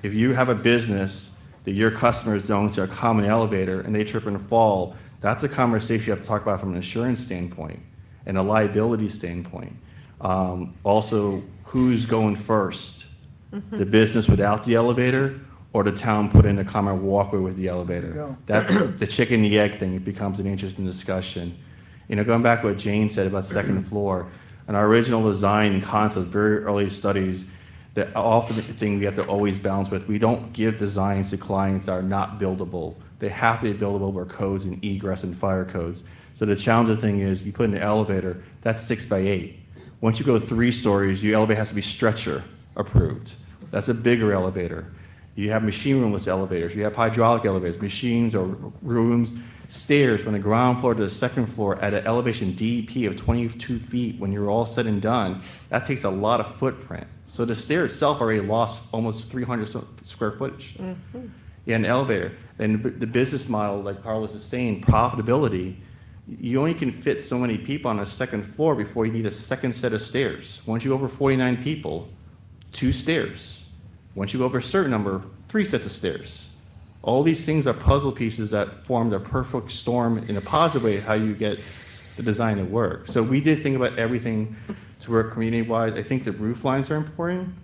If you have a business that your customers go into a common elevator and they trip and fall, that's a conversation you have to talk about from an insurance standpoint and a liability standpoint. Also, who's going first? The business without the elevator or the town put in a common walkway with the elevator? That the chicken and the egg thing, it becomes an interesting discussion. You know, going back to what Jane said about second floor, in our original design and concept, very early studies, the often the thing we have to always balance with, we don't give designs to clients that are not buildable. They have to be buildable where codes and egress and fire codes. So the challenging thing is you put in an elevator, that's 6 by 8. Once you go 3 stories, your elevator has to be stretcher approved. That's a bigger elevator. You have machine roomless elevators, you have hydraulic elevators, machines or rooms, stairs from the ground floor to the second floor at an elevation DEP of 22 feet when you're all said and done. That takes a lot of footprint. So the stair itself already lost almost 300 square footage. Yeah, an elevator. And the business model, like Carlos is saying, profitability, you only can fit so many people on a second floor before you need a second set of stairs. Once you go over 49 people, 2 stairs. Once you go over a certain number, 3 sets of stairs. All these things are puzzle pieces that form the perfect storm in a positive way, how you get the design to work. So we did think about everything to work community-wise. I think the roof lines are important.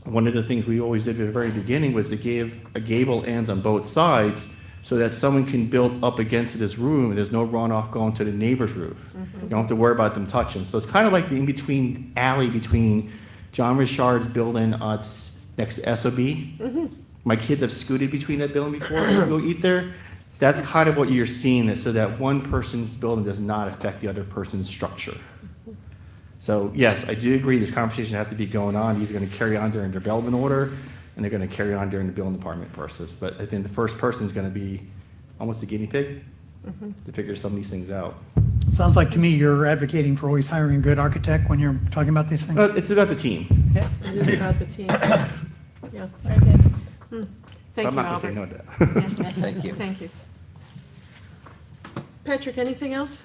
One of the things we always did at the very beginning was to give a gable ends on both sides so that someone can build up against this room and there's no runoff going to the neighbor's roof. You don't have to worry about them touching. So it's kind of like the in-between alley between John Richard's building next to SOB. My kids have scooted between that building before to go eat there. That's kind of what you're seeing, is so that one person's building does not affect the other person's structure. So yes, I do agree this conversation has to be going on. He's going to carry on during development order, and they're going to carry on during the building department process. But I think the first person is going to be almost a guinea pig to figure some of these things out. Sounds like to me you're advocating for always hiring a good architect when you're talking about these things. It's about the team. Yeah, it is about the team. Yeah. Very good. Thank I'm you, not going to say Albert. no to that. Thank you. Thank you. Patrick, anything else?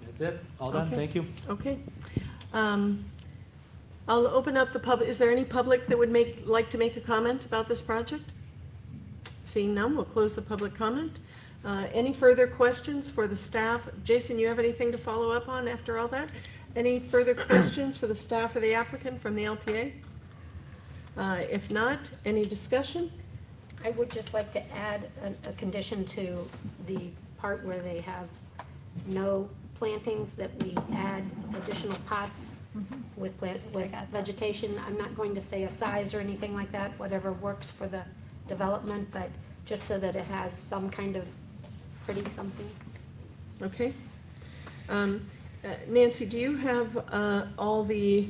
That's it. All done. Okay. Thank you. Okay. I'll open up the public. Is there any public that would like to make a comment about this project? Seeing none, we'll close the public comment. Any further questions for the staff? Jason, you have anything to follow up on after all that? Any further questions for the staff or the applicant from the LPA? If not, any discussion? I would just like to add a condition to the part where they have no plantings, that we add additional pots with vegetation. I'm not going to say a size or anything like that, whatever works for the development, but just so that it has some kind of pretty something. Okay. Nancy, do you have all the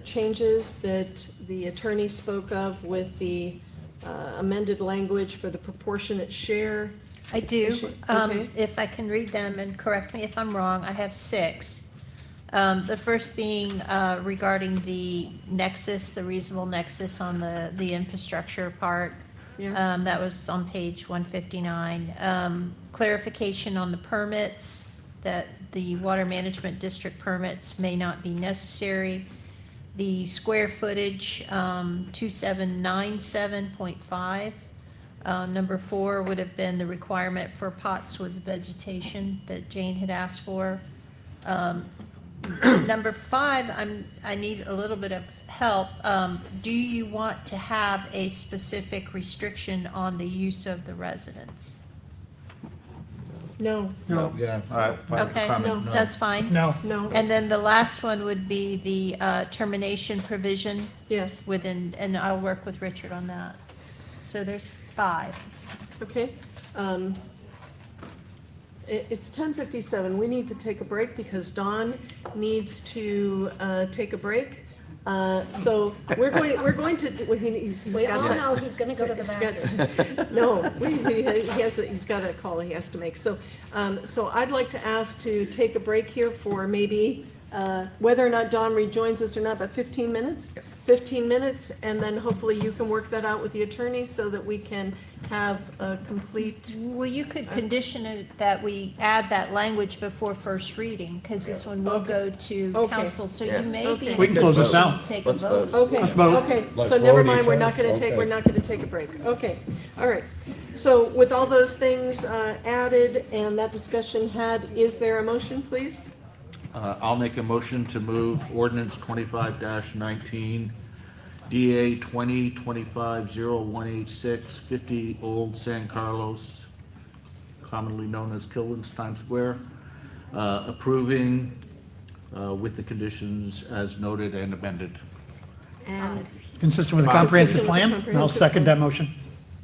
changes that the attorney spoke of with the amended language for the proportionate share? I do. Okay. If I can read them and correct me if I'm wrong, I have 6. The first being regarding the nexus, the reasonable nexus on the infrastructure part. Yes. That was on page 159. Clarification on the permits, that the water management district permits may not be necessary. The square footage, 2797.5. Number 4 would have been the requirement for pots with vegetation that Jane had asked for. Number 5, I need a little bit of help. Do you want to have a specific restriction on the use of the residence? No, No, Yeah. Okay, no, that's fine. no, no, And then the last one would be the termination provision yes, within, and I'll work with Richard on that. So there's 5. okay. It's 10:57. We need to take a break because Dawn needs to take a break. So we're going to, he's We got all some- know he's gonna go to the he's got bathroom. some- No, he's got a call he has to make. So, so I'd like to ask to take a break here for maybe, whether or not Dawn rejoins us or not, but 15 minutes? 15 minutes, and then hopefully you can work that out with the attorney so that we can have a complete, Well, you could condition it that we add that language before first reading, because this one will Okay. go to Okay. council, so Yeah. you may be. Okay. We can able close this to out. Take a Let's vote. vote. okay, Let's vote. okay. Let's So never vote mind, each we're other. not gonna take, Okay. we're not gonna take a break. Okay, all right. So with all those things added and that discussion had, is there a motion, please? I'll make a motion to move ordinance 25-19, DA 2025-0186, 50 Old San Carlos, commonly known as Kilwins Times Square, approving with the conditions as noted and amended. And consistent with the comprehensive plan, and I'll second that motion.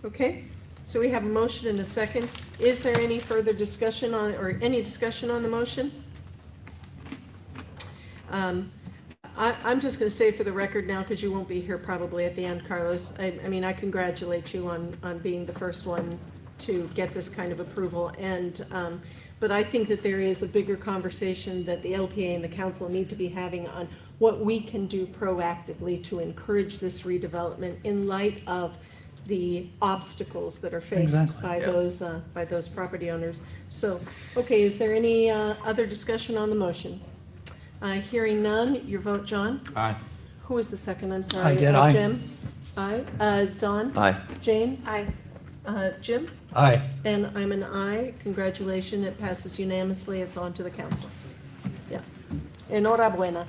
Okay, so we have a motion and a second. Is there any further discussion on, or any discussion on the motion? I'm just gonna say for the record now, because you won't be here probably at the end, Carlos, I mean, I congratulate you on being the first one to get this kind of approval, and, but I think that there is a bigger conversation that the LPA and the council need to be having on what we can do proactively to encourage this redevelopment in light of the obstacles that are faced Exactly. by those property owners. So, okay, is there any other discussion on the motion? Hearing none, your vote, John? Aye. Who was the second? I'm sorry. I did, aye. Jim? Aye. Dawn? Aye. Jane? I, Jim? Aye. And I'm an aye. Congratulations, it passes unanimously. It's on to the council. Yeah. Enhorabuena.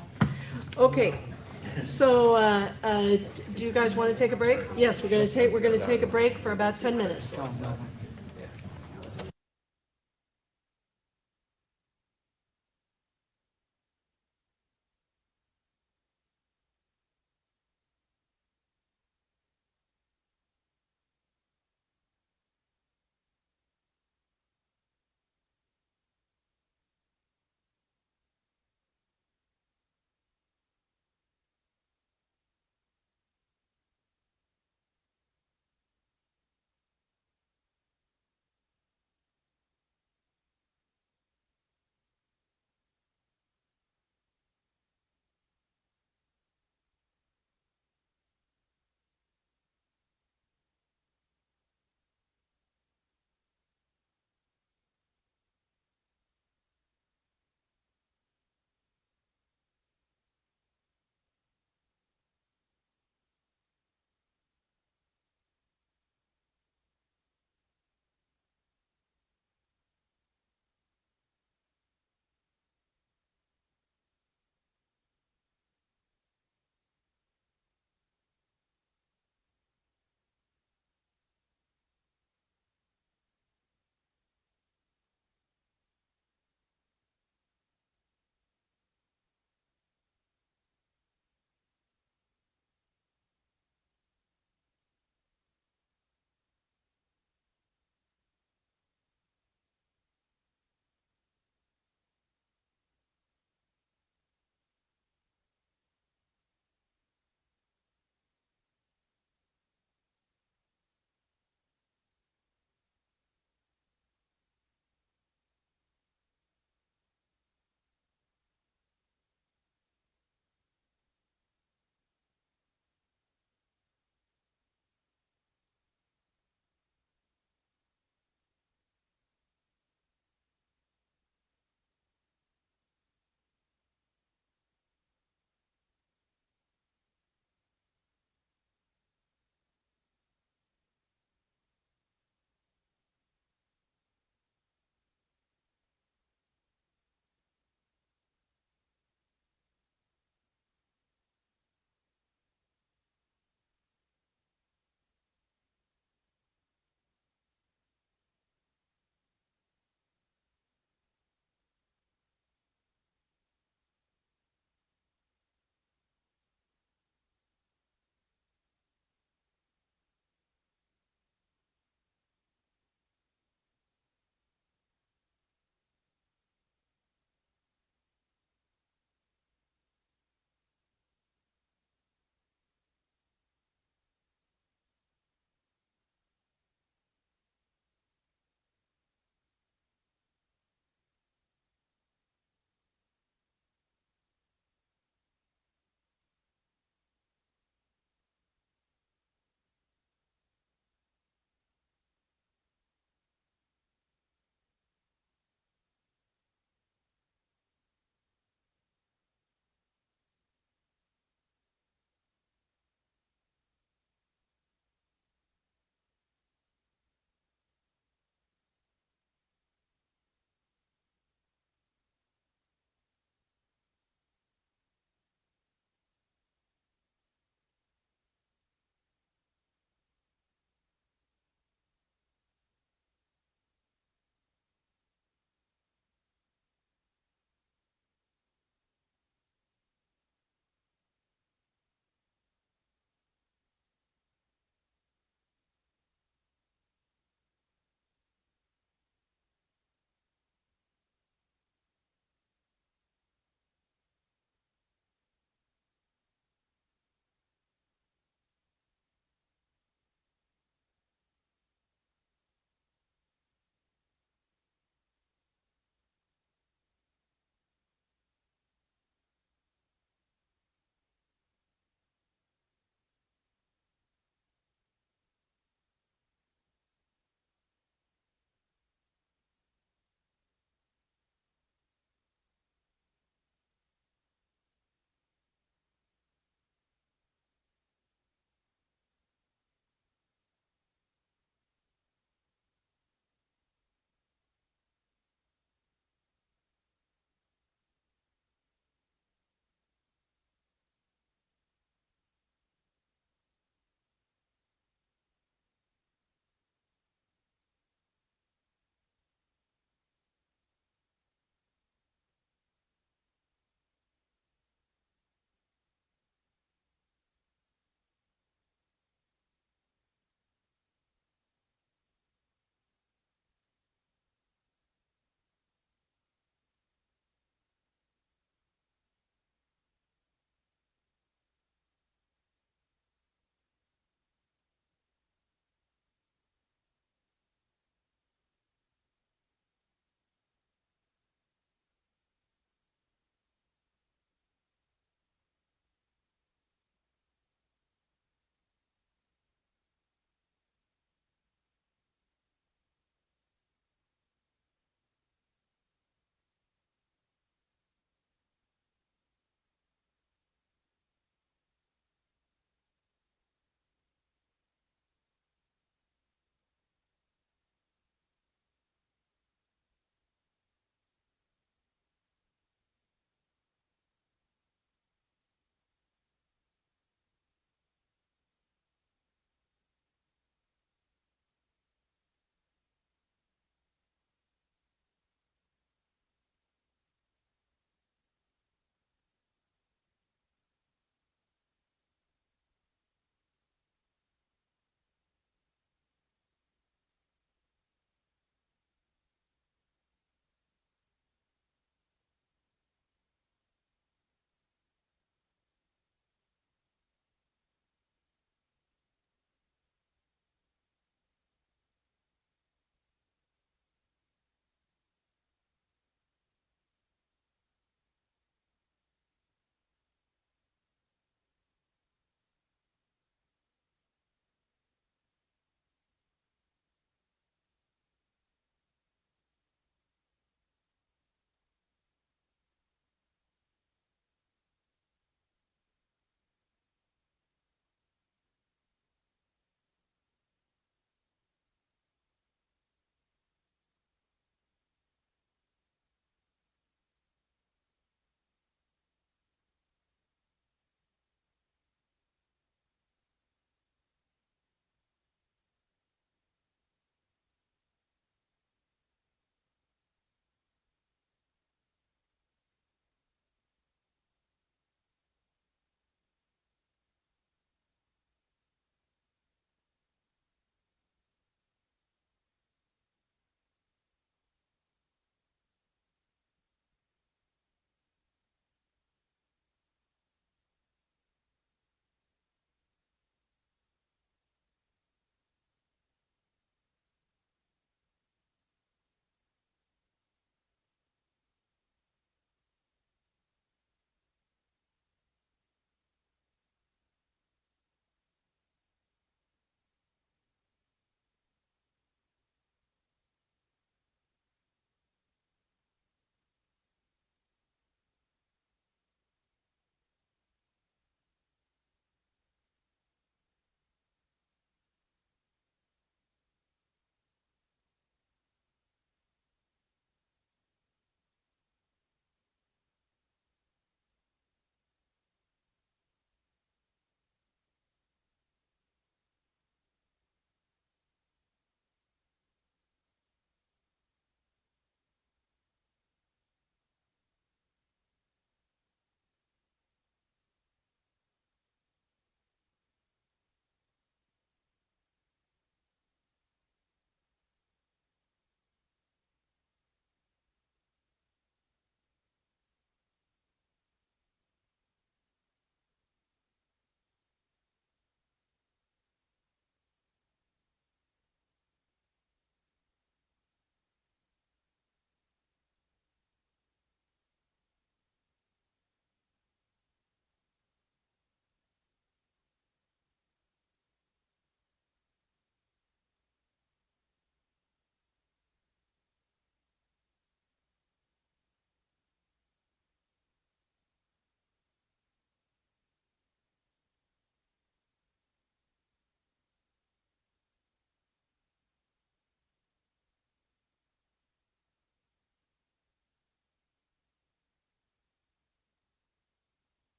Okay, so do you guys want to take a break? Yes, we're going to take a break for about 10 minutes.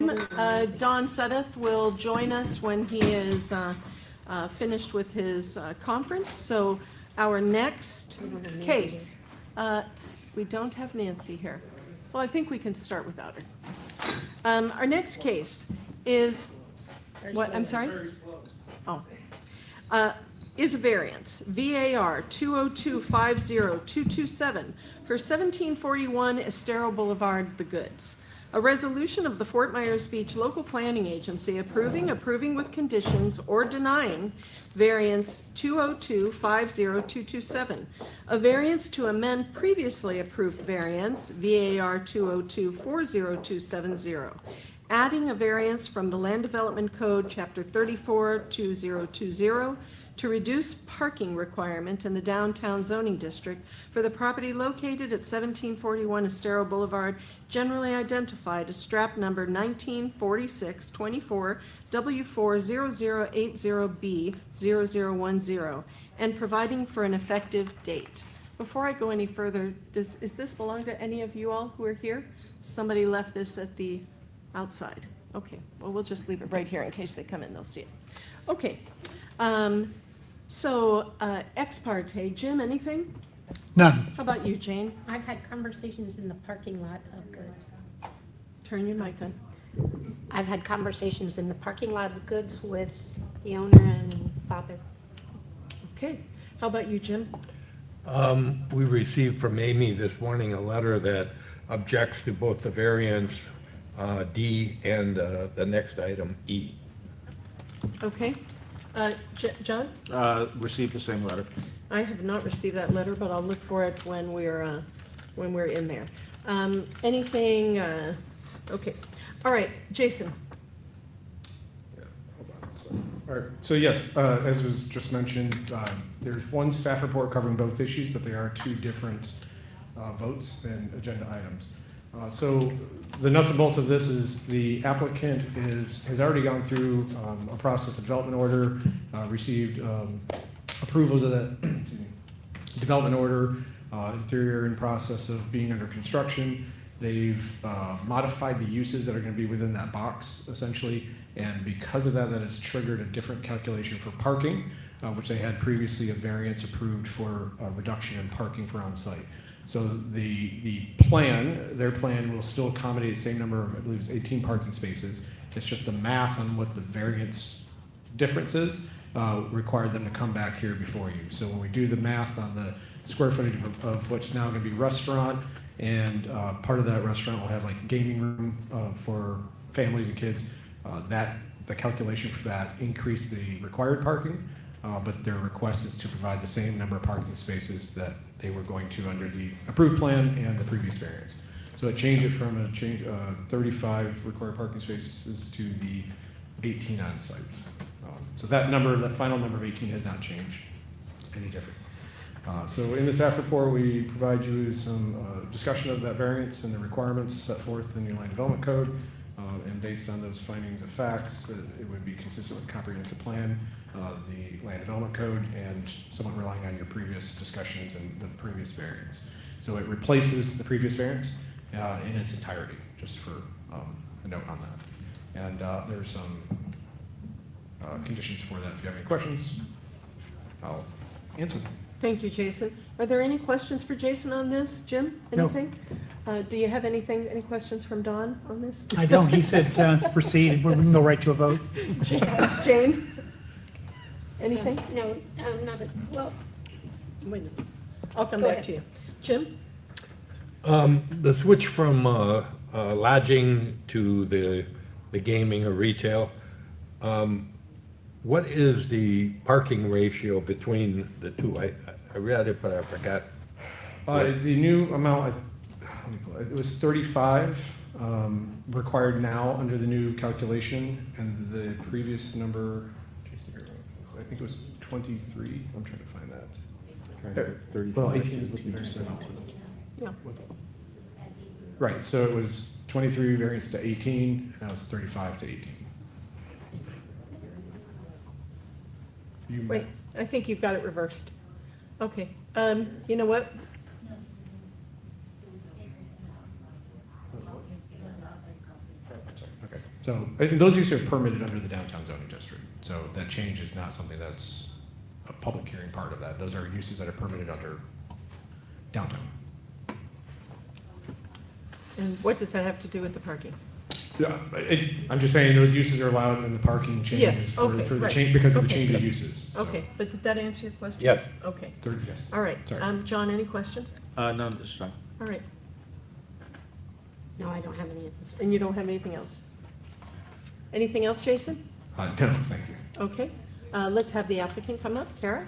Don Suddeth will join us when he is finished with his conference. So our next case, we don't have Nancy here. Well, I think we can start without her. Our next case is, what, I'm sorry? Oh. Is a variance, VAR 20250-227 for 1741 Estero Boulevard, The Goods. A resolution of the Fort Myers Beach Local Planning Agency approving with conditions or denying variance 20250-227. A variance to amend previously approved variance VAR 20240-270. Adding a variance from the Land Development Code, Chapter 34-2020, to reduce parking requirement in the downtown zoning district for the property located at 1741 Estero Boulevard, generally identified as strap number 194624 W40080B0010, and providing for an effective date. Before I go any further, does this belong to any of you all who are here? Somebody left this at the outside. Okay, well, we'll just leave it right here in case they come in, they'll see it. Okay. So, ex parte, Jim, anything? None. How about you, Jane? I've had conversations in the parking lot of Goods. Turn your mic on. I've had conversations in the parking lot of Goods with the owner and father. Okay. How about you, Jim? We received from Amy this morning a letter that objects to both the variance D and the next item, E. Okay. John? Received the same letter. I have not received that letter, but I'll look for it when we're in there. Anything, okay. All right, Jason. All right, so yes, as was just mentioned, there's one staff report covering both issues, but there are two different votes and agenda items. So the nuts and bolts of this is the applicant has already gone through a process of development order, received approvals of that development order, interior in process of being under construction. They've modified the uses that are going to be within that box, essentially, and because of that, that has triggered a different calculation for parking, which they had previously a variance approved for a reduction in parking for on-site. So their plan will still accommodate the same number of, I believe it's 18 parking spaces. It's just the math on what the variance difference is required them to come back here before you. So when we do the math on the square footage of what's now going to be restaurant, and part of that restaurant will have like gaming room for families and kids, the calculation for that increased the required parking, but their request is to provide the same number of parking spaces that they were going to under the approved plan and the previous variance. So it changed it from 35 required parking spaces to the 18 on site. So that final number of 18 has not changed any different. So in the staff report, we provide you with some discussion of that variance and the requirements set forth in the Land Development Code. And based on those findings of facts, it would be consistent with the comprehensive plan, the Land Development Code, and somewhat relying on your previous discussions and the previous variance. So it replaces the previous variance in its entirety, just for a note on that. And there's some conditions for that. If you have any questions, I'll answer them. Thank you, Jason. Are there any questions for Jason on this? Jim, No. anything? Do you have any questions from Don on this? I don't. He said proceed. We can go right to a vote. Jane? Anything? No, not, well, wait a minute. I'll come Go back ahead. to you. Jim? The switch from lodging to the gaming or retail, what is the parking ratio between the two? I read it, but I forgot. The new amount, it was 35 required now under the new calculation, and the previous number, I think it was 23. I'm trying to find that. Well, 18 is what you just said. Yeah. Right, so it was 23 variance to 18, now it's 35 to 18. Wait, I think you've got it reversed. Okay, you know what? Okay. So, and those uses are permitted under the downtown zoning district. So that change is not something that's a public hearing part of that. Those are uses that are permitted under downtown. And what does that have to do with the parking? Yeah, I'm just saying those uses are allowed in the parking Yes, changes okay, for the right. change, because of the Okay. change of uses. So, Okay, but did that answer your question? Yes. Okay, Yes. all right. Sorry. John, any questions? None this time. All right, No, I don't have any of this. and you don't have anything else? Anything else, Jason? No, thank you. Okay, let's have the applicant come up. Tara?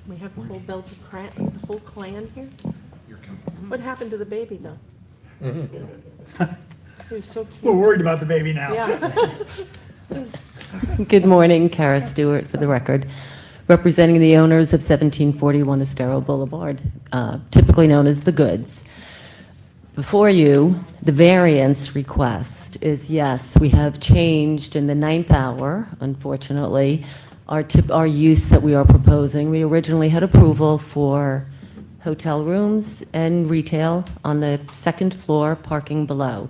We have the whole Belgian the whole clan here. You're coming. What happened to the baby, though? He was so We're cute. worried about the baby now. Yeah. Good morning, Kara Stewart, for the record, representing the owners of 1741 Estero Boulevard, typically known as The Goods. Before you, the variance request is, yes, we have changed in the ninth hour, unfortunately, our use that we are proposing. We originally had approval for hotel rooms and retail on the second floor, parking below.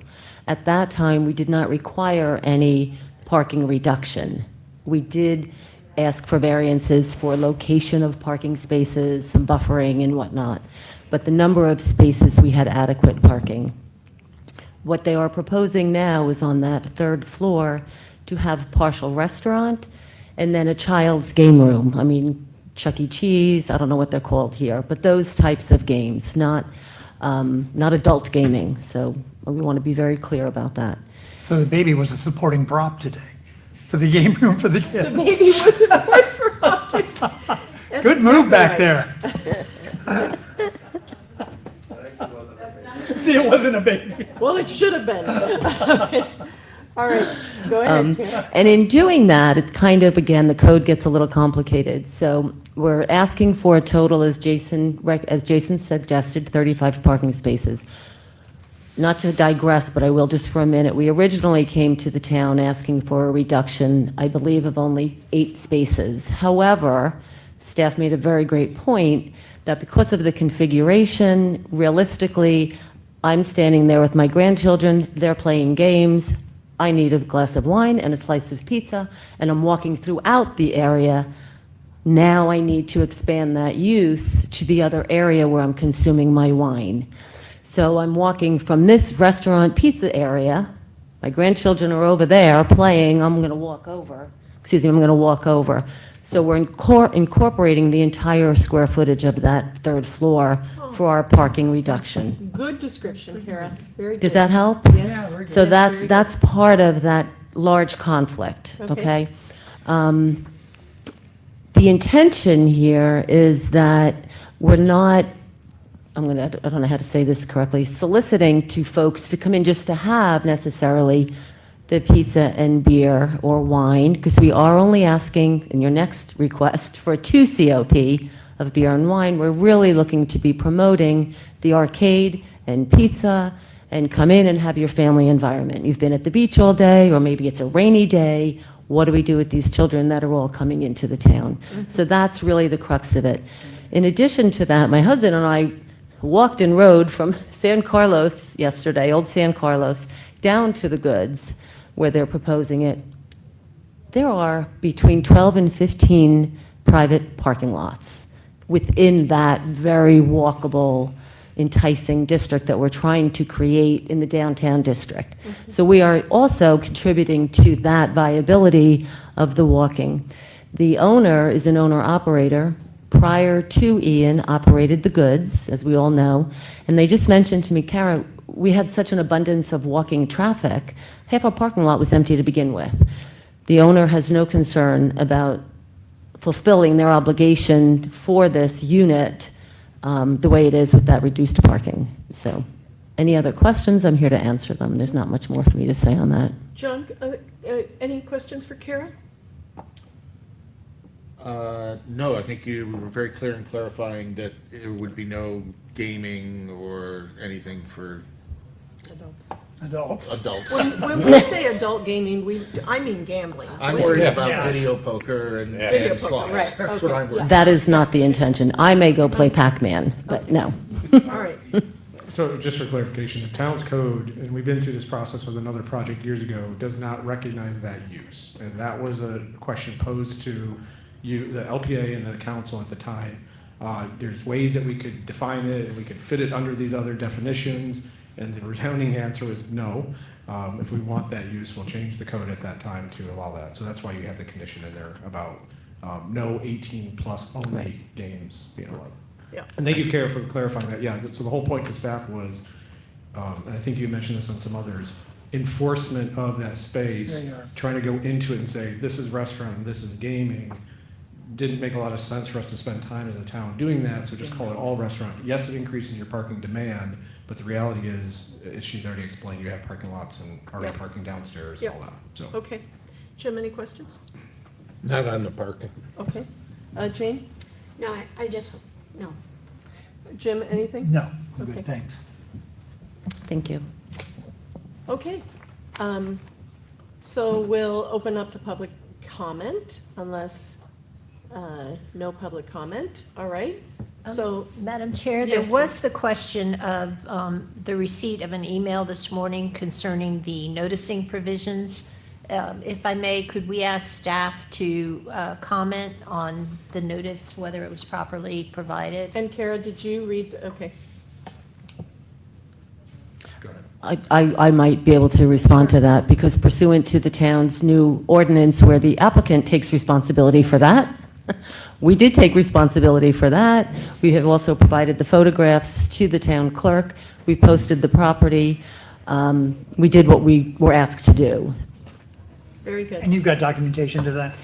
At that time, we did not require any parking reduction. We did ask for variances for location of parking spaces, some buffering and whatnot, but the number of spaces, we had adequate parking. What they are proposing now is on that third floor to have partial restaurant and then a child's game room. I mean, Chuck E. Cheese, I don't know what they're called here, but those types of games, not adult gaming. So we want to be very clear about that. So the baby was a supporting prop today for the game room for the The kids. baby was a boy for optics. That's Good move back exactly there. See, it wasn't a baby. right. Well, it should have been. All right, go ahead, Kara. And in doing that, it kind of, again, the code gets a little complicated. So we're asking for a total, as Jason suggested, 35 parking spaces. Not to digress, but I will just for a minute. We originally came to the town asking for a reduction, I believe, of only 8 spaces. However, staff made a very great point that because of the configuration, realistically, I'm standing there with my grandchildren, they're playing games, I need a glass of wine and a slice of pizza, and I'm walking throughout the area. Now I need to expand that use to the other area where I'm consuming my wine. So I'm walking from this restaurant pizza area, my grandchildren are over there playing, I'm going to walk over. So we're incorporating the entire square footage of that third floor for our parking reduction. Good description, Kara. Very good. Does that help? Yes. So Yes, very good. that's part of that large conflict, Okay. okay? The intention here is that we're not, I don't know how to say this correctly, soliciting to folks to come in just to have necessarily the pizza and beer or wine, because we are only asking in your next request for 2 COP of beer and wine. We're really looking to be promoting the arcade and pizza and come in and have your family environment. You've been at the beach all day, or maybe it's a rainy day. What do we do with these children that are all coming into the town? So that's really the crux of it. In addition to that, my husband and I walked and rode from San Carlos yesterday, old San Carlos, down to the Goods, where they're proposing it. There are between 12 and 15 private parking lots within that very walkable, enticing district that we're trying to create in the downtown district. So we are also contributing to that viability of the walking. The owner is an owner-operator. Prior to Ian, operated the Goods, as we all know, and they just mentioned to me, Kara, we had such an abundance of walking traffic, half our parking lot was empty to begin with. The owner has no concern about fulfilling their obligation for this unit the way it is with that reduced parking. So any other questions, I'm here to answer them. There's not much more for me to say on that. John, any questions for Kara? No, I think you were very clear in clarifying that there would be no gaming or anything for Adults. adults. When we say adult gaming, I mean gambling. I'm worried about video poker and Video poker, slots. right, That's okay, what I'm worried That is not the intention. I may go play Pac-Man, but no. All right. So just for clarification, the town's code, and we've been through this process with another project years ago, does not recognize that use. And that was a question posed to you, the LPA and the council at the time. There's ways that we could define it, and we could fit it under these other definitions, and the resounding answer was no. If we want that use, we'll change the code at that time to allow that. So that's why you have the condition in there about no 18-plus only games being allowed. Yeah. And thank you, Kara, for clarifying that. Yeah, so the whole point to staff was, and I think you mentioned this on some others, enforcement of that space, There you are. trying to go into it and say, this is restaurant, this is gaming, didn't make a lot of sense for us to spend time as a town doing that, so just call it all restaurant. Yes, it increases your parking demand, but the reality is, as she's already explained, you have parking lots and already Yep. parking downstairs, Yep. all that, so. Okay. Jim, any questions? Not on the parking. Okay. Jane? No, I just, no. Jim, anything? No, I'm Okay. good, thanks. Thank you. Okay. So we'll open up to public comment unless, no public comment. All right. So, Madam Chair, there Yes, was the question of the receipt of an email this morning concerning the noticing provisions. If I may, could we ask staff to comment on the notice, whether it was properly provided? and Kara, did you read, okay. Go ahead. I might be able to respond to that, because pursuant to the town's new ordinance where the applicant takes responsibility for that, we did take responsibility for that. We have also provided the photographs to the town clerk. We posted the property. We did what we were asked to do. Very good. And you've got documentation to that?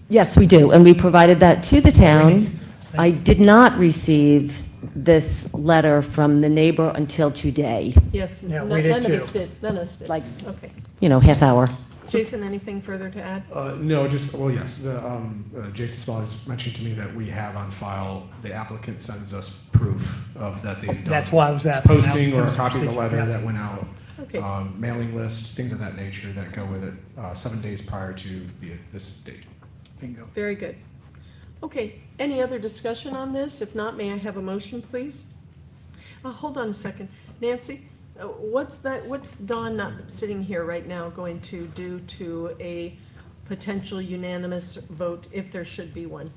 Yes, we do, and we provided that to the town. I did not receive this letter from the neighbor until today, Yes, Yeah, none we did of us too. did. None of us did. Like- Okay. half hour. Jason, anything further to add? No, just, well, yes, Jason Small has mentioned to me that we have on file, the applicant sends us proof of that they've done. That's why I was asking. how Posting or a things copy of the proceed. letter Yeah. that went out, Okay. mailing list, things of that nature that go with it, 7 days prior to this date. Bingo. Very good. Okay, any other discussion on this? If not, may I have a motion, please? Hold on a second. Nancy, what's Dawn not sitting here right now going to do to a potential unanimous vote if there should be one?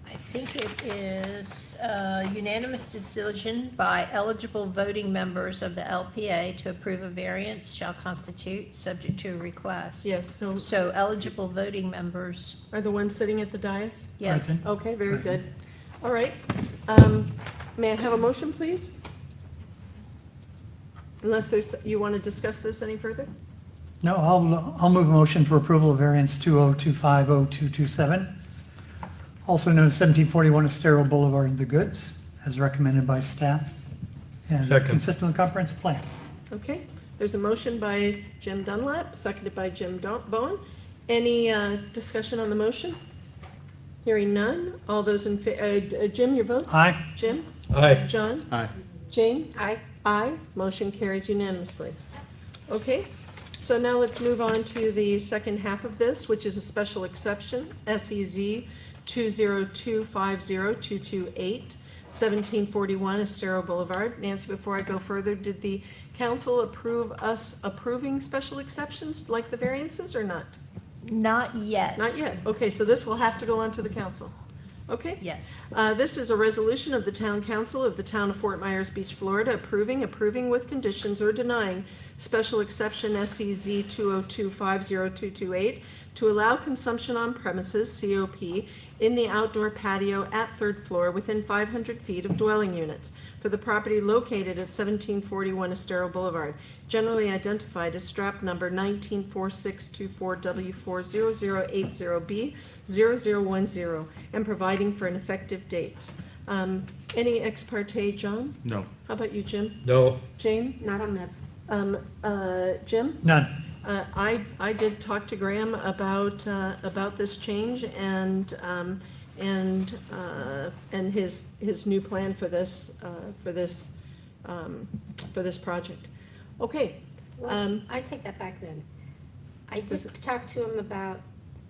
I think it is a unanimous decision by eligible voting members of the LPA to approve a variance shall constitute, subject to a request. Yes, so So eligible voting members, are the ones sitting at the dais? yes. Present. Okay, very good. All right. May I have a motion, please? Unless you want to discuss this any further? No, I'll move a motion for approval of variance 20250227, also known as 1741 Estero Boulevard, The Goods, as recommended by staff and Second. consistent with the comprehensive plan. Okay, there's a motion by Jim Dunlap, seconded by Jim Bowen. Any discussion on the motion? Hearing none. All those in, Jim, your vote? Aye. Jim? Aye. John? Aye. Jane? Aye. Aye. Motion carries unanimously. Okay, so now let's move on to the second half of this, which is a special exception, SEZ 20250-228, 1741 Estero Boulevard. Nancy, before I go further, did the council approve us approving special exceptions like the variances or not? Not yet. Not yet. Okay, so this will have to go on to the council. Okay? Yes. This is a resolution of the Town Council of the Town of Fort Myers Beach, Florida, approving with conditions or denying special exception SCZ 20250-228 to allow consumption on premises, COP, in the outdoor patio at third floor within 500 feet of dwelling units for the property located at 1741 Estero Boulevard, generally identified as strap number 194624W40080B0010, and providing for an effective date. Any ex parte, John? No. How about you, Jim? No. Jane? Not on this. Jim? None. I did talk to Graham about this change and his new plan for this project. Okay. Well, I take that back then. I did talk to him about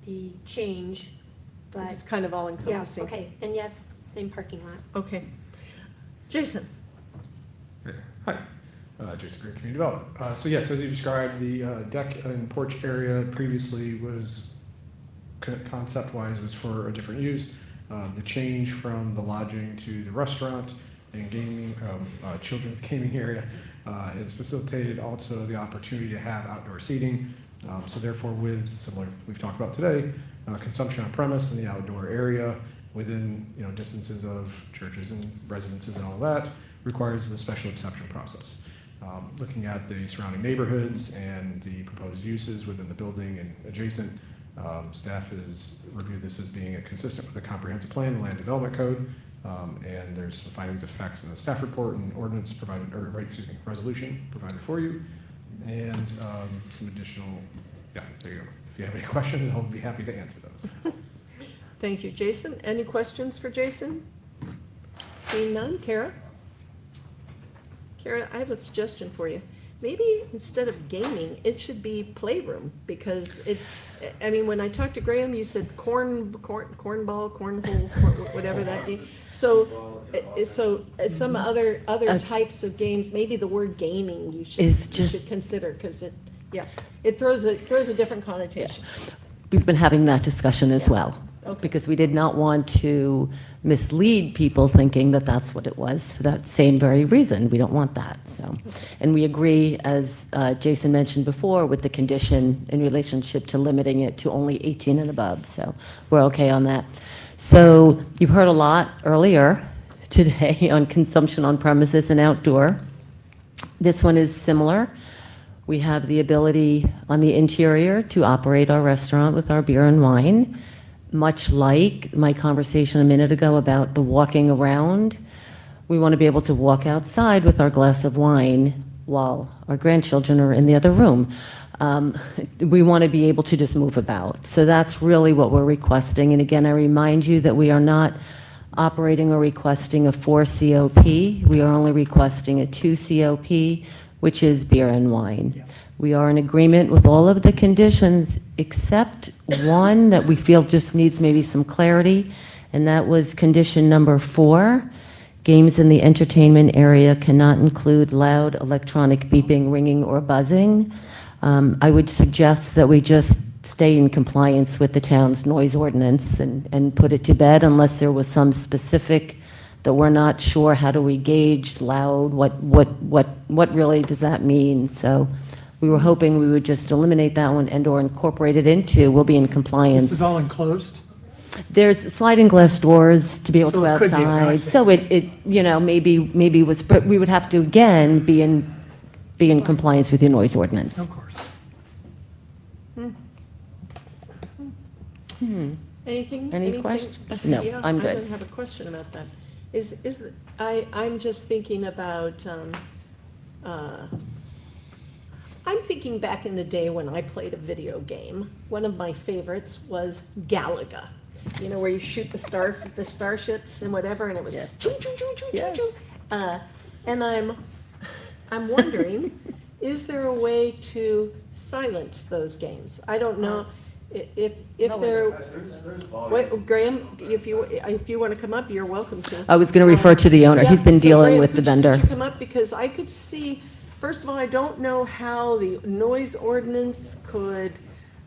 the change, but, This is kind of all yeah, encompassing. okay, then yes, same parking lot. Okay. Jason? Hi, Jason Green, Community Development. So yes, as you described, the deck and porch area previously was, concept-wise, was for a different use. The change from the lodging to the restaurant and gaming, children's gaming area has facilitated also the opportunity to have outdoor seating. So therefore, with similar we've talked about today, consumption on premise in the outdoor area within distances of churches and residences and all that requires the special exception process. Looking at the surrounding neighborhoods and the proposed uses within the building and adjacent, staff has reviewed this as being consistent with the comprehensive plan and land development code. And there's some findings of facts in the staff report and ordinance provided, or resolution provided for you. And some additional, yeah, there you go. If you have any questions, I'll be happy to answer those. Thank you. Jason, any questions for Jason? Seeing none, Kara? Kara, I have a suggestion for you. Maybe instead of gaming, it should be playroom, because when I talked to Graham, you said cornball, cornhole, whatever that game. So some other types of games, maybe the word gaming you should consider, because it throws a different connotation. We've been having that discussion as well. Okay. Because we did not want to mislead people thinking that that's what it was for that same very reason. We don't want that. So, and we agree, as Jason mentioned before, with the condition in relationship to limiting it to only 18 and above. So we're okay on that. So you've heard a lot earlier today on consumption on premises and outdoor. This one is similar. We have the ability on the interior to operate our restaurant with our beer and wine. Much like my conversation a minute ago about the walking around, we want to be able to walk outside with our glass of wine while our grandchildren are in the other room. We want to be able to just move about. So that's really what we're requesting. And again, I remind you that we are not operating or requesting a 4 COP. We are only requesting a 2 COP, which is beer and wine. Yeah. We are in agreement with all of the conditions except one that we feel just needs maybe some clarity, and that was condition number 4. Games in the entertainment area cannot include loud electronic beeping, ringing, or buzzing. I would suggest that we just stay in compliance with the town's noise ordinance and put it to bed unless there was some specific that we're not sure how do we gauge loud, what really does that mean? So we were hoping we would just eliminate that one and or incorporate it into, we'll be in compliance. This is all enclosed? There's sliding glass doors to be able to go it could be, I outside. see. So it maybe was, but we would have to again be in compliance with your noise ordinance. Of course. Anything? questions? No, Yeah, I'm I good. don't have a question about that. I'm just thinking about, I'm thinking back in the day when I played a video game. One of my favorites was Galaga. Where you shoot the starships and whatever, and it was choo choo choo choo choo choo. And I'm wondering, is there a way to silence those games? I don't know if there. Wait, Graham, if you want to come up, you're welcome to. I was going to refer to the owner. He's been So dealing Graham, with the vendor. Could you come up, because I could see, first of all, I don't know how the noise ordinance could,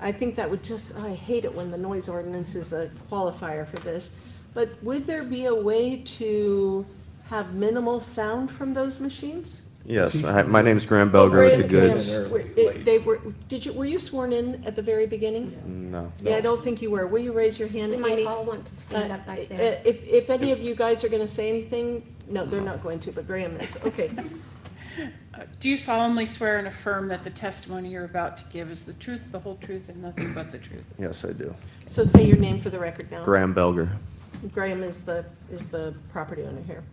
I think that would I hate it when the noise ordinance is a qualifier for this, but would there be a way to have minimal sound from those machines? Yes, my name is Graham Belger with the Graham, Goods. were you sworn in at the very beginning? No. Yeah, I don't think you were. Will you raise your hand, We Amy? might all want to stand up back there. If any of you guys are going to say anything, no, they're not going to, but Graham is. Okay. Do you solemnly swear and affirm that the testimony you're about to give is the truth, the whole truth, and nothing but the truth? Yes, I do. So say your name for the record now. Graham Belger. Graham is the property owner here.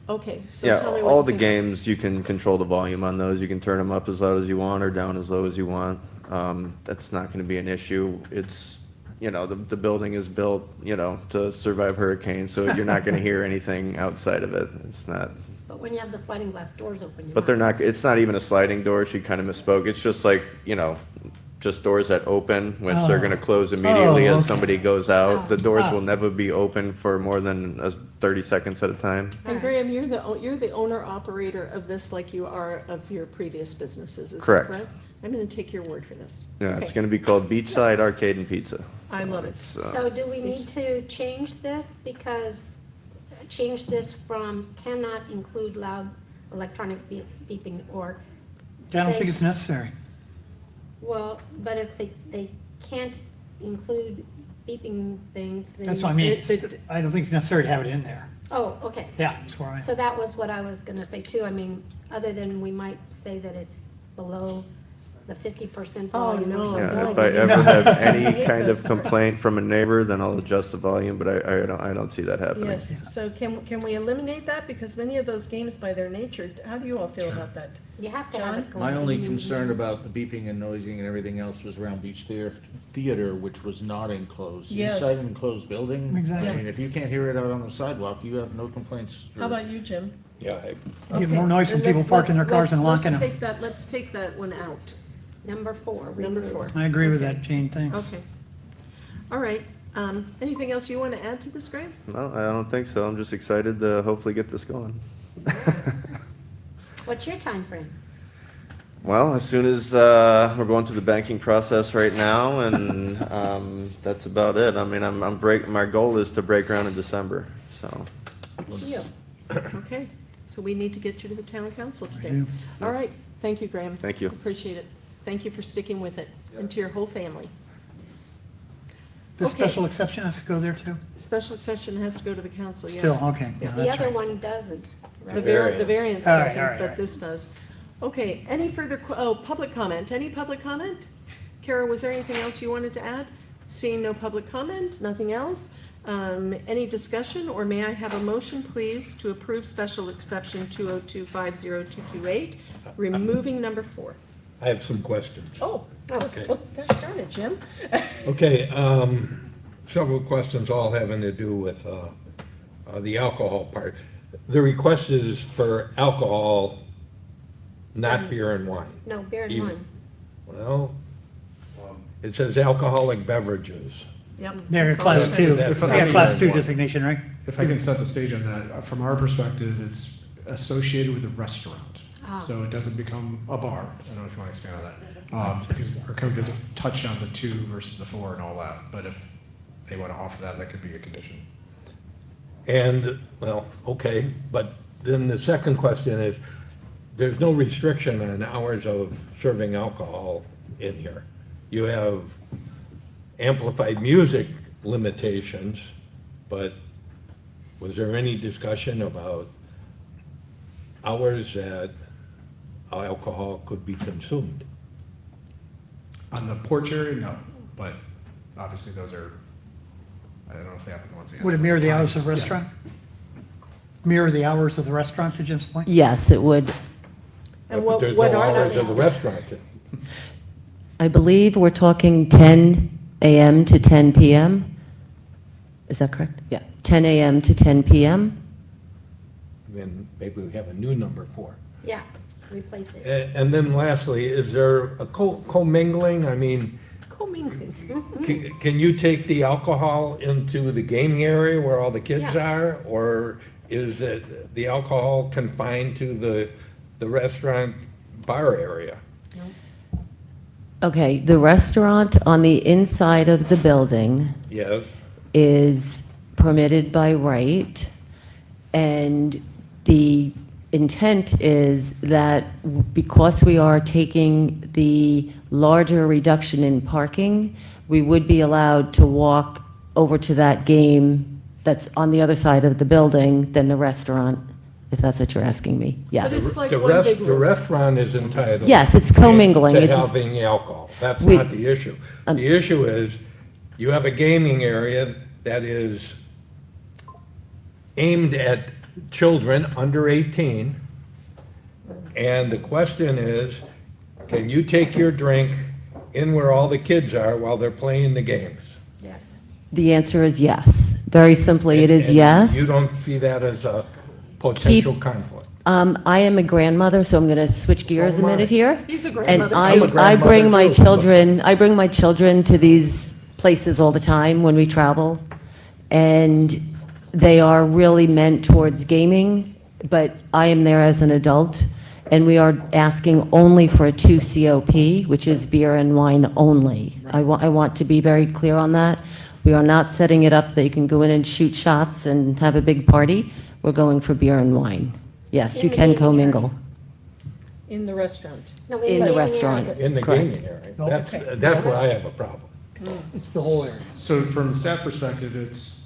Okay, so Yeah, tell me what all you the think. games, you can control the volume on those. You can turn them up as loud as you want or down as low as you want. That's not going to be an issue. It's, the building is built, to survive hurricanes, so you're not going to hear anything outside of it. It's not. But when you have the sliding glass doors open, you But they're might. not, it's not even a sliding door. She kind of misspoke. It's just like, just doors that open, which they're gonna close immediately Oh, as okay. somebody goes out. The doors Oh. will never be open for more than 30 seconds at a time. And Graham, you're the owner-operator of this like you are of your previous businesses, is that Correct. correct? I'm gonna take your word for this. Yeah, it's Okay. gonna be called Beachside Arcade and Pizza. I love it. So do we need to change this change this from cannot include loud electronic beeping or? I don't say- think it's necessary. Well, but if they can't include beeping things, then. That's what I mean. It- I don't think it's necessary to have it in there. Oh, okay. Yeah, that's where I. So that was what I was gonna say too. I mean, other than we might say that it's below the 50% volume no. or something Yeah, like if I that. ever have any kind of complaint from a neighbor, then I'll adjust the volume, but I don't see that happening. Yes, so can we eliminate that? Because many of those games by their nature, how do you all feel about that? You have to have it going. My only concern about the beeping and noising and everything else was around Beach Theater, which was not enclosed. Yes. Inside an enclosed building. Exactly. I mean, if you can't hear it out on the sidewalk, you have no complaints. How about you, Jim? Yeah, Get more noise from Then people parking their cars and locking them. Let's take that one out. Number 4. Number remove. 4. I agree with that, Jane, thanks. Okay. All right. Anything else you want to add to this, Graham? No, I don't think so. I'm just excited to hopefully get this going. What's your time frame? Well, as soon as we're going through the banking process right now, and that's about it. I mean, my goal is to break ground in December, so. Good deal. Okay, so we need to get you to the town council today. do. All right, thank you, Graham. Thank you. Appreciate it. Thank you for sticking with it, and to your whole family. This Okay. special exception has to go there too? Special exception has to go to the council, yes. Still, okay, yeah, The that's other right. one doesn't. The right? variance All right, doesn't, all right, all but right. this does. Okay, any further, public comment? Any public comment? Kara, was there anything else you wanted to add? Seeing no public comment, nothing else? Any discussion, or may I have a motion, please, to approve special exception 202502228, removing number 4? I have some questions. Oh, Okay. well, gosh darn it, Jim. Okay, several questions all having to do with the alcohol part. The request is for alcohol, not beer and wine. No, beer and Even- wine. Well, it says alcoholic beverages. Yep. They're that's all class it two, says. If I yeah, may class add 2 one. designation, right? If I can set the stage on that, from our perspective, it's associated with a restaurant. Ah. So it doesn't become a bar. I don't know if you want to expand on that. Because our code doesn't touch on the 2 versus the 4 and all that. But if they want to offer that, that could be a condition. And, well, okay, but then the second question is, there's no restriction on hours of serving alcohol in here. You have amplified music limitations, but was there any discussion about hours that alcohol could be consumed? On the porch area, no. But obviously those are, I don't know if the applicant wants to answer. Would it mirror the hours of the Yeah. restaurant? Mirror the hours of the restaurant, to Jim's point? Yes, it would. And But there's no what are hours those? of the restaurant. I believe we're talking 10 a.m. to 10 p.m. Is that correct? Yeah, 10 a.m. to 10 p.m. Then maybe we have a new number 4. Yeah, replace it. And then lastly, is there a commingling? I mean, Co-mingling. can you take the alcohol into the gaming area where all the kids Yeah. are? Or is it the alcohol confined to the restaurant bar area? Okay, the restaurant on the inside of the building Yes, is permitted by right, and the intent is that because we are taking the larger reduction in parking, we would be allowed to walk over to that game that's on the other side of the building than the restaurant, if that's what you're asking me. But Yes. it's like the one big the room. restaurant is entitled. Yes, it's commingling. To It's- having alcohol. That's We- not the issue. The issue is, you have a gaming area that is aimed at children under 18. And the question is, can you take your drink in where all the kids are while they're playing the games? Yes. The answer is yes. Very simply, it is And yes. you don't see that as a potential conflict? I am a grandmother, so I'm going to switch gears a minute here. He's a And grandmother. I bring my children to these places all the time when we travel. And they are really meant towards gaming, but I am there as an adult. And we are asking only for a 2 COP, which is beer and wine only. I want to be very clear on that. We are not setting it up that you can go in and shoot shots and have a big party. We're going for beer and wine. Yes, you In the can gaming commingle. In the restaurant. No, In the gaming restaurant. area. In the Correct. gaming area. That's where I have a problem. It's the whole area. So from the staff perspective, it's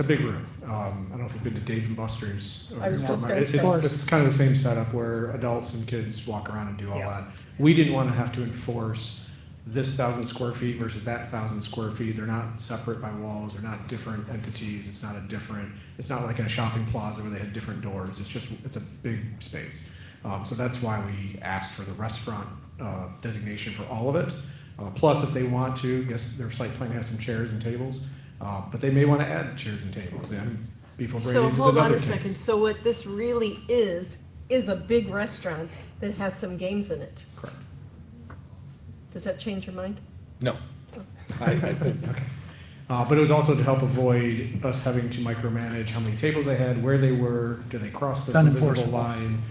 a big room. I don't know if you've been to Dave and Buster's. I was just gonna say. It's kind of the same setup where adults and kids walk around and do all that. We didn't want to have to enforce this 1,000 square feet versus that 1,000 square feet. They're not separate by walls. They're not different entities. It's not like in a shopping plaza where they had different doors. It's a big space. So that's why we asked for the restaurant designation for all of it. Plus, if they want to, yes, their site plan has some chairs and tables, but they may want to add chairs and tables. And Beef So O'Brady's is hold on another a second. case. So what this really is a big restaurant that has some games in it. Correct. Does that change your mind? No. I think, But it was also to help avoid us having to micromanage how many tables they had, where they were, do they cross the It's invisible unenforceable. line?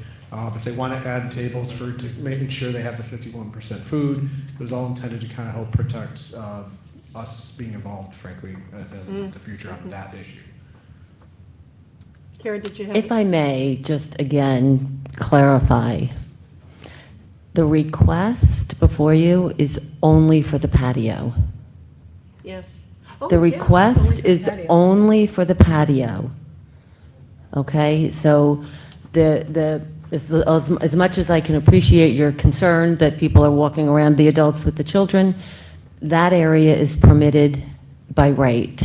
If they want to add tables to making sure they have the 51% food, it was all intended to kind of help protect us being involved, frankly, in the future on that issue. Kara, did you have? If I may, just again, clarify. The request before you is only for the patio. Yes. Oh, The yeah, it's only request for the is patio. only for the patio. Okay, so as much as I can appreciate your concern that people are walking around, the adults with the children, that area is permitted by right.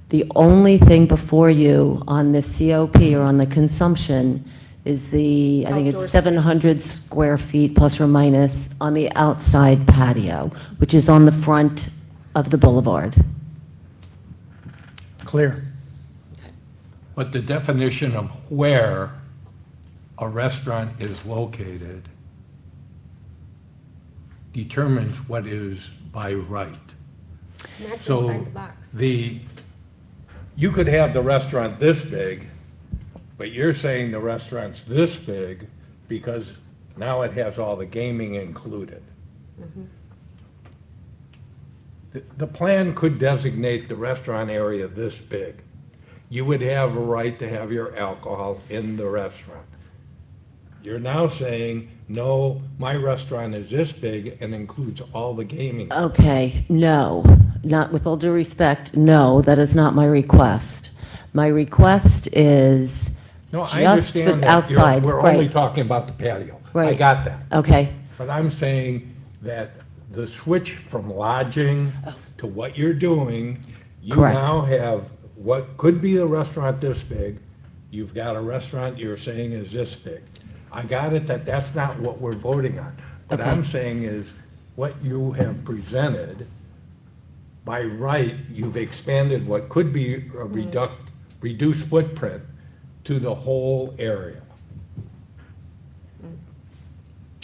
The only thing before you on the COP or on the consumption is I think Outdoor it's space. 700 square feet plus or minus on the outside patio, which is on the front of the boulevard. Clear. but the definition of where a restaurant is located determines what is by right. And that's So inside the box. you could have the restaurant this big, but you're saying the restaurant's this big because now it has all the gaming included. The plan could designate the restaurant area this big. You would have a right to have your alcohol in the restaurant. You're now saying, no, my restaurant is this big and includes all the gaming. Okay, no, not with all due respect, no, that is not my request. My request is No, I just for understand that outside, we're only right, talking about the patio. I Right. got that. okay, But I'm saying that the switch from lodging to what you're doing, you Correct. now have what could be a restaurant this big. You've got a restaurant you're saying is this big. I got it that that's not what we're voting on. What Okay. I'm saying is what you have presented, by right, you've expanded what could be a reduced footprint to the whole area.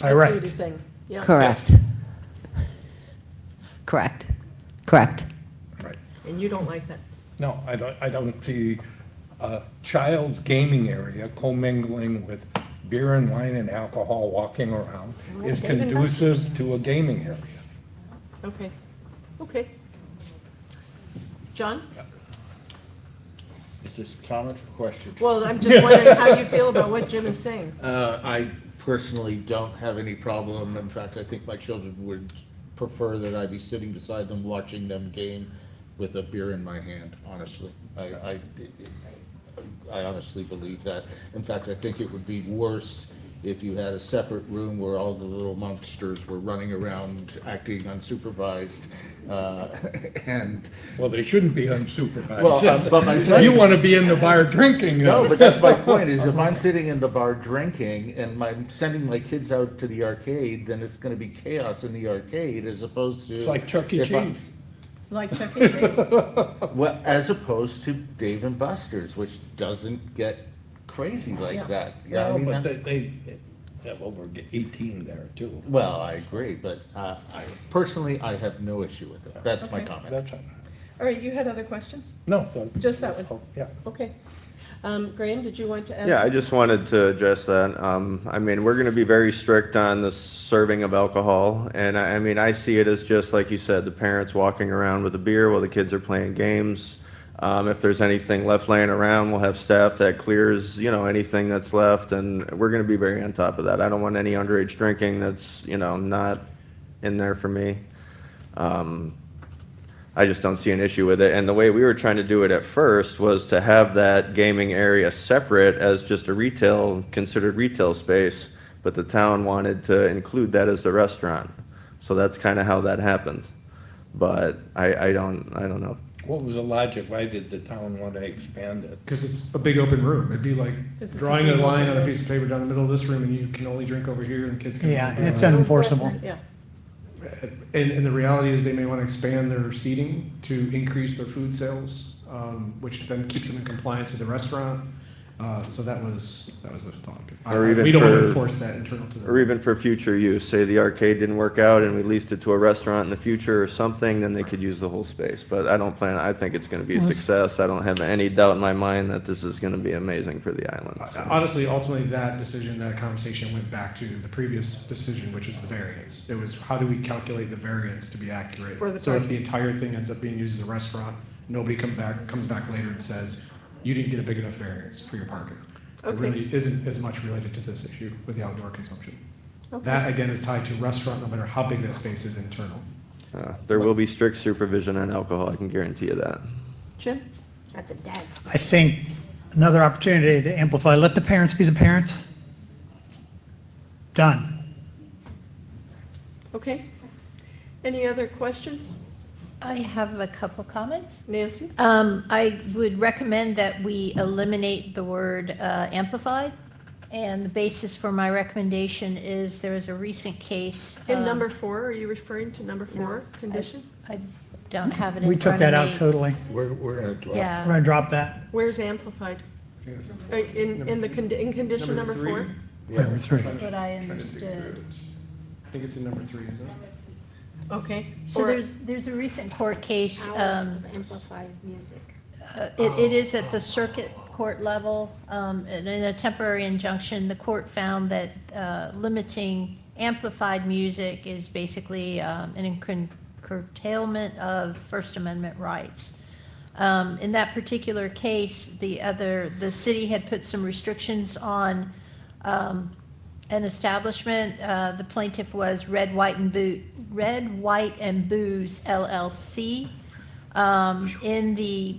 By I see right. what he's saying. Yeah. correct. Correct, correct. Right. And you don't like that. No, I don't see a child's gaming area commingling with beer and wine and alcohol walking around is Dave and conducive to a gaming area. Okay, okay. John? Is this comment or question? Well, I'm just wondering how you feel about what Jim is saying. I personally don't have any problem. In fact, I think my children would prefer that I be sitting beside them, watching them game with a beer in my hand, honestly. I honestly believe that. In fact, I think it would be worse if you had a separate room where all the little monsters were running around acting unsupervised, and Well, they shouldn't be unsupervised. Well, but my son- You want to be in the bar drinking. No, but that's my point, is if I'm sitting in the bar drinking and I'm sending my kids out to the arcade, then it's gonna be chaos in the arcade as opposed to. It's like Chuck E. if I'm- Cheese. Like Chuck E. Cheese? Well, as opposed to Dave and Buster's, which doesn't get crazy like Yeah. that. Yeah, I Well, mean, but they have over 18 there too. well, I agree, but personally, I have no issue with it. That's my Okay. comment. That's fine. All right, you had other questions? No. Just that one? Yeah. Okay. Graham, did you want to add? Yeah, I something? just wanted to address that. I mean, we're going to be very strict on the serving of alcohol. And I mean, I see it as just like you said, the parents walking around with a beer while the kids are playing games. If there's anything left laying around, we'll have staff that clears, anything that's left. And we're going to be very on top of that. I don't want any underage drinking that's, not in there for me. I just don't see an issue with it. And the way we were trying to do it at first was to have that gaming area separate as just considered retail space, but the town wanted to include that as a restaurant. So that's kind of how that happened. But I don't know. What was the logic? Why did the town want to expand it? Because it's a big open room. It'd be like It's a drawing a big line open on a room. piece of paper down the middle of this room, and you can only drink over here, and kids can. Yeah, it's unenforceable. Yeah. And the reality is they may want to expand their seating to increase their food sales, which then keeps them in compliance with the restaurant. So that was the thought. Or even We don't want to for- enforce that internal to Or the. even for future use, say the arcade didn't work out and we leased it to a restaurant in the future or something, then they could use the whole space. But I think it's going to be a success. I don't have any doubt in my mind that this is going to be amazing for the island. so. Honestly, ultimately, that conversation went back to the previous decision, which is the variance. It was, how do we calculate the variance to be accurate? For the So if parking. the entire thing ends up being used as a restaurant, nobody comes back later and says, you didn't get a big enough variance for your parking. It Okay. really isn't as much related to this issue with the outdoor consumption. Okay. That, again, is tied to restaurant, no matter how big that space is internal. There will be strict supervision on alcohol, I can guarantee you that. Jim? That's a dad's. I think another opportunity to amplify, let the parents be the parents. Done. Okay. Any other questions? I have a couple comments. Nancy? I would recommend that we eliminate the word amplified. And the basis for my recommendation is there is a recent case. In number 4, are you referring to number 4 condition? I don't have it in We front took of that out me. totally. We're going to drop. We're Yeah, going to drop that. Where's amplified? In condition number 4? Number 3. that's what I understood. I think it's in number 3, isn't it? Okay. So Or- there's a recent court case. Hours of amplified music. It is at the circuit court level, and in a temporary injunction, the court found that limiting amplified music is basically an curtailment of First Amendment rights. In that particular case, the city had put some restrictions on an establishment. The plaintiff was Red, White, and Booze LLC. In the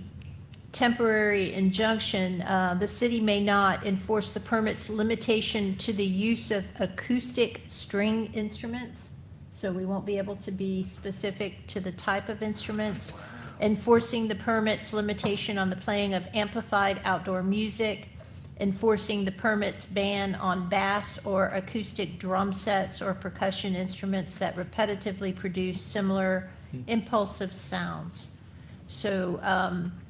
temporary injunction, the city may not enforce the permit's limitation to the use of acoustic string instruments. So we won't be able to be specific to the type of instruments. Enforcing the permit's limitation on the playing of amplified outdoor music. Enforcing the permit's ban on bass or acoustic drum sets or percussion instruments that repetitively produce similar impulsive sounds. So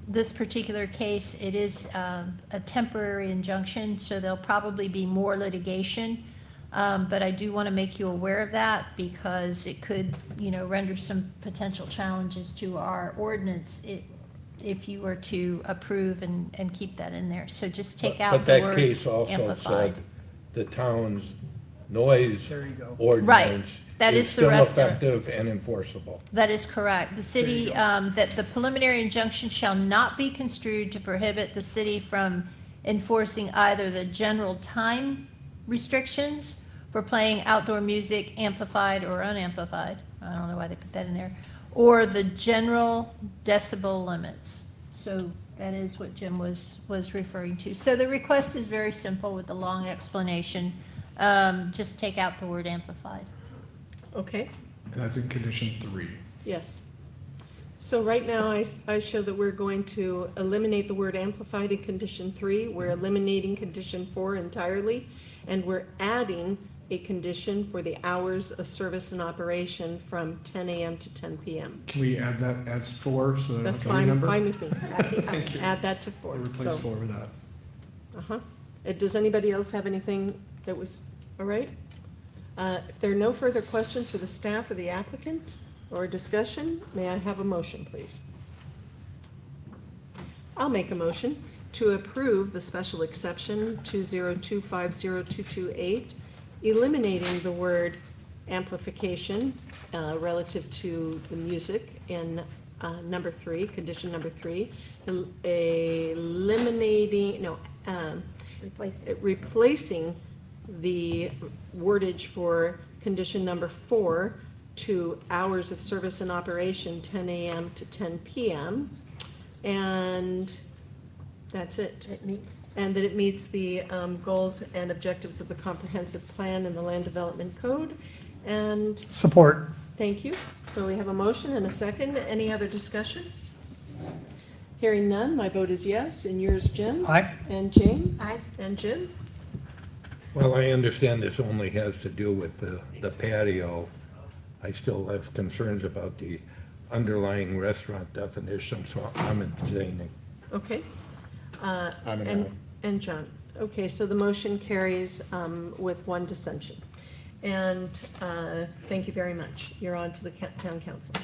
this particular case, it is a temporary injunction, so there'll probably be more litigation. But I do want to make you aware of that because it could, render some potential challenges to our ordinance if you were to approve and keep that in there. So just take out But the that word case also amplified. said the town's noise There you go. ordinance That is is the still rest of it. effective and enforceable. That is correct. The city, that the preliminary injunction shall not be construed to prohibit the city from enforcing either the general time restrictions for playing outdoor music, amplified or unamplified. I don't know why they put that in there. Or the general decibel limits. So that is what Jim was referring to. So the request is very simple with a long explanation. Just take out the word amplified. Okay, And that's in condition 3. yes. So right now, I show that we're going to eliminate the word amplified in condition 3. We're eliminating condition 4 entirely, and we're adding a condition for the hours of service and operation from 10 a.m. to 10 p.m. Can we add that as 4 so that That's it's a new number? fine with me. Thank you. Add that to 4. We'll replace So, 4 with that. uh-huh. Does anybody else have anything that was, all right? If there are no further questions for the staff or the applicant or discussion, may I have a motion, please? I'll make a motion to approve the special exception 202502228, eliminating the word amplification relative to the music in number 3, condition number 3, replacing the wordage for condition number 4 to hours of service and operation 10 a.m. to 10 p.m. And that's it. It meets. And that it meets the goals and objectives of the comprehensive plan and the land development code. And Support. thank you. So we have a motion and a second. Any other discussion? Hearing none, my vote is yes. And yours, Jim? Aye. And Jane? Aye. And Jim? Well, I understand this only has to do with the patio. I still have concerns about the underlying restaurant definition, so I'm abstaining. Okay. I'm an aye. And John. Okay, so the motion carries with one dissension. And thank you very much. You're on to the town council.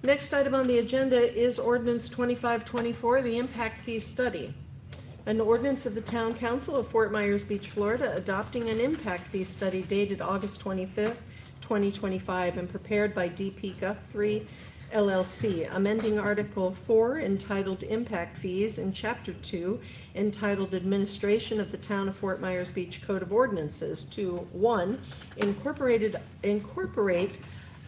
Next item on the agenda is ordinance 2524, the impact fee study. An ordinance of the Town Council of Fort Myers Beach, Florida, adopting an impact fee study dated August 25th, 2025, and prepared by DP Guthrie LLC, amending Article 4 entitled Impact Fees in Chapter 2 entitled Administration of the Town of Fort Myers Beach Code of Ordinances to 1. Incorporate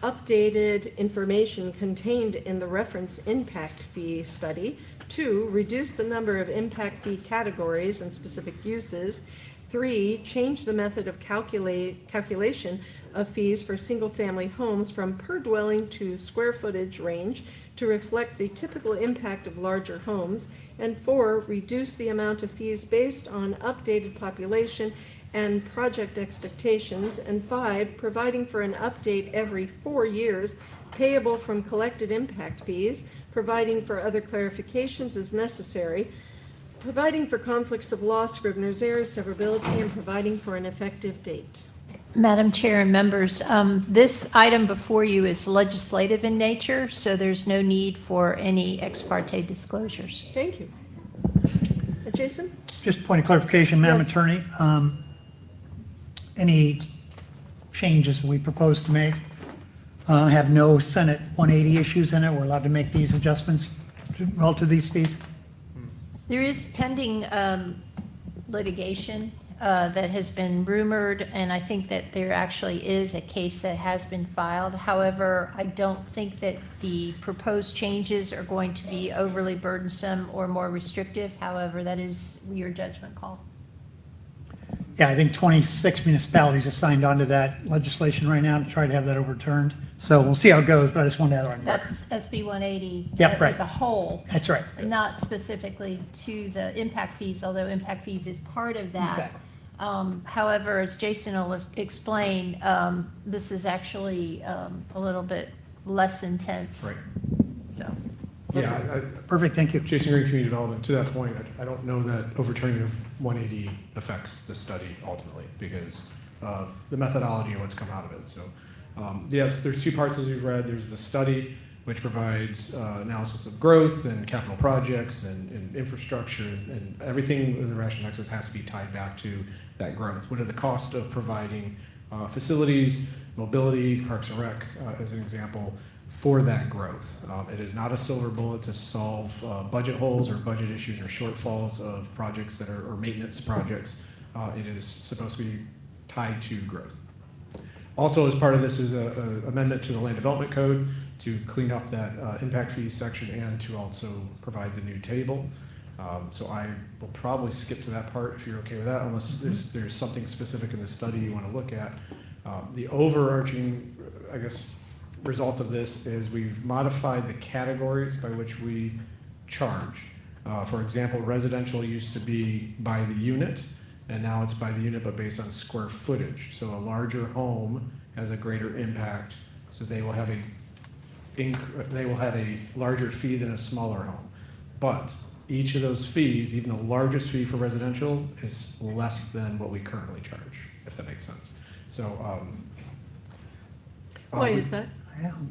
updated information contained in the reference impact fee study. 2, reduce the number of impact fee categories and specific uses. 3, change the method of calculation of fees for single-family homes from per dwelling to square footage range to reflect the typical impact of larger homes. And 4, reduce the amount of fees based on updated population and project expectations. And 5, providing for an update every 4 years payable from collected impact fees, providing for other clarifications as necessary, providing for conflicts of law, scrivener's errors, severability, and providing for an effective date. Madam Chair and members, this item before you is legislative in nature, so there's no need for any ex parte disclosures. Thank you. Jason? Just a point of clarification, Madam Yes. Attorney. Any changes that we propose to make have no Senate 180 issues in it? We're allowed to make these adjustments relative to these fees? There is pending litigation that has been rumored, and I think that there actually is a case that has been filed. However, I don't think that the proposed changes are going to be overly burdensome or more restrictive. However, that is your judgment call. Yeah, I think 26 municipalities have signed on to that legislation right now to try to have that overturned. So we'll see how it goes, but I just wanted to add on. That's SB 180 Yep, right. as a whole. That's right. Not specifically to the impact fees, although impact fees is part of that. Exactly. However, as Jason will explain, this is actually a little bit less intense. Right. So, Yeah, Perfect, thank you. Jason Green Community Development, to that point, I don't know that overturning of 180 affects the study ultimately, because the methodology and what's come out of it. So, yes, there's two parts as you've read. There's the study, which provides analysis of growth and capital projects and infrastructure, and everything with the rational nexus has to be tied back to that growth. What are the costs of providing facilities, mobility, parks and rec, as an example, for that growth? It is not a silver bullet to solve budget holes or budget issues or shortfalls of projects that are, or maintenance projects. It is supposed to be tied to growth. Also, as part of this is an amendment to the land development code to clean up that impact fees section and to also provide the new table. So I will probably skip to that part if you're okay with that, unless there's something specific in the study you want to look at. The overarching, I guess, result of this is we've modified the categories by which we charge. For example, residential used to be by the unit, and now it's by the unit but based on square footage. So a larger home has a greater impact, so they will have a larger fee than a smaller home. But each of those fees, even the largest fee for residential, is less than what we currently charge, if that makes sense. So, Why is that?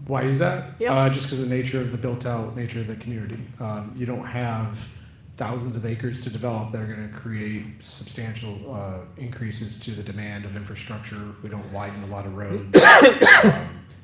why is that? Yeah. Just because of the nature of the built-out nature of the community. You don't have thousands of acres to develop that are going to create substantial increases to the demand of infrastructure. We don't widen a lot of roads.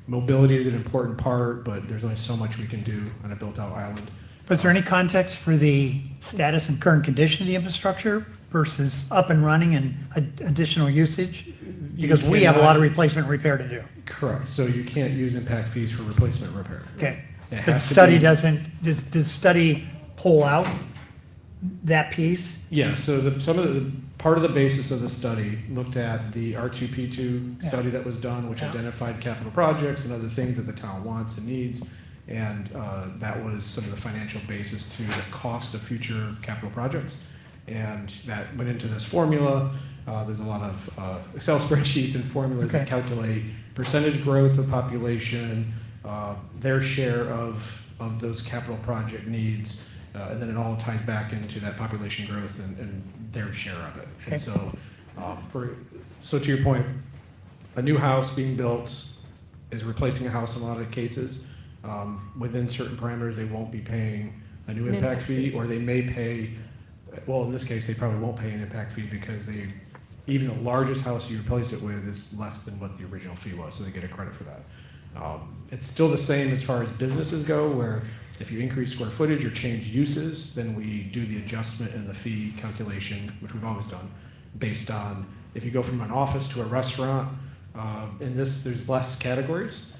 Mobility is an important part, but there's only so much we can do on a built-out island. But is there any context for the status and current condition of the infrastructure versus up and running and additional usage? Because we have a lot of replacement repair to do. Correct. So you can't use impact fees for replacement repair. Okay. It But the has to study be- doesn't, does the study pull out that piece? Yeah, so part of the basis of the study looked at the R2P2 Yeah. study that was done, which Yeah. identified capital projects and other things that the town wants and needs. And that was some of the financial basis to the cost of future capital projects. And that went into this formula. There's a lot of Excel spreadsheets and formulas that Okay. calculate percentage growth of population, their share of those capital project needs, and then it all ties back into that population growth and their share of it. Okay. And so, so to your point, a new house being built is replacing a house in a lot of cases. Within certain parameters, they won't be paying a new impact fee, or they may pay, well, in this case, they probably won't pay an impact fee because even the largest house you replace it with is less than what the original fee was, so they get a credit for that. It's still the same as far as businesses go, where if you increase square footage or change uses, then we do the adjustment in the fee calculation, which we've always done, based on if you go from an office to a restaurant. In this, there's less categories,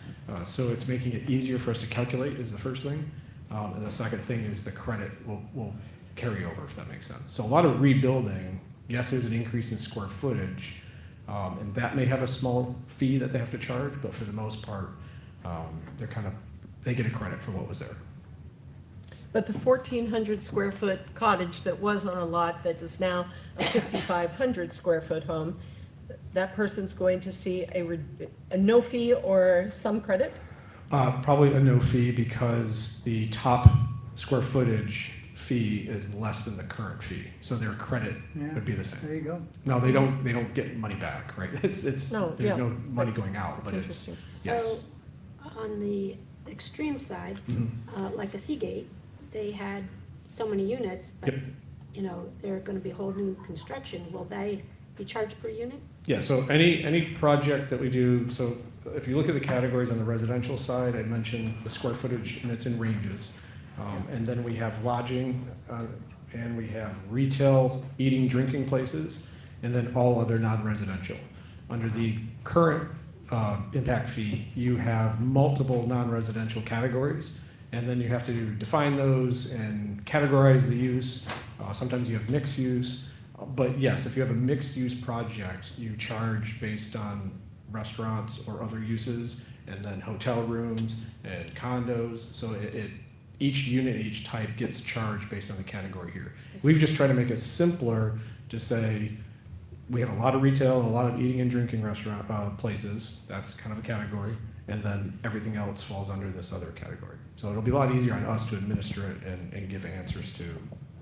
so it's making it easier for us to calculate is the first thing. And the second thing is the credit will carry over, if that makes sense. So a lot of rebuilding, yes, there's an increase in square footage, and that may have a small fee that they have to charge, but for the most part, they get a credit for what was there. But the 1,400 square foot cottage that was on a lot that is now a 5,500 square foot home, that person's going to see a no fee or some credit? Probably a no fee because the top square footage fee is less than the current fee, so their credit would be the same. There you go. No, they don't get money back, right? There's No, yeah. no money going out, That's but it's, interesting. yes. So, on the extreme side, like a Seagate, they had so many units, but, Yep. they're gonna be whole new construction. Will they be charged per unit? Yeah, so any project that we do, so if you look at the categories on the residential side, I mentioned the square footage, and it's in ranges. And then we have lodging, and we have retail, eating, drinking places, and then all other non-residential. Under the current impact fee, you have multiple non-residential categories, and then you have to define those and categorize the use. Sometimes you have mixed use. But yes, if you have a mixed-use project, you charge based on restaurants or other uses, and then hotel rooms and condos. So each unit, each type gets charged based on the category here. We've just tried to make it simpler to say, we have a lot of retail and a lot of eating and drinking restaurant places. That's kind of a category. And then everything else falls under this other category. So it'll be a lot easier on us to administer it and give answers to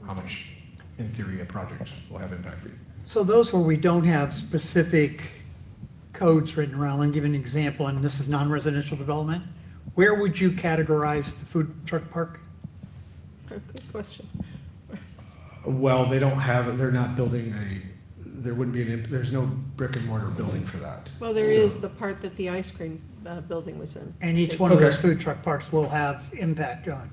how much, in theory, a project will have impact for you. So those where we don't have specific codes written around, let me give you an example, and this is non-residential development. Where would you categorize the food truck park? Good question. Well, they don't have, they're not building there wouldn't be there's no brick and mortar building for that. Well, there is the part that the ice cream building was in. And each one of those Okay. food truck parks will have impact on,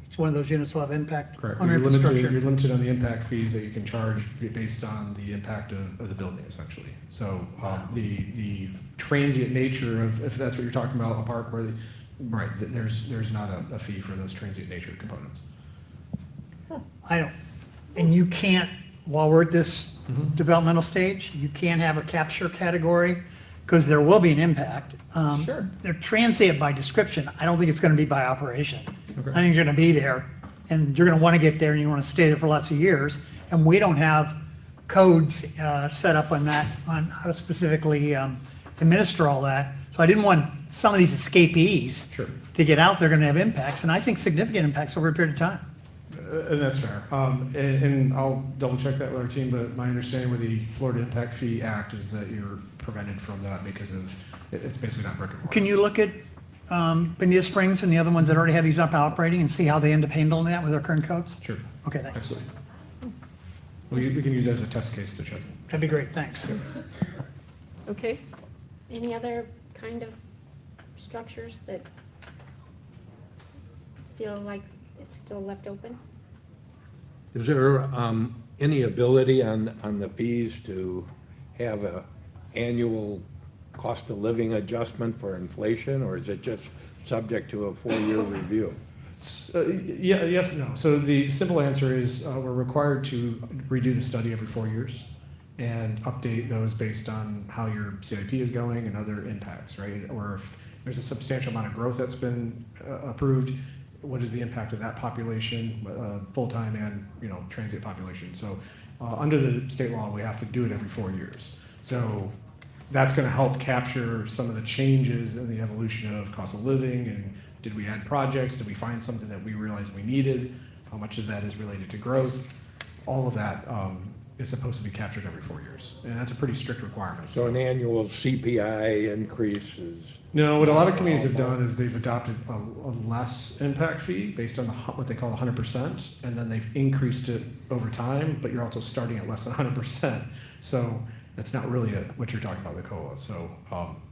each one of those units will have impact Correct. on You're infrastructure. limited on the impact fees that you can charge based on the impact of the building, essentially. So the transient nature of, if that's what you're talking about, a park where, right, there's not a fee for those transient nature components. I don't, and you can't, while we're at this developmental stage, you can't have a capture category, because there will be an impact. Sure. They're transient by description. I don't think it's gonna be by operation. Okay. I think you're gonna be there, and you're gonna wanna get there, and you wanna stay there for lots of years. And we don't have codes set up on that, on how to specifically administer all that. So I didn't want some of these escapees Sure. to get out, they're gonna have impacts, and I think significant impacts over a period of time. And that's fair. And I'll double check that with our team, but my understanding with the Florida Impact Fee Act is that you're prevented from that because of, it's basically not brick and mortar. Can you look at Bonita Springs and the other ones that already have these up operating and see how they end up handling that with their current codes? Sure. Okay, thanks. Absolutely. We can use that as a test case to check. That'd be great, thanks. Okay, Any other kind of structures that feel like it's still left open? Is there any ability on the fees to have a annual cost of living adjustment for inflation, or is it just subject to a 4-year review? Yeah, yes and no. So the simple answer is we're required to redo the study every 4 years and update those based on how your CIP is going and other impacts, right? Or if there's a substantial amount of growth that's been approved, what is the impact of that population, full-time and, transient population? So under the state law, we have to do it every 4 years. So that's going to help capture some of the changes in the evolution of cost of living, and did we add projects? Did we find something that we realized we needed? How much of that is related to growth? All of that is supposed to be captured every 4 years, and that's a pretty strict requirement. So an annual CPI increase is... No, what a lot of communities have done is they've adopted a less impact fee based on what they call 100%, and then they've increased it over time, but you're also starting at less than 100%. So that's not really what you're talking about, the COLA. So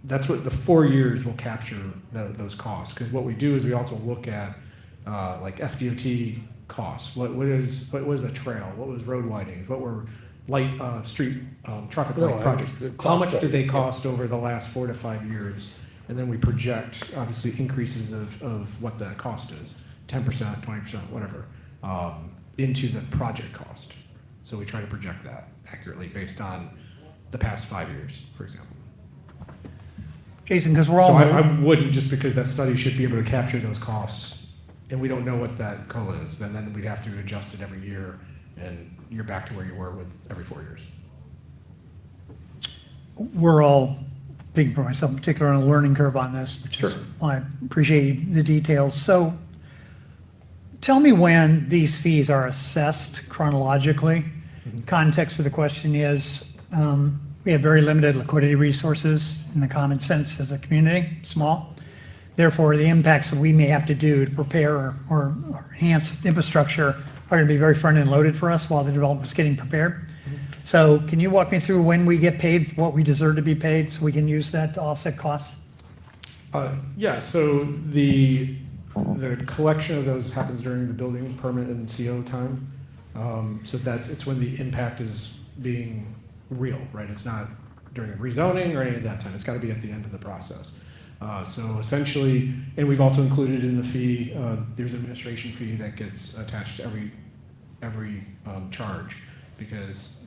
that's what the 4 years will capture those costs. Because what we do is we also look at like FDOT costs. What was a trail? What was road widenings? What were light street traffic light projects? How much did they cost over the last 4 to 5 years? And then we project, obviously, increases of what the cost is, 10%, 20%, whatever, into the project cost. So we try to project that accurately based on the past 5 years, for example. Jason, because we're all... So I wouldn't, just because that study should be able to capture those costs, and we don't know what that COLA is, then we'd have to adjust it every year, and you're back to where you were with every 4 years. We're all, speaking for myself in particular, on a learning curve on this, which is why I appreciate the details. So tell me when these fees are assessed chronologically. Context of the question is, we have very limited liquidity resources in the common sense as a community, small. Therefore, the impacts that we may have to do to prepare or enhance infrastructure are going to be very front-end loaded for us while the development's getting prepared. So can you walk me through when we get paid what we deserve to be paid so we can use that to offset costs? Yeah, so the collection of those happens during the building permit and CO time. So it's when the impact is being real, right? It's not during rezoning or any of that time. It's got to be at the end of the process. So essentially, and we've also included in the fee, there's an administration fee that gets attached to every charge, because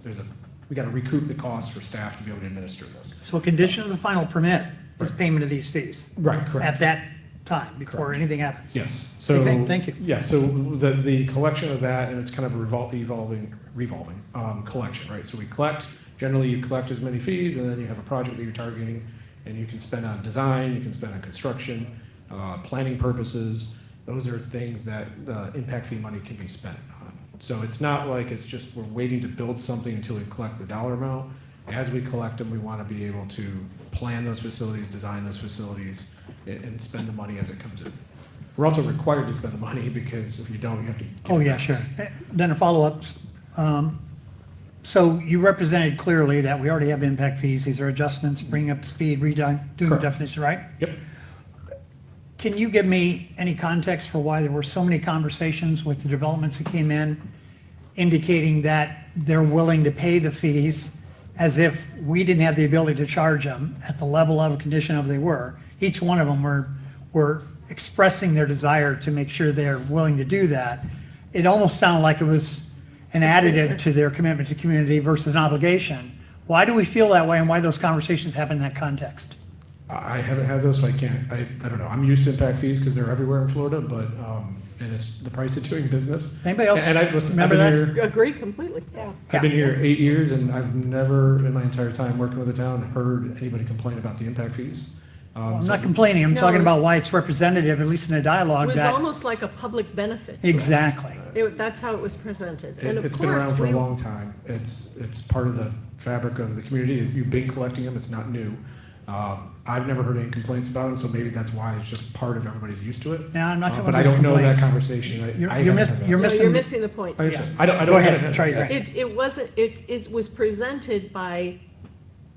we got to recoup the cost for staff to be able to administer this. So a condition of the final permit is payment of these fees? Right, correct. At that time, before anything happens? Yes. So Okay, thank you. Yeah, so the collection of that, and it's kind of a revolving collection, right? So we collect, generally you collect as many fees, and then you have a project that you're targeting, and you can spend on design, you can spend on construction, planning purposes. Those are things that impact fee money can be spent on. So it's not like it's just we're waiting to build something until we collect the dollar amount. As we collect them, we want to be able to plan those facilities, design those facilities, and spend the money as it comes in. We're also required to spend the money, because if you don't, you have to. Oh, yeah, sure. Then a follow-up. So you represented clearly that we already have impact fees. These are adjustments, bringing up speed, doing the definition, right? Yep. Can you give me any context for why there were so many conversations with the developments that came in indicating that they're willing to pay the fees as if we didn't have the ability to charge them at the level of condition of they were? Each one of them were expressing their desire to make sure they're willing to do that. It almost sounded like it was an additive to their commitment to community versus an obligation. Why do we feel that way, and why those conversations happen in that context? I haven't had those, so I don't know. I'm used to impact fees because they're everywhere in Florida, but, and it's the price of doing business. Anybody else And I've remember been that? here, agree completely, yeah. I've been here 8 years, and I've never in my entire time working with the town heard anybody complain about the impact fees. I'm not complaining, I'm talking No. about why it's representative, at least in the It dialogue, was that, almost like a public benefit to us. exactly. That's how it was presented. And of It's been course, around for a we- long time. It's part of the fabric of the community. You've been collecting them, it's not new. I've never heard any complaints about it, so maybe that's why it's just part of everybody's used to it. No, I'm not talking But about I don't know that complaints. conversation. You're- I you're haven't miss- had that. you're No, missing you're the- missing the point. I understand. Yeah. I don't Go have ahead, it. try your- It wasn't, it was presented by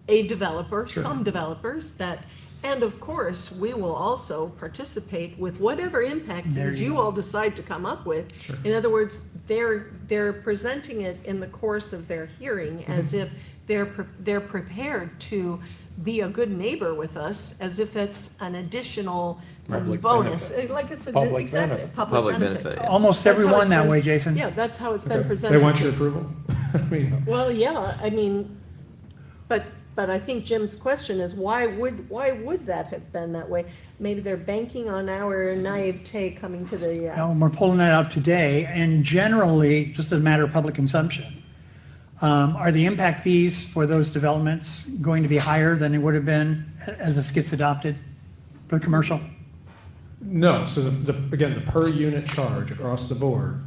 a developer, some developers that, and of course, we will also participate with whatever impact There fees you you go. all decide to come up with. In other words, they're presenting it in the course of their hearing as if they're prepared to be a good neighbor with us, as if it's an additional Public bonus. benefit. Like it's a, Public exactly, benefit. Public benefit, yeah. Almost That's how everyone it's that been- way, Jason. Yeah, that's how it's been Okay. presented. They want to your us. approval? I mean, Well, yeah, I mean, but I think Jim's question is, why would that have been that way? Maybe they're banking on our naivete coming to the, Well, we're pulling that out today, and generally, just as a matter of public consumption, are the impact fees for those developments going to be higher than it would have been as this gets adopted for the commercial? no, so again, the per unit charge across the board,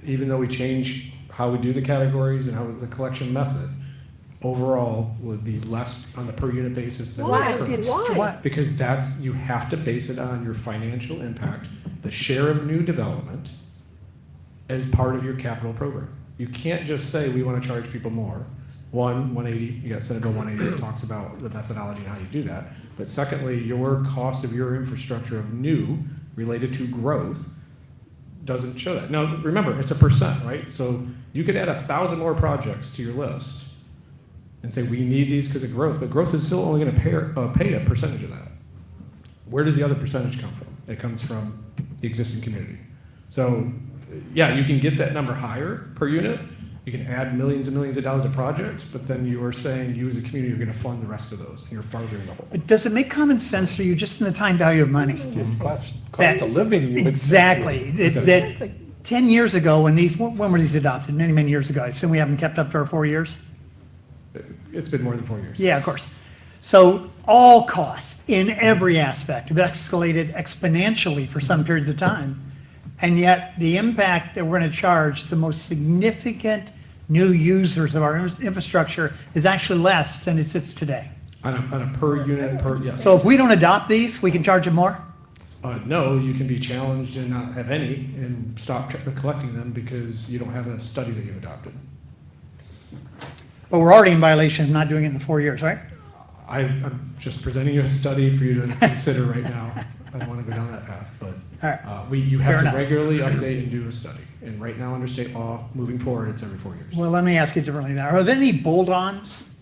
even though we change how we do the categories and how the collection method, overall would be less on the per unit basis than. Why? the current. It's Why? what- Because you have to base it on your financial impact, the share of new development as part of your capital program. You can't just say, we want to charge people more. 180, you got Senate Bill 180 that talks about the methodology and how you do that. But secondly, your cost of your infrastructure of new related to growth doesn't show that. Now, remember, it's a percent, right? So you could add 1,000 more projects to your list and say, we need these because of growth, but growth is still only going to pay a percentage of that. Where does the other percentage come from? It comes from the existing community. So, yeah, you can get that number higher per unit. You can add millions and millions of dollars of projects, but then you are saying you as a community are going to fund the rest of those, and you're farthering the hole. But does it make common sense for you, just in the time value of money? Cost That- of living, you would. Exactly. That Exactly. 10 years ago, when were these adopted? Many, many years ago. I assume we haven't kept up to our 4 years? It's been more than 4 years. Yeah, of course. So all costs in every aspect have escalated exponentially for some periods of time. And yet the impact that we're going to charge the most significant new users of our infrastructure is actually less than it sits today. On a per unit, yes. So if we don't adopt these, we can charge them more? No, you can be challenged and not have any and stop collecting them because you don't have a study that you've adopted. But we're already in violation of not doing it in the 4 years, right? I'm just presenting you a study for you to consider right now. I don't want to go down that path, but All right. you Fair have to enough. regularly update and do a study. And right now, under state law, moving forward, it's every 4 years. Well, let me ask it differently now. Are there any bolt-ons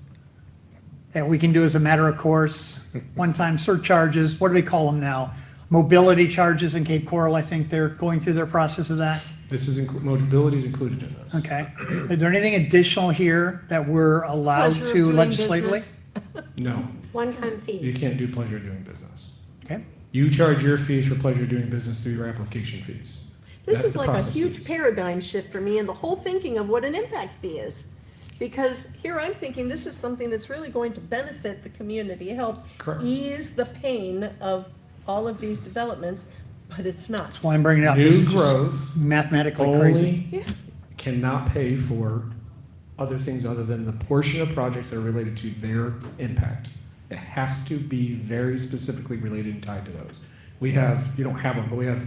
that we can do as a matter of course? One-time surcharges, what do they call them now? Mobility charges in Cape Coral, I think they're going through their process of that. This is, mobility is included in this. Okay. Is there anything additional here that we're allowed Pleasure of to doing legislatively? business. No, One-time you fee. can't do pleasure of doing business. Okay. You charge your fees for pleasure of doing business through your application fees. This That's is the like a process huge fees. paradigm shift for me in the whole thinking of what an impact fee is. Because here I'm thinking this is something that's really going to benefit the community, help Correct. ease the pain of all of these developments, but it's not. That's why I'm bringing it up. This New is just growth mathematically crazy. only cannot pay for other things other than the portion of projects that are related to their impact. It has to be very specifically related and tied to those. We have, you don't have them, but we have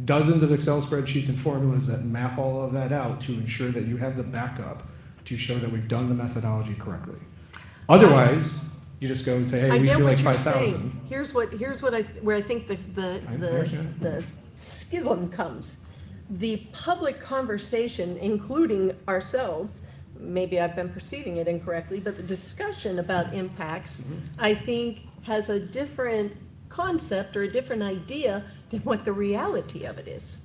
dozens of Excel spreadsheets and formulas that map all of that out to ensure that you have the backup to show that we've done the methodology correctly. Otherwise, you just go and say, hey, I we get feel like what you're 5,000. saying. Here's what where I think I understand. the schism comes. The public conversation, including ourselves, maybe I've been perceiving it incorrectly, but the discussion about impacts, I think, has a different concept or a different idea than what the reality of it is.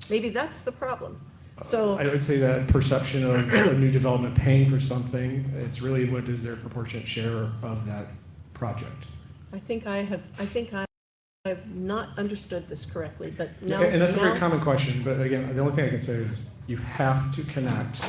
Maybe that's the problem. So. I would say that perception of a new development paying for something, it's really what is their proportionate share of that project. I think I have not understood this correctly, but now. And that's a very now- common question, but again, the only thing I can say is you have to connect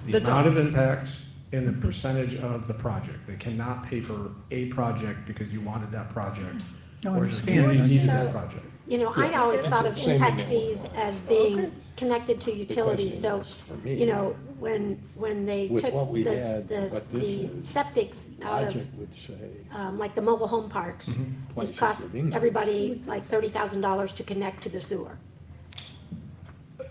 the The amount of dots. impact and the percentage of the project. They cannot pay for a project because you wanted that project No, I or the understand. community needed that So- project. You know, I'd always thought of impact fees as being connected to utilities, so, you know, when they With took what we the had, what this is, septics out logic of, would say, like the mobile home parks, Twice it as cost the increase. everybody like $30,000 to connect to the sewer.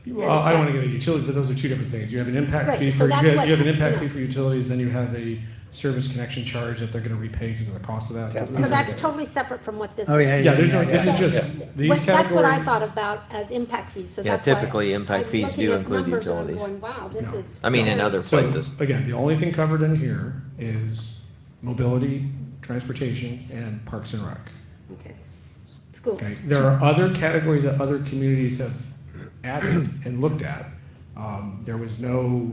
Well, I don't want to get into utilities, but those are two different things. You have an impact Right, fee so for, that's you what- have an impact you know. fee for utilities, then you have a service connection charge that they're going to repay because of the cost of that. So that's totally separate from what this is. Oh, yeah, Yeah, there's no, yeah, this yeah. is just, these That's what I categories. thought about as impact fees, so Yeah, that's why. typically, impact I'm fees looking do at include numbers and I'm utilities. going, wow, this No. is. I mean, in other So, places. again, the only thing covered in here is mobility, transportation, and parks and rec. Okay. Schools. Okay, there are other categories that other communities have added and looked at. There was no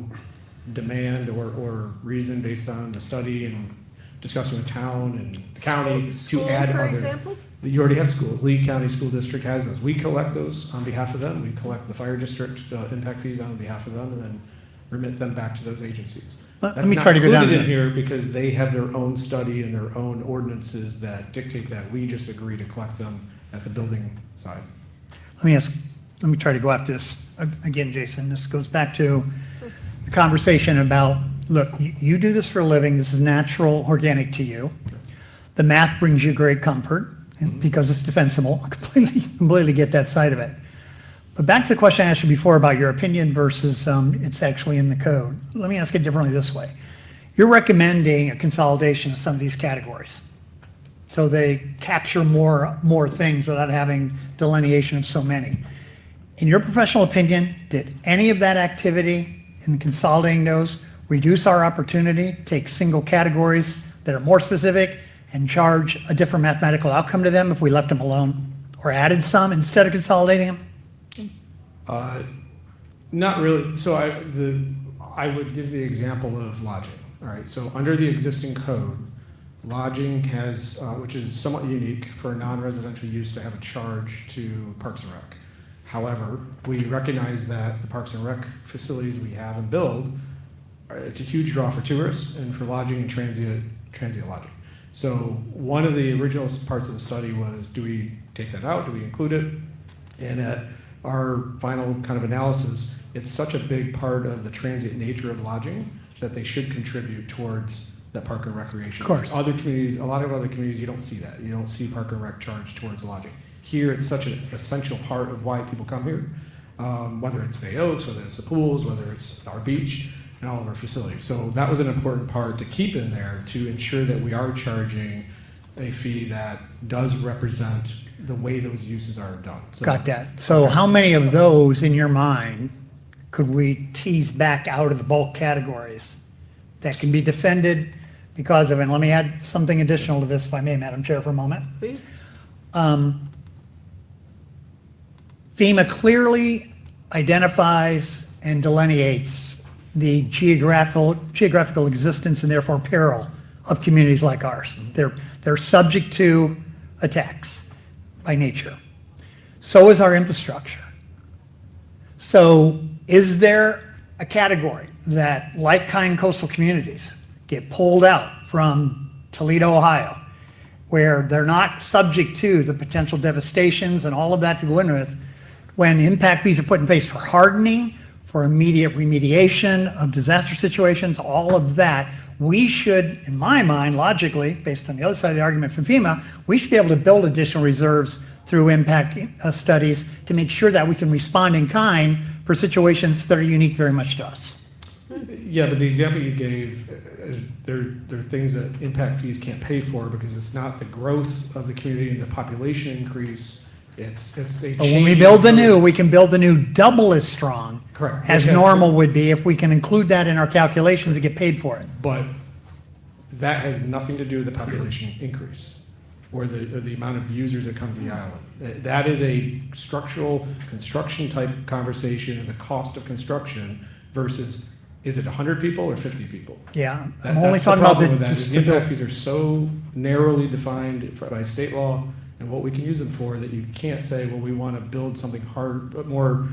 demand or reason based on the study and discussing with town and the county to School, add for other. example? You already have schools. Lee County School District has those. We collect those on behalf of them. We collect the fire district impact fees on behalf of them and then remit them back to those agencies. Let That's me not try to go down included in to- here because they have their own study and their own ordinances that dictate that. We just agree to collect them at the building side. Let me try to go after this again, Jason. This goes back to the conversation about, look, you do this for a living. This is natural, organic to you. The math brings you great comfort because it's defensible. I completely get that side of it. But back to the question I asked you before about your opinion versus it's actually in the code. Let me ask it differently this way. You're recommending a consolidation of some of these categories. So they capture more things without having delineation of so many. In your professional opinion, did any of that activity in consolidating those reduce our opportunity, take single categories that are more specific and charge a different mathematical outcome to them if we left them alone? Or added some instead of consolidating them? Not really. So I would give the example of lodging. All right. So under the existing code, lodging has, which is somewhat unique for a non-residential use to have a charge to Parks and Rec. However, we recognize that the Parks and Rec facilities we have and build, it's a huge draw for tourists and for lodging and transient lodging. So one of the original parts of the study was, do we take that out? Do we include it? And at our final kind of analysis, it's such a big part of the transient nature of lodging that they should contribute towards that park and recreation. Of course. Other communities, a lot of other communities, you don't see that. You don't see park and rec charged towards lodging. Here, it's such an essential part of why people come here, whether it's Bay Oaks, whether it's the pools, whether it's our beach, and all of our facilities. So that was an important part to keep in there to ensure that we are charging a fee that does represent the way those uses are done. So- Got that. So how many of those in your mind could we tease back out of the bulk categories that can be defended because of, and let me add something additional to this if I may, Madam Chair, for a moment. Please? FEMA clearly identifies and delineates the geographical existence and therefore peril of communities like ours. They're subject to attacks by nature. So is our infrastructure. So is there a category that like-kind coastal communities get pulled out from Toledo, Ohio, where they're not subject to the potential devastations and all of that to go in with when impact fees are put in place for hardening, for immediate remediation of disaster situations, all of that, we should, in my mind, logically, based on the other side of the argument from FEMA, we should be able to build additional reserves through impact studies to make sure that we can respond in kind for situations that are unique very much to us. Yeah, but the example you gave, there are things that impact fees can't pay for because it's not the growth of the community and the population increase. It's a But when we change build the in new, growth. we can build the new double as strong Correct. as Okay. normal would be if we can include that in our calculations and get paid for it. But that has nothing to do with the population increase or the amount of users that come to the island. That is a structural construction type conversation and the cost of construction versus, is it 100 people or 50 people? Yeah, That- I'm only that's the talking about problem the with that, is stability. impact fees are so narrowly defined by state law and what we can use them for that you can't say, well, we want to build something hard, but more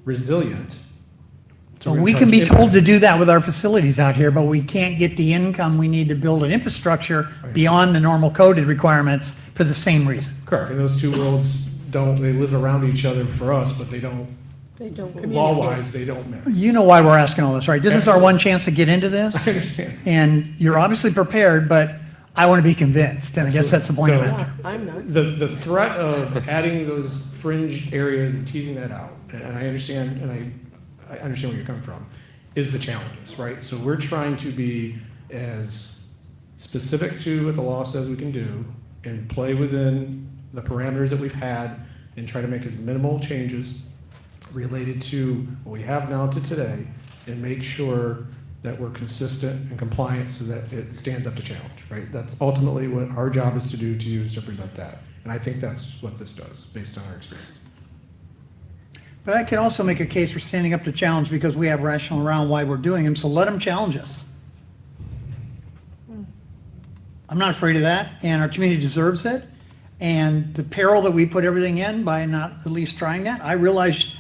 resilient So we're gonna We can be charge told to impact do that with our facilities out here, but we can't get the income we need to build an infrastructure beyond the normal coded requirements for the same reason. Correct, and those two worlds they live around each other for us, but they don't, They don't communicate. law-wise, they don't mix. You know why we're asking all this, right? This is our one chance to get into this. I understand. And you're obviously prepared, but I want to be convinced, and I guess that's the point of it. So- I'm not. The threat of adding those fringe areas and teasing that out, and I understand, and I understand where you're coming from, is the challenges, right? So we're trying to be as specific to what the law says we can do and play within the parameters that we've had and try to make as minimal changes related to what we have now to today and make sure that we're consistent and compliant so that it stands up to challenge, right? That's ultimately what our job is to do to you, is to present that. And I think that's what this does, based on our experience. But I can also make a case for standing up to challenge because we have rationale around why we're doing them, so let them challenge us. I'm not afraid of that, and our community deserves it. And the peril that we put everything in by not at least trying that, I realize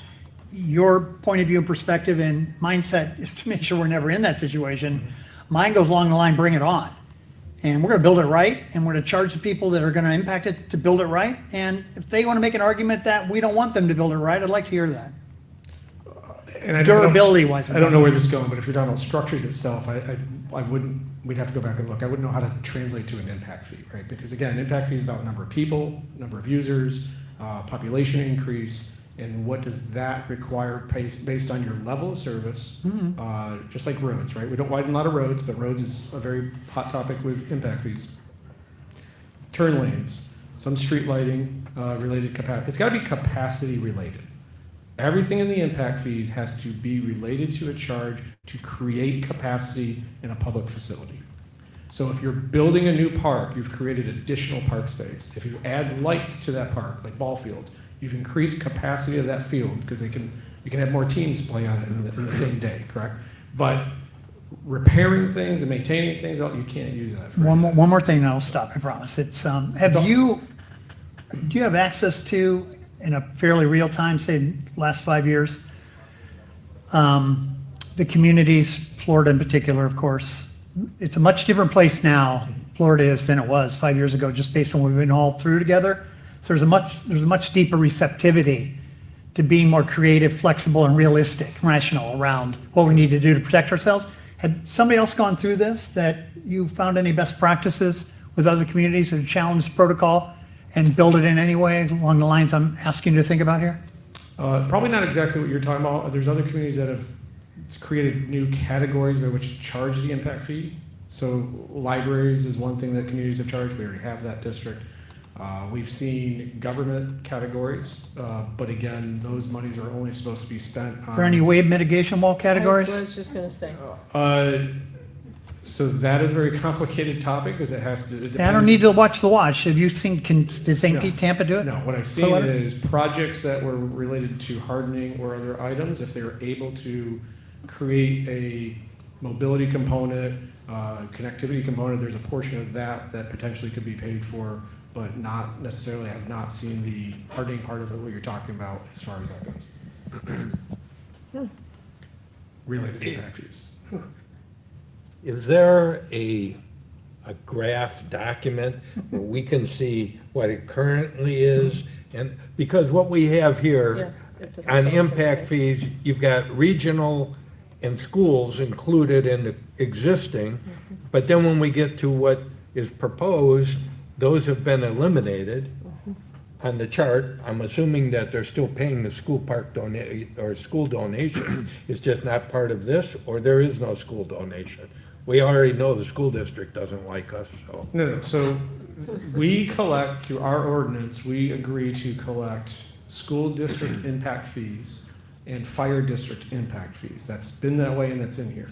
your point of view and perspective and mindset is to make sure we're never in that situation. Mine goes along the line, bring it on. And we're gonna build it right, and we're gonna charge the people that are gonna impact it to build it right. And if they wanna make an argument that we don't want them to build it right, I'd like to hear that. And I don't know- Durability-wise. I don't know where this is going, but if you're talking about structures itself, I wouldn't, we'd have to go back and look. I wouldn't know how to translate to an impact fee, right? Because again, impact fee is about number of people, number of users, population increase, and what does that require based on your level of service, just like roads, right? We don't widen a lot of roads, but roads is a very hot topic with impact fees. Turn lanes, some street lighting related capacity. It's got to be capacity related. Everything in the impact fees has to be related to a charge to create capacity in a public facility. So if you're building a new park, you've created additional park space. If you add lights to that park, like ball fields, you've increased capacity of that field because you can have more teams play on it in the same day, correct? But repairing things and maintaining things, you can't use that. One more thing, and I'll stop, I promise. It's, do you have access to, in a fairly real time, say, last 5 years, the communities, Florida in particular, of course, it's a much different place now, Florida is, than it was 5 years ago, just based on what we've been all through together. So there's a much deeper receptivity to being more creative, flexible, and realistic, rational around what we need to do to protect ourselves. Had somebody else gone through this, that you found any best practices with other communities that challenged protocol and build it in any way along the lines I'm asking you to think about here? Probably not exactly what you're talking about. There's other communities that have created new categories by which to charge the impact fee. So libraries is one thing that communities have charged. We already have that district. We've seen government categories, but again, those monies are only supposed to be spent on. Are there any wave mitigation wall That's what I categories? was just gonna say. So that is a very complicated topic because it has to. I don't need to watch the watch. Have you seen, does St. No. Pete Tampa do it? No, what I've So seen what- is projects that were related to hardening or other items, if they were able to create a mobility component, connectivity component, there's a portion of that that potentially could be paid for, but not necessarily, I have not seen the hardening part of it, what you're talking about, as far as that goes. Related to impact fees. Is there a graph document where we can see what it currently is? And because what we have here it doesn't on tell us impact anything. fees, you've got regional and schools included in the existing. But then when we get to what is proposed, those have been eliminated on the chart. I'm assuming that they're still paying the school park or school donation. It's just not part of this, or there is no school donation. We already know the school district doesn't like us, so. No, so we collect, through our ordinance, we agree to collect school district impact fees and fire district impact fees. That's been that way and that's in here.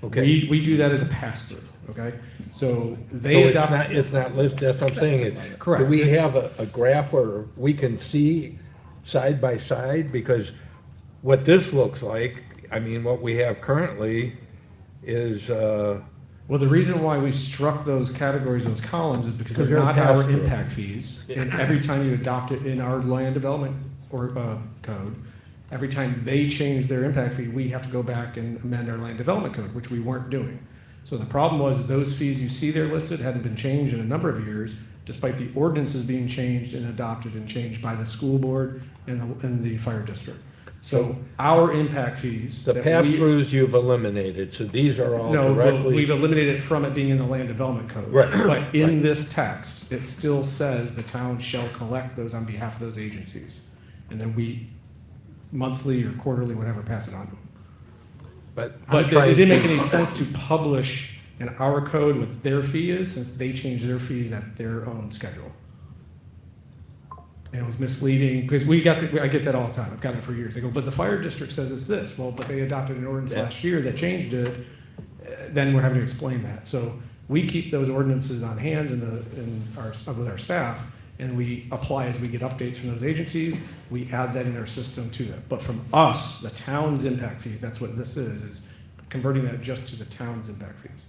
Okay. We do that as a pass-through, okay? So So they it's adopt. not listed, that's what I'm saying. Correct. Do we have a graph where we can see side by side? Because what this looks like, I mean, what we have currently is, Well, the reason why we struck those categories, those columns, is because 'Cause they're they're not our pass-through. impact fees. And every time you adopt it in our land development or code, every time they change their impact fee, we have to go back and amend our land development code, which we weren't doing. So the problem was those fees you see there listed hadn't been changed in a number of years, despite the ordinances being changed and adopted and changed by the school board and the fire district. So our impact fees. The that we- pass-throughs you've eliminated, so these are all No, directly. we've eliminated it from it being in the land development code. Right, But in right. this text, it still says the town shall collect those on behalf of those agencies. And then we monthly or quarterly, whatever, pass it on to them. But But it didn't make any sense to publish in our code what their fee is, since they changed their fees at their own schedule. And it was misleading, because I get that all the time, I've gotten it for years. They go, but the fire district says it's this. Well, but they adopted an ordinance last year that changed it, then we're having to explain that. So we keep those ordinances on hand with our staff, and we apply as we get updates from those agencies. We add that in our system to them. But from us, the town's impact fees, that's what this is converting that just to the town's impact fees.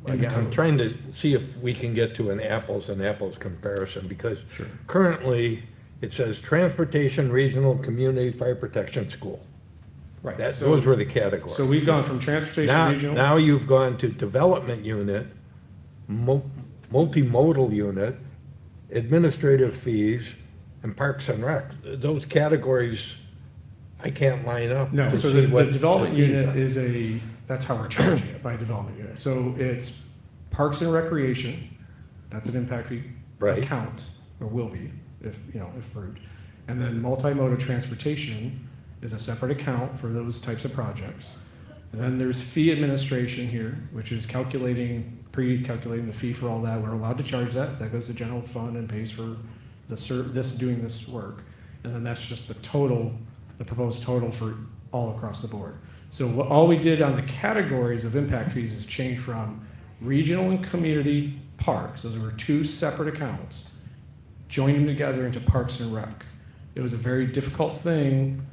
Again, I'm trying to see if we can get to an apples and apples comparison, because currently it says Transportation Regional Community Fire Protection School. Right. Those were the categories. So we've gone from transportation Now, regional. now you've gone to development unit, multimodal unit, administrative fees, and parks and rec. Those categories, I can't line up. No, to so see the what development the fees unit are. is that's how we're charging it, by development unit. So it's parks and recreation, that's an impact fee Right. account, or will be, if approved. And then multimodal transportation is a separate account for those types of projects. And then there's fee administration here, which is pre-calculating the fee for all that. We're allowed to charge that. That goes to general fund and pays for doing this work. And then that's just the proposed total for all across the board. So all we did on the categories of impact fees is change from regional and community parks, those were two separate accounts, join them together into parks and rec. It was a very difficult thing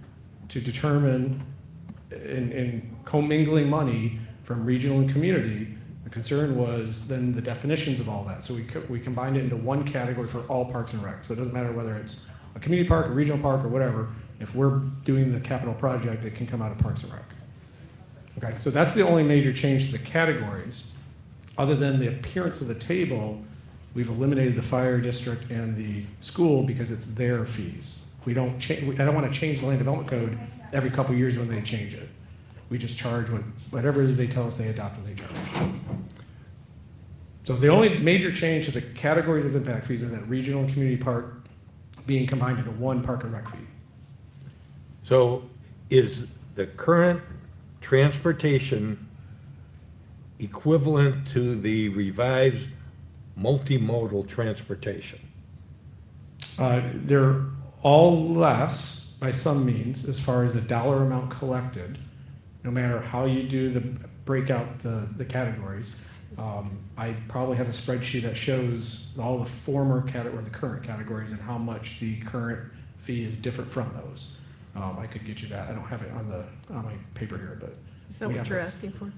to determine in commingling money from regional and community. The concern was then the definitions of all that. So we combined it into one category for all parks and rec. So it doesn't matter whether it's a community park, a regional park, or whatever. If we're doing the capital project, it can come out of parks and rec. Okay, so that's the only major change to the categories. Other than the appearance of the table, we've eliminated the fire district and the school because it's their fees. I don't want to change the land development code every couple of years when they change it. We just charge whatever it is they tell us they adopt and they charge. So the only major change to the categories of impact fees are that regional and community park being combined into one park and rec fee. So is the current transportation equivalent to the revised multimodal transportation? They're all less by some means as far as the dollar amount collected, no matter how you do break out the categories. I probably have a spreadsheet that shows all the former or the current categories and how much the current fee is different from those. I could get you that. I don't have it on my paper here, but. Is that we what have you're those. asking for?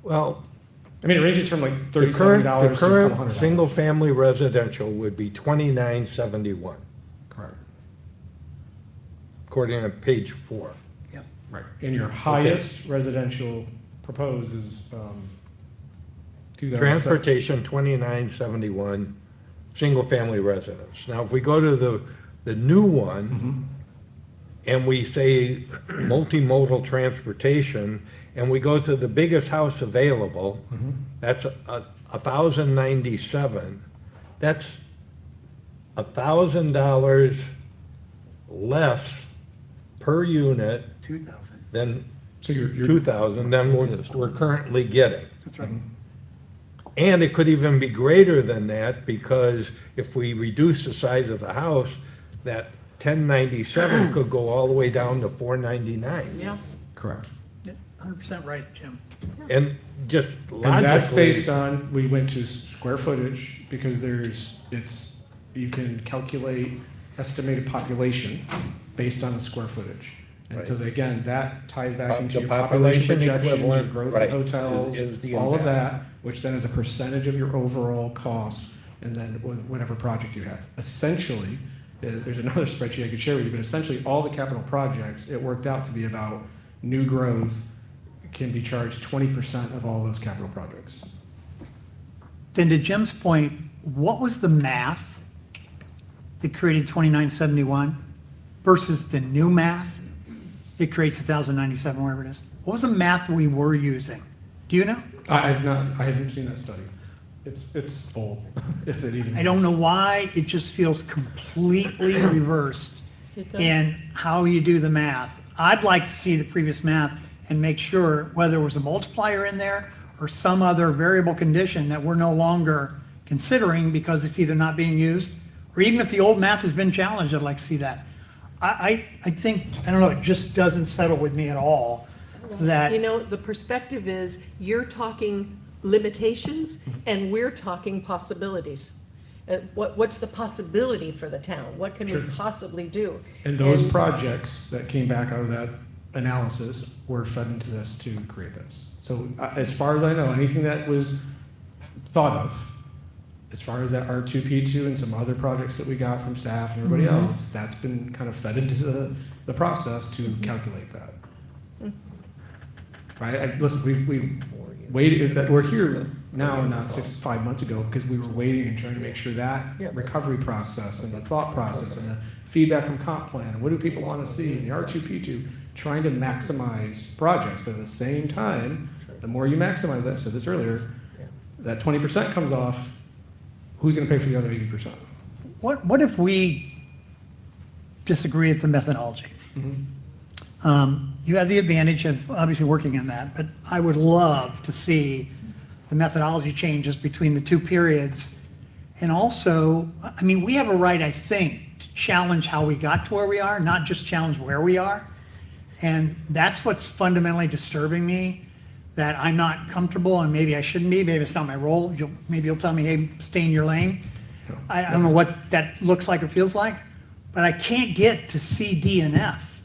Well, I mean, it ranges from like the $37 current, to a couple current $100. single-family residential would be $29.71, Correct. according to page 4. Right. And your highest residential proposed is 2007. Transportation, $29.71, single-family residence. Now, if we go to the new one, and we say multimodal transportation, and we go to the biggest house available, that's $1,097. That's $1,000 less per unit 2,000. than So you're 2,000 than we're currently getting. That's right. And it could even be greater than that, because if we reduce the size of the house, that 1097 could go all the way down to 499. Yeah. correct. 100% right, Jim. And just And that's logically, based on, we went to square footage, because you can calculate estimated population based on the square footage. And so again, that ties back into The your population population projections, your equivalent, growth right, of hotels, is the all of impact. that, which then is a percentage of your overall cost, and then whatever project you have. Essentially, there's another spreadsheet I could share with you, but essentially all the capital projects, it worked out to be about new growth can be charged 20% of all those capital projects. Then to Jim's point, what was the math that created 2971 versus the new math that creates 1097, wherever it is? What was the math we were using? Do you know? I haven't seen that study. It's old, if it even. I don't know why, it just feels completely reversed in how you do the math. I'd like to see the previous math and make sure whether it was a multiplier in there or some other variable condition that we're no longer considering because it's either not being used, or even if the old math has been challenged, I'd like to see that. I think, I don't know, it just doesn't settle with me at all that. You know, the perspective is you're talking limitations and we're talking possibilities. What's the possibility for the town? What can we possibly do? And those projects that came back out of that analysis were fed into this to create this. So as far as I know, anything that was thought of, as far as that R2P2 and some other projects that we got from staff and everybody else, that's been kind of fed into the process to calculate that. Right? Listen, we waited, that we're here now and not 5 months ago because we were waiting and trying to make sure that recovery process and the thought process and the feedback from comp plan and what do people want to see and the R2P2, trying to maximize projects, but at the same time, the more you maximize that, I said this earlier, that 20% comes off, who's going to pay for the other 80%? What if we disagree with the methodology? You have the advantage of obviously working on that, but I would love to see the methodology changes between the two periods. And also, I mean, we have a right, I think, to challenge how we got to where we are, not just challenge where we are. And that's what's fundamentally disturbing me, that I'm not comfortable and maybe I shouldn't be, maybe it's not my role. Maybe you'll tell me, hey, stay in your lane. I don't know what that looks like or feels like, but I can't get to C, D, and F,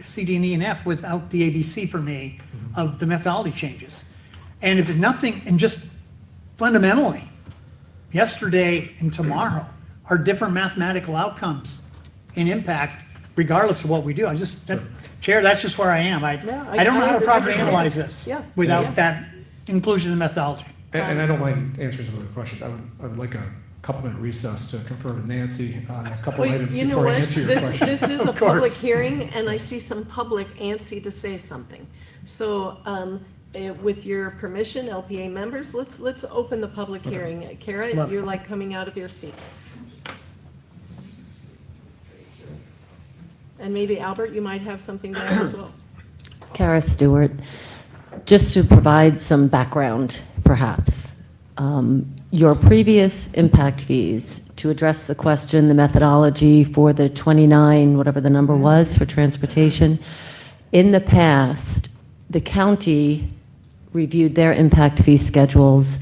C, D, and E, and F without the ABC for me of the methodology changes. And if it's nothing, and just fundamentally, yesterday and tomorrow are different mathematical outcomes and impact regardless of what we do. Chair, that's just where I am. I don't know how to properly analyze this without that inclusion in methodology. And I don't mind answering some of the questions. I would like a couple-minute recess to confer with Nancy on a couple items You know before I what? answer your question. This is a public hearing, and I see some public antsy to say something. So, with your permission, LPA members, let's open the public hearing. Kara, you're like coming out of your seat. And maybe Albert, you might have something to add as well. Kara Stewart, just to provide some background, perhaps. Your previous impact fees, to address the question, the methodology for the 29, whatever the number was, for transportation, in the past, the county reviewed their impact fee schedules,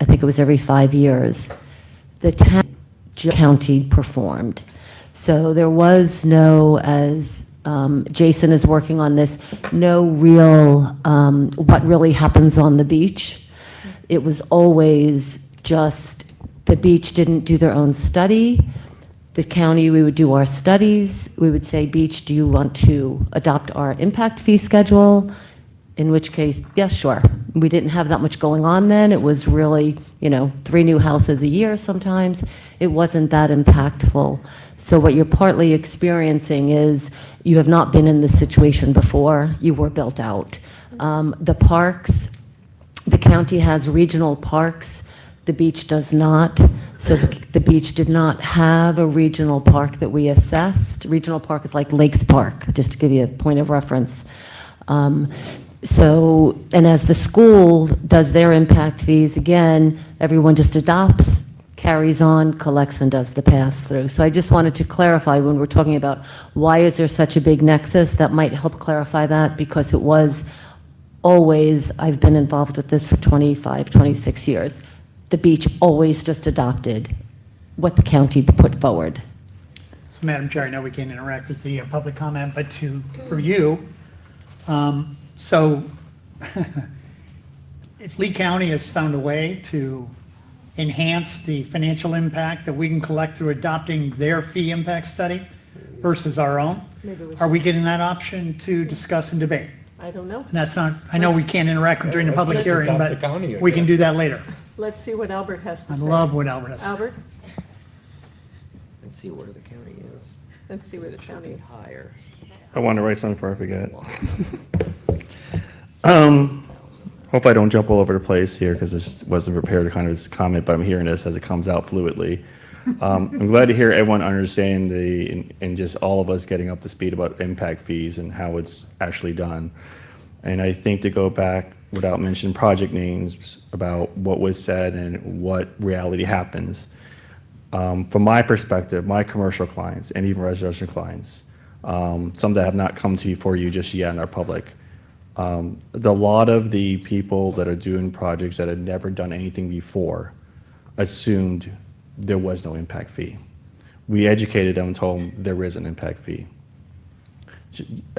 I think it was every 5 years. The county performed. So there was no, as Jason is working on this, no real, what really happens on the beach. It was always just the beach didn't do their own study. The county, we would do our studies. We would say, beach, do you want to adopt our impact fee schedule? In which case, yeah, sure. We didn't have that much going on then. It was really, 3 new houses a year sometimes. It wasn't that impactful. So what you're partly experiencing is you have not been in this situation before. You were built out. The parks, the county has regional parks. The beach does not. So the beach did not have a regional park that we assessed. Regional park is like Lakes Park, just to give you a point of reference. So, and as the school does their impact fees, again, everyone just adopts, carries on, collects, and does the pass-through. So I just wanted to clarify when we're talking about why is there such a big nexus, that might help clarify that, because it was always, I've been involved with this for 25, 26 years. The beach always just adopted what the county put forward. So Madam Chair, I know we can't interact with the public comment, but for you, so if Lee County has found a way to enhance the financial impact that we can collect through adopting their fee impact study versus our own? Maybe we Are we getting that option to discuss and debate? I don't know. And that's not, I know we can't interact during the public Let's hearing, adopt but the county we can do that later. Let's see what Albert has to I say. love what Albert has to say. Albert, Let's see where the county is. let's see where the county is. Higher. I want to write something before I forget. Hope I don't jump all over the place here because this wasn't prepared to kind of comment, but I'm hearing this as it comes out fluidly. I'm glad to hear everyone understand and just all of us getting up to speed about impact fees and how it's actually done. And I think to go back without mentioning project names about what was said and what reality happens. From my perspective, my commercial clients and even residential clients, some that have not come to you for you just yet in our public, the lot of the people that are doing projects that had never done anything before assumed there was no impact fee. We educated them and told them there is an impact fee.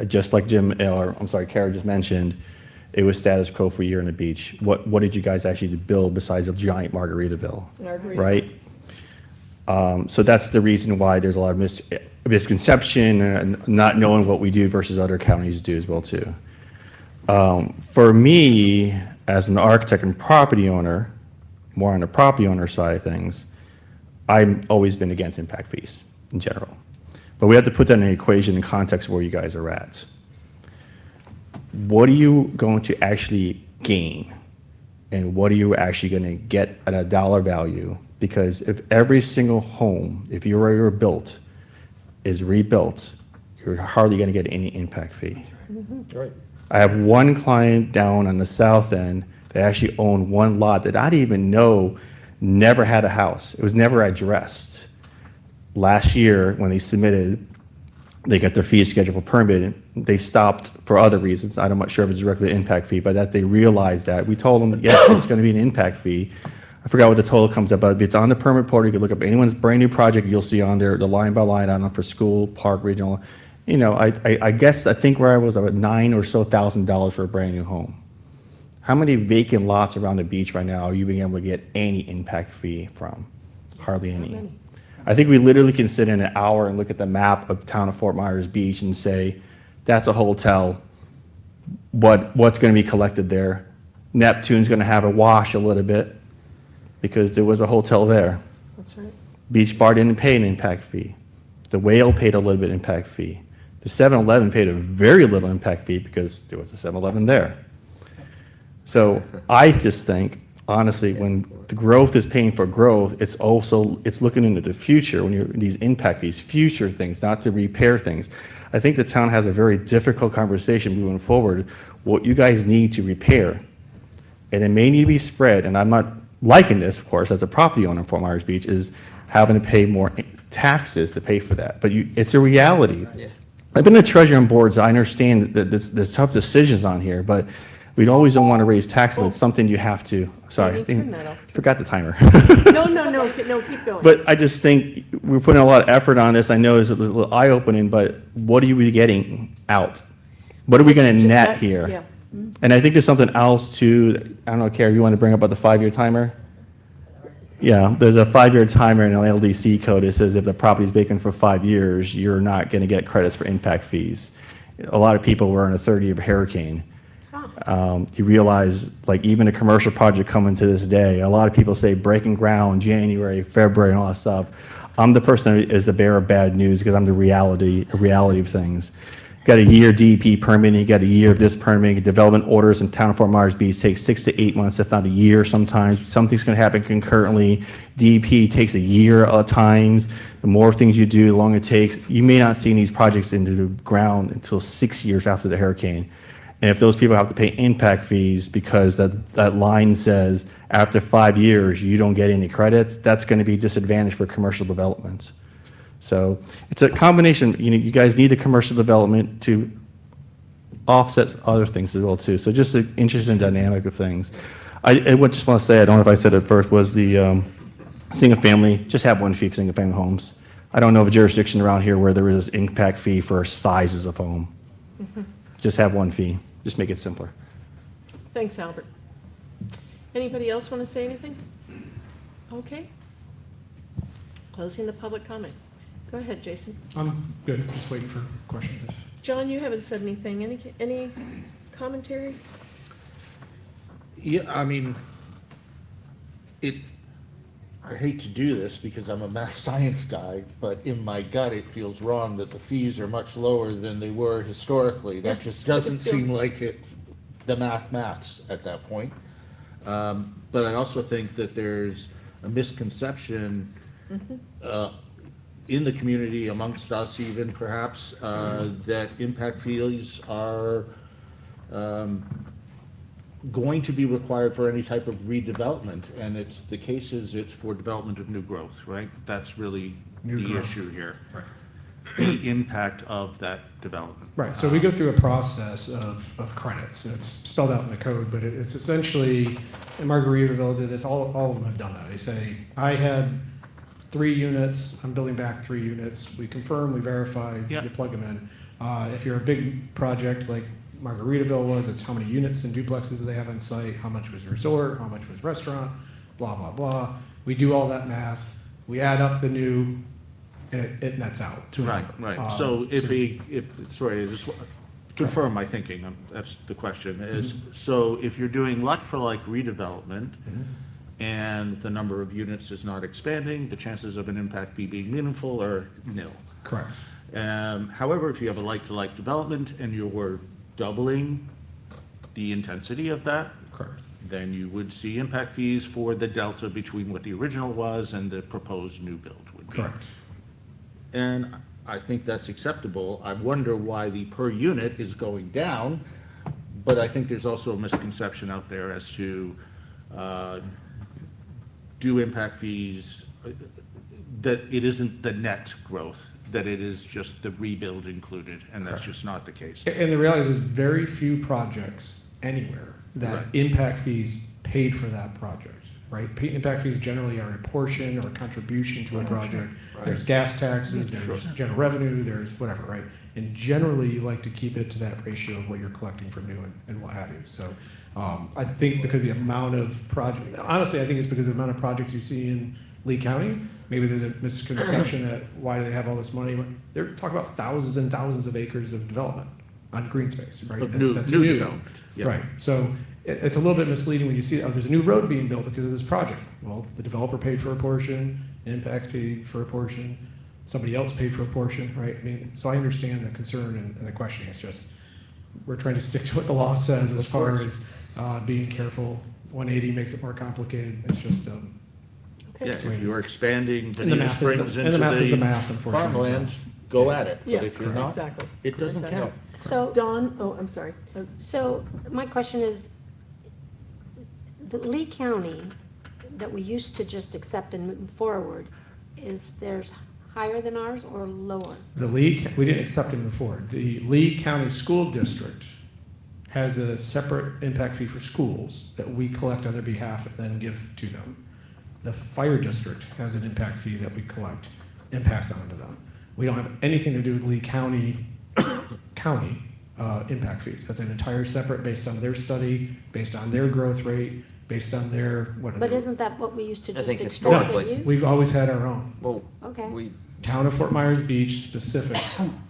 Just like Kara just mentioned, it was status quo for a year on the beach. What did you guys actually build besides a giant Margaritaville? Right? So that's the reason why there's a lot of misconception and not knowing what we do versus other counties do as well too. For me, as an architect and property owner, more on the property owner side of things, I've always been against impact fees in general. But we have to put that in an equation in context of where you guys are at. What are you going to actually gain? And what are you actually going to get at a dollar value? Because if every single home, if you were built, is rebuilt, you're hardly going to get any impact fee. Right. I have one client down on the south end that actually owned one lot that I didn't even know never had a house. It was never addressed. Last year, when they submitted, they got their fee schedule for permit. They stopped for other reasons. I'm not sure if it's directly an impact fee, but that they realized that. We told them, yes, it's going to be an impact fee. I forgot what the total comes up, but it's on the permit portal. You can look up anyone's brand new project. You'll see on there the line by line, I don't know, for school, park, regional. You know, I think where I was about $9,000 or so for a brand new home. How many vacant lots around the beach right now are you being able to get any impact fee from? Hardly any. I think we literally can sit in an hour and look at the map of the town of Fort Myers Beach and say, that's a hotel. What's going to be collected there? Neptune's going to have a wash a little bit because there was a hotel there. That's right. Beach Bar didn't pay an impact fee. The Whale paid a little bit impact fee. The 7-Eleven paid a very little impact fee because there was a 7-Eleven there. So I just think, honestly, when the growth is paying for growth, it's looking into the future when you're these impact fees, future things, not to repair things. I think the town has a very difficult conversation moving forward, what you guys need to repair. And it may need to be spread, and I'm not liking this, of course, as a property owner in Fort Myers Beach, is having to pay more taxes to pay for that. But it's a reality. Yeah. I've been a treasurer on boards. I understand that there's tough decisions on here, but we always don't want to raise taxes, but it's something you have to. Sorry, turn that off. forgot the timer. No, keep going. But I just think we're putting a lot of effort on this. I know it's a little eye-opening, but what are we getting out? What are we going to net here? Yeah. And I think there's something else too. I don't know, Carrie, you want to bring up about the 5-year timer? Yeah, there's a 5-year timer in an LDC code. It says if the property is vacant for 5 years, you're not going to get credits for impact fees. A lot of people were in a 30-year hurricane. You realize, like, even a commercial project coming to this day, a lot of people say breaking ground January, February, and all that stuff. I'm the person that is the bearer of bad news because I'm the reality of things. Got a year DEP permitting, you got a year of this permitting, development orders in town of Fort Myers Beach takes 6 to 8 months, if not a year sometimes. Something's gonna happen concurrently. DEP takes a year at times. The more things you do, the longer it takes. You may not see these projects into the ground until 6 years after the hurricane. And if those people have to pay impact fees because that line says after 5 years, you don't get any credits, that's gonna be disadvantage for commercial development. So it's a combination, you guys need the commercial development to offset other things as well too. So just an interesting dynamic of things. I would just want to say, I don't know if I said it first, was the single family, just have one fee for single family homes. I don't know of a jurisdiction around here where there is impact fee for sizes of home. Just have one fee, just make it simpler. Thanks, Albert. Anybody else want to say anything? Okay. Closing the public comment. Go ahead, Jason. I'm good, just waiting for questions. John, you haven't said anything. Any commentary? Yeah, I mean, I hate to do this because I'm a math science guy, but in my gut, it feels wrong that the fees are much lower than they were historically. That just doesn't seem like the maths at that point. But I also think that there's a misconception in the community, amongst us even perhaps, that impact fees are going to be required for any type of redevelopment, and it's for development of new growth, right? That's really the issue here. Right. The impact of that development. Right, so we go through a process of credits, and it's spelled out in the code, but it's essentially, and Margaritaville did this, all of them have done that. They say, I had 3 units, I'm building back 3 units, we confirm, we verify, you plug them in. If you're a big project like Margaritaville was, it's how many units and duplexes do they have on site, how much was resort, how much was restaurant, blah, blah, blah. We do all that math, we add up the new, and it nets out to a number. Right. So sorry, just to confirm my thinking, that's the question, is, so if you're doing like-for-like redevelopment, and the number of units is not expanding, the chances of an impact fee being meaningful are nil. Correct. However, if you have a like-to-like development and you're doubling the intensity of that, Correct. then you would see impact fees for the delta between what the original was and the proposed new build would be. Correct. And I think that's acceptable. I wonder why the per unit is going down, but I think there's also a misconception out there as to, do impact fees, that it isn't the net growth, that it is just the rebuild included, and that's just not the case. And the reality is very few projects anywhere that impact fees paid for that project, right? Impact fees generally are a portion or a contribution to a project. There's gas taxes, there's general revenue, there's whatever, right? And generally, you like to keep it to that ratio of what you're collecting from new and what have you. So I think because the amount of project, honestly, I think it's because of the amount of projects you see in Lee County. Maybe there's a misconception that why do they have all this money? They're talking about thousands and thousands of acres of development on green space, right? Of new development. Yeah. Right. So it's a little bit misleading when you see, oh, there's a new road being built because of this project. Well, the developer paid for a portion, Impact's paid for a portion, somebody else paid for a portion, right? I mean, so I understand the concern and the questioning. It's just, we're trying to stick to what the law says as far as being careful. 180 makes it more complicated. It's just, Yeah, if you're expanding And the Bonita math is the- Springs and into the math is the the math, unfortunately. farmlands, go at it. Yeah, But if you're not, exactly. it doesn't Exactly. count. So, Dawn, I'm sorry. so my question is, the Lee County that we used to just accept and move forward, is theirs higher than ours or lower? The Lee, we didn't accept it before. The Lee County School District has a separate impact fee for schools that we collect on their behalf and then give to them. The fire district has an impact fee that we collect and pass on to them. We don't have anything to do with Lee County impact fees. That's an entire separate, based on their study, based on their growth rate, based on their, what are But they? isn't that what we used to I just think accept and historically- use? We've always had our own. Well, Okay. Town of Fort Myers Beach specific.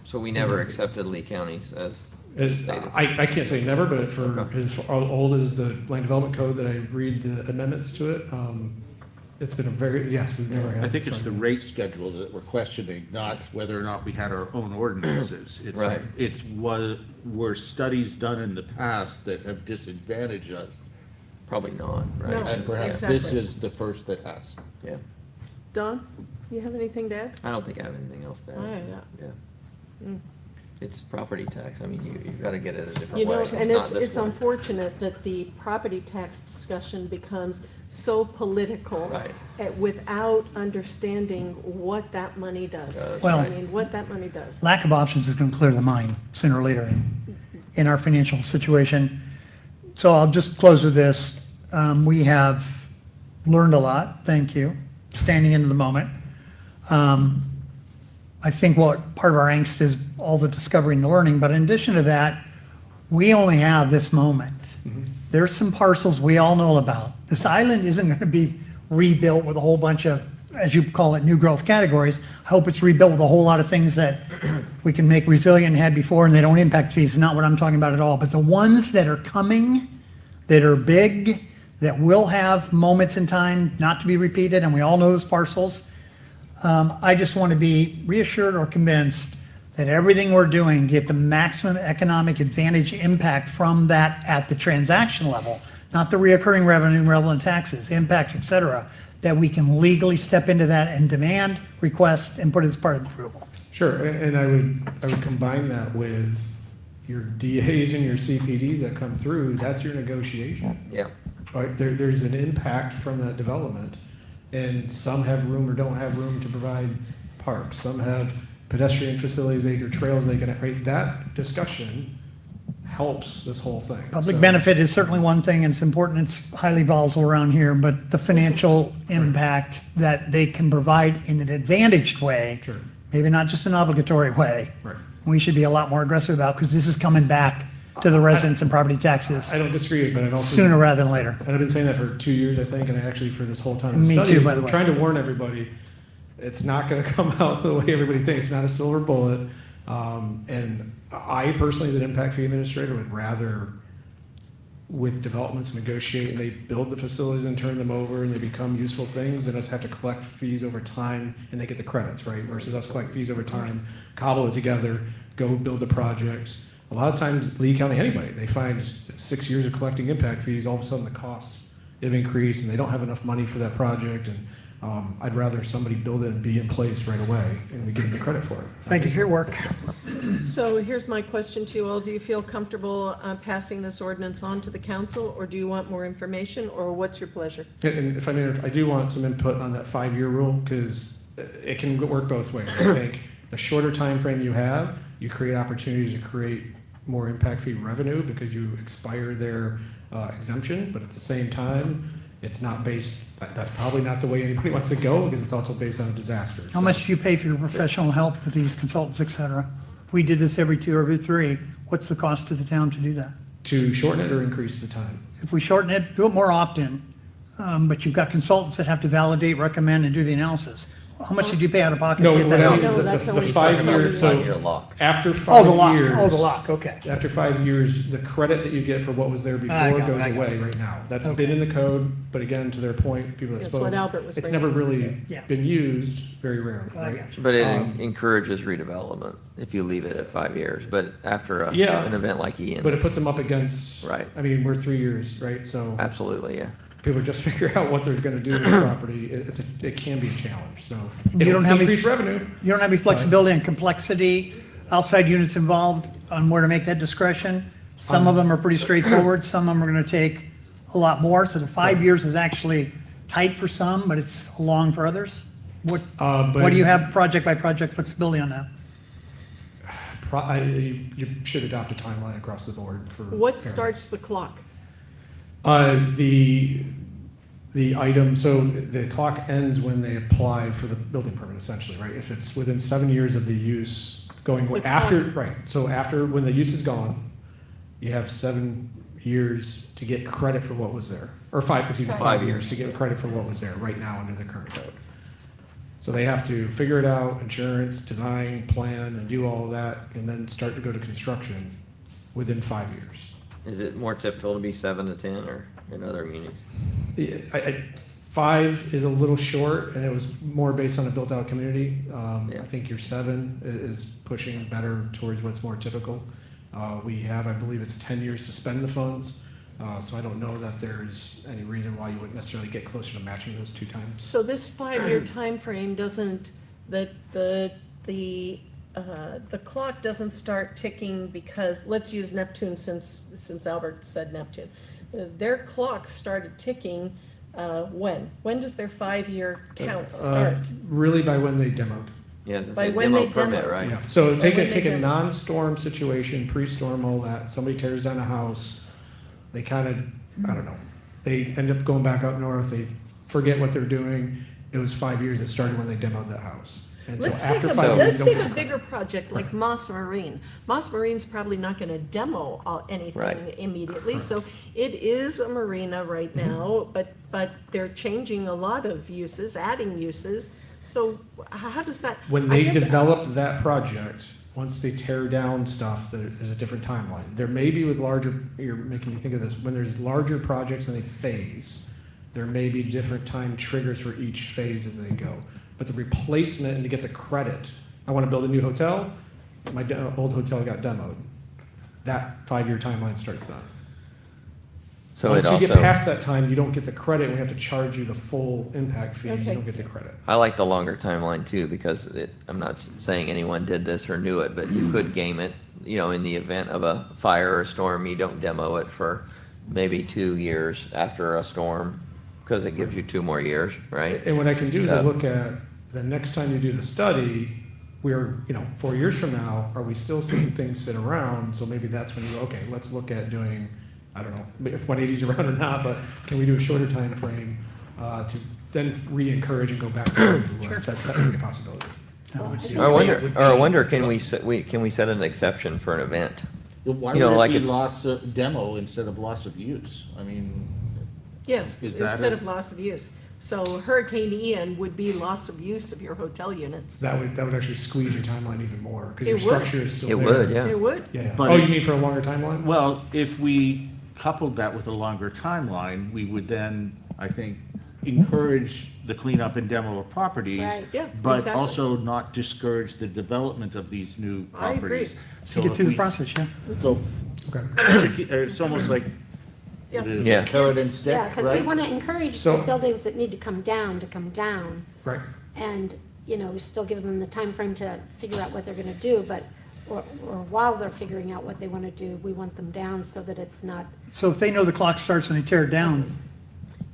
so we never accepted Lee counties as stated. I can't say never, but for Okay. as old as the land development code that I read the amendments to it, it's been a very, yes, we've never had. I think it's the rate schedule that we're questioning, not whether or not we had our own ordinances. Right. Were studies done in the past that have disadvantaged us, Probably not, right? No. and perhaps this Exactly. is the first that has. Yeah. Don, you have anything to add? I don't think I have anything else to add. Yeah. Yeah. It's property tax. I mean, you've got to get it a different You way. know, and not this it's way. unfortunate that the property tax discussion becomes so political Right. without understanding what that money does. Well- I mean, what that money does. Lack of options is going to clear the mind sooner or later in our financial situation. So I'll just close with this. We have learned a lot. Thank you. Standing into the moment. I think what part of our angst is all the discovery and the learning, but in addition to that, we only have this moment. There's some parcels we all know about. This island isn't going to be rebuilt with a whole bunch of, as you call it, new growth categories. I hope it's rebuilt with a whole lot of things that we can make resilient and had before, and they don't impact fees, not what I'm talking about at all. But the ones that are coming, that are big, that will have moments in time not to be repeated, and we all know those parcels, I just want to be reassured or convinced that everything we're doing, get the maximum economic advantage impact from that at the transaction level, not the reoccurring revenue, relevant taxes, impact, et cetera, that we can legally step into that and demand, request, and put it as part of the approval. Sure, and I would combine that with your DAs and your CPDs that come through, that's your negotiation. Yeah. Right, there's an impact from that development, and some have room or don't have room to provide parks, some have pedestrian facilities, trails they can, right, that discussion helps this whole thing. Public So- benefit is certainly one thing, and it's important, it's highly volatile around here, but the financial impact that they can provide in an advantaged way, Sure. maybe not just an obligatory way, Right. we should be a lot more aggressive about, because this is coming back to the residents and property taxes I don't disagree, but I don't. sooner rather than later. And I've been saying that for 2 years, I think, and I actually for this whole time. of Me study, too, by the I'm way. Trying to warn everybody, it's not gonna come out the way everybody thinks, it's not a silver bullet. And I personally, as an impact fee administrator, would rather with developments negotiate and they build the facilities and turn them over and they become useful things than us have to collect fees over time and they get the credits, right? Versus us collect fees over time, cobble it together, go build the projects. A lot of times, Lee County, anybody, they find 6 years of collecting impact fees, all of a sudden the costs have increased and they don't have enough money for that project. And I'd rather somebody build it and be in place right away and we give them the credit for it. Thank you for your work. So here's my question to you all. Do you feel comfortable passing this ordinance on to the council, or do you want more information, or what's your pleasure? And if I may, I do want some input on that 5-year rule because it can work both ways. I think the shorter time frame you have, you create opportunities to create more impact fee revenue because you expire their exemption, but at the same time, it's not based, that's probably not the way anybody wants to go because it's also based on a disaster. How much do you pay for your professional help with these consultants, et cetera? If we did this every 2 or every 3, what's the cost to the town to do that? To shorten it or increase the time? If we shorten it, do it more often, but you've got consultants that have to validate, recommend, and do the analysis. How much did you pay out of pocket No, to get what that I out? mean is No, that that's the how we 5-year, started. Five-year so lock. after Oh, 5 the lock, years. oh, the lock, okay. After 5 years, the credit that you get for what was there I before got it, goes I got away it. right now. That's Okay. been in the code, but again, to their point, people that That's spoke. what Albert was It's bringing never up. really Yeah. been used, very rarely, I right? got you. But it encourages redevelopment if you leave it at 5 years, but after Yeah. an event like Ian. But it puts them up against. Right. I mean, we're 3 years, right? So Absolutely, yeah. people just figure out what they're gonna do with the property. It can be a challenge, so. You It'll don't have any- increase revenue. You don't have any flexibility and complexity, outside units involved on where to make that discretion? Some of them are pretty straightforward, some of them are gonna take a lot more, so the 5 years is actually tight for some, but it's long for others? What do you have project by project flexibility on that? You should adopt a timeline across the board for. What parents. starts the clock? The item, so the clock ends when they apply for the building permit, essentially, right? If it's within 7 years of the use going, The after, clock- right, so after, when the use is gone, you have 7 years to get credit for what was there. Or 5 years to get credit for what was there right now under the current code. So they have to figure it out, insurance, design, plan, and do all of that, and then start to go to construction within 5 years. Is it more typical to be 7 to 10 or in other communities? Yeah, 5 is a little short, and it was more based on a built-out community. Yeah. I think your 7 is pushing better towards what's more typical. We have, I believe it's 10 years to spend the funds, so I don't know that there's any reason why you wouldn't necessarily get closer to matching those 2 times. So this 5-year timeframe doesn't, the clock doesn't start ticking because, let's use Neptune since Albert said Neptune. Their clock started ticking when? When does their 5-year count start? Really by when they demoed. Yeah, By it's a when demo they permit, demo. right? Yeah. So take when a, they take a demo. non-storm situation, pre-storm, all that, somebody tears down a house, they kind of, I don't know, they end up going back up north, they forget what they're doing. It was 5 years, it started when they demoed that house. And so Let's take after a, 5 years, let's you take don't- a bigger project like Moss Marine. Moss Marine's probably not gonna demo anything Right. immediately, so it is a marina right now, but they're changing a lot of uses, adding uses. So how does that? When I they guess- develop that project, once they tear down stuff, there's a different timeline. There may be with larger, you're making me think of this, when there's larger projects and they phase, there may be different time triggers for each phase as they go. But the replacement and to get the credit, I want to build a new hotel, my old hotel got demoed. That 5-year timeline starts then. So Once it you get also, past that time, you don't get the credit, we have to charge you the full impact fee, you Okay. don't get the credit. I like the longer timeline too, because I'm not saying anyone did this or knew it, but you could game it, in the event of a fire or storm, you don't demo it for maybe 2 years after a storm, because it gives you 2 more years, right? And what I can do is I So- look at, the next time you do the study, we're, 4 years from now, are we still seeing things sit around? So maybe that's when you go, okay, let's look at doing, I don't know, if 180 is around or not, but can we do a shorter time frame to then re-encourage and go back to that's a possibility. I wonder, can we set an exception for an event? Why You know, would like it be it's- loss of demo instead of loss of use? I mean, Yes, Is that instead a- of loss of use. So Hurricane Ian would be loss of use of your hotel units. That would actually squeeze your timeline even more, because It your would. structure is still It there. would, yeah. It would. Yeah, yeah. But Oh, it- you mean for a longer timeline? well, if we coupled that with a longer timeline, we would then, I think, encourage the cleanup and demo of properties. Right. Yeah, But exactly. also not discourage the development of these new I agree. properties. So To get if through the we- process, yeah. So, Okay. it's almost like, Yeah. what is Yeah. it, carrot and stick, Yeah, because we right? want to encourage So- the buildings that need to come down, Right. and, we still give them the time frame to figure out what they're gonna do, but, or while they're figuring out what they want to do, we want them down so that it's not, So if they know the clock starts when they tear it down,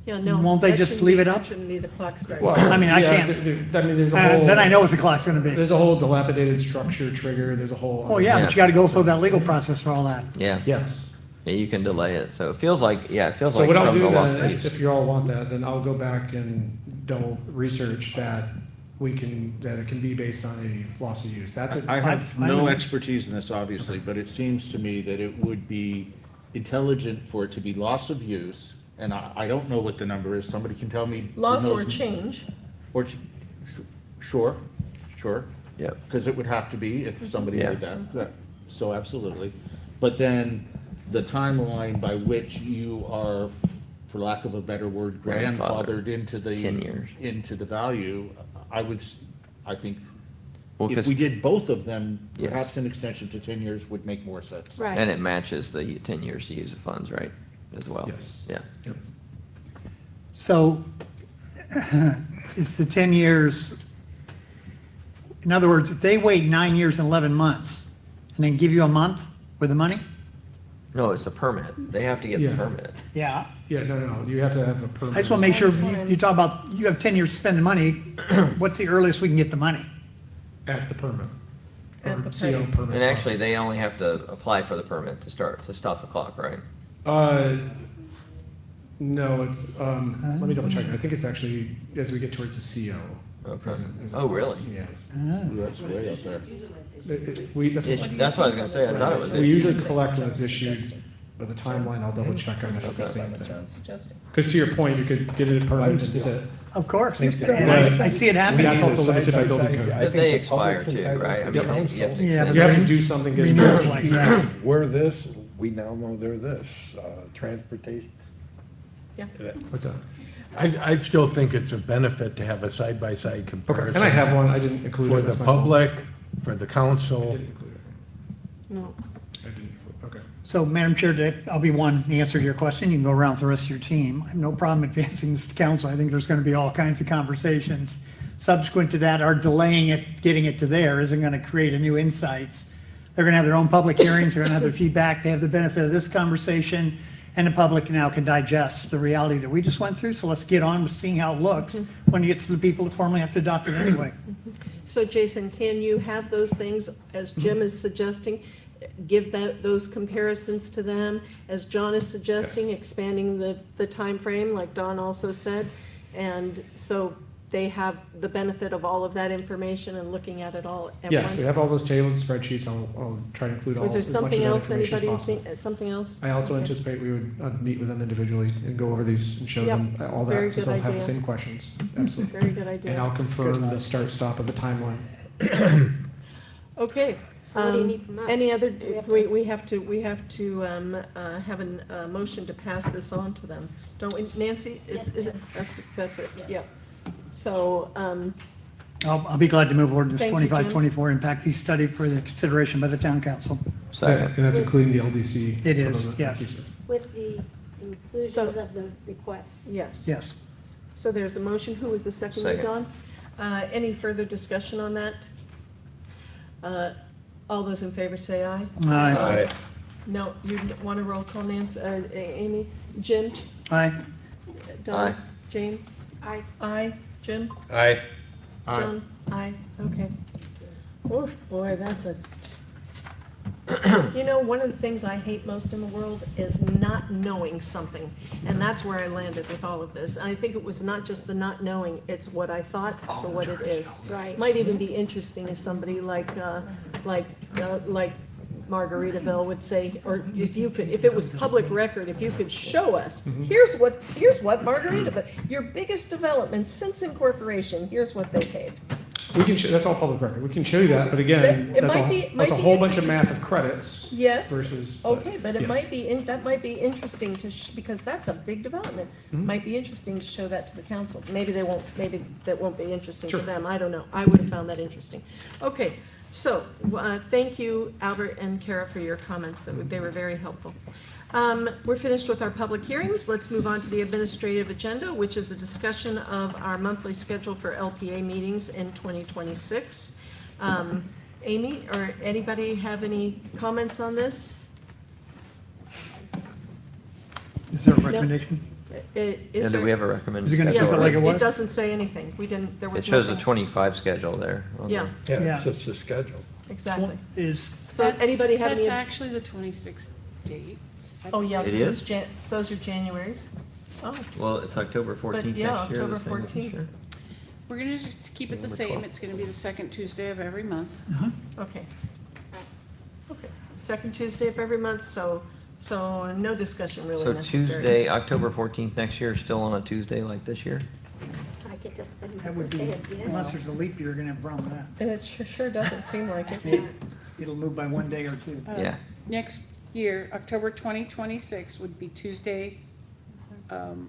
Yeah, no. Won't they that just shouldn't leave be- it up? that Shouldn't be the clock start. Well, I mean, I yeah, can't- there's a whole. then I know what the clock's gonna be. There's a whole dilapidated structure trigger, there's a whole. Oh, yeah, Yeah. but you gotta go through that legal process for all that. Yeah. Yes. Yeah, you can delay it, so it feels like, So like what I'll from do the loss then, of use. if you all want that, then I'll go back and double research that that it can be based on a loss of use. That's a. I have I no would- expertise in this, obviously, but it seems to me that it would be intelligent for it to be loss of use, and I don't know what the number is, somebody can tell me. who Loss or knows- change. Or, sure, Yep. because it would have to be if somebody Yeah. did that, so absolutely. But then the timeline by which you are, for lack of a better word, Grandfathered. grandfathered into the. 10 years. Into the value, I think, Well, if 'cause- we did both of them, Yes. perhaps an extension to 10 years would make more sense. right. And it matches the 10 years to use the funds, right, as well? Yes. Yeah. Yep. So it's the 10 years. In other words, if they wait 9 years and 11 months and then give you a month with the money? No, it's a permit. They have to get the Yeah. permit. Yeah. Yeah, no, you have to have a permit. I just want to make sure, you talk about, you have 10 years to spend the money. What's the earliest we can get the money? At the permit. At Or the CO permit. permit. And actually, process. they only have to apply for the permit to stop the clock, right? No, it's, let me double check. I think it's actually as we get towards the CO. Okay. There's a- Oh, really? Yeah. That's way up there. That's what I was gonna say. I thought it was We issued. usually collect when it's issued, but the timeline, I'll double check on if it's the same thing. Because to your point, you could get it permanent and sit. Of course. Thanks. And I see it happening. That's also limited by building code. But they expire too, right? I mean, you have to Yeah, extend You have them. to do something. get Renewals like that. We're this, we now know they're this, transportation. Yeah. What's that? I still think it's a benefit to have a side-by-side Okay, comparison. and I have one, I didn't include it. For the that's my fault. public, for the I council. didn't include it. No. I didn't include it. Okay. So, Madam Chair, I'll be one to answer your question. You can go around with the rest of your team. I have no problem advancing this to council. I think there's going to be all kinds of conversations. Subsequent to that, our delaying it, getting it to there isn't going to create a new insights. They're going to have their own public hearings, they're going to have their feedback, they have the benefit of this conversation, and the public now can digest the reality that we just went through. So let's get on with seeing how it looks when it gets to the people that formally have to adopt it anyway. So Jason, can you have those things, as Jim is suggesting, give those comparisons to them? As John is suggesting, expanding the time frame, like Don also said. And so they have the benefit of all of that information and looking at it all at once? Yes, we have all those tables, spreadsheets. I'll try to include all, Was there as much of something that else, information as anybody possible. think, something else? I also Okay. anticipate we would meet with them individually and go over these and show Yep, them all very that, since good they'll have the idea. same questions. Absolutely. Very good idea. And I'll confirm the start-stop of the timeline. Okay. So what do you need from us? Any other, Do we have to- we have to have a motion to pass this on to them. Don't we, Nancy? Yes, Is it, that's it, yeah. So, I'll be glad to move ordinance Thank you, Jim. 2524 impact fee study for the consideration by the town council. Second. And that's including the LDC. It is, yes. With the inclusions of the requests. yes. Yes. So there's a motion. Who was the second, Second. Don? Any further discussion on that? All those in favor say aye. Aye. No, you want a roll call, Nancy, Amy? Jim? Aye. Don? Aye. Jane? Aye. Aye. Jim? Aye. John? Aye. Okay. Oof, boy, that's a, you know, one of the things I hate most in the world is not knowing something. And that's where I landed with all of this. I think it was not just the not knowing, it's what I thought to what it is. Right. Might even be interesting if somebody like Margaritaville would say, or if you could, if it was public record, if you could show us, here's what Margaritaville, your biggest development since incorporation, here's what they paid. We can, that's all public record. We can show you that, but again, It that's might be- a, might that's a be whole bunch of interesting. math of credits. Yes. Versus. Okay, but it yes. might be, that might be interesting to, because that's a big development. Mm-hmm. Might be interesting to show that to the council. Maybe maybe that won't be interesting to Sure. them, I don't know. I would have found that interesting. Okay, so, thank you, Albert and Kara, for your comments. They were very helpful. We're finished with our public hearings. Let's move on to the administrative agenda, which is a discussion of our monthly schedule for LPA meetings in 2026. Amy, or anybody have any comments on this? Is there a recommendation? Is And do there- we have a recommended Is it gonna schedule? keep it like it already? was? It doesn't say anything. We didn't, there It was shows a nothing. 25 schedule there. on the- Yeah, Yeah. it's just the schedule. exactly. Is, So anybody have any? That's actually the 26th date. Oh, yeah, It this is? those are January's. Oh, Well, it's October 14th yeah, next year. October the same as this 14th. year. We're gonna just keep it the Number same. 12. It's gonna be the second Tuesday of every month. okay. Okay, second Tuesday of every month, so no discussion really So necessary. Tuesday, October 14th next year, still on a Tuesday like this year? I could just spend that would be, birthday at the end. unless there's a leap year, you're gonna have a problem with that. And it sure doesn't seem like it. Maybe It'll move by one day or two. Yeah. Next year, October 2026 would be Tuesday,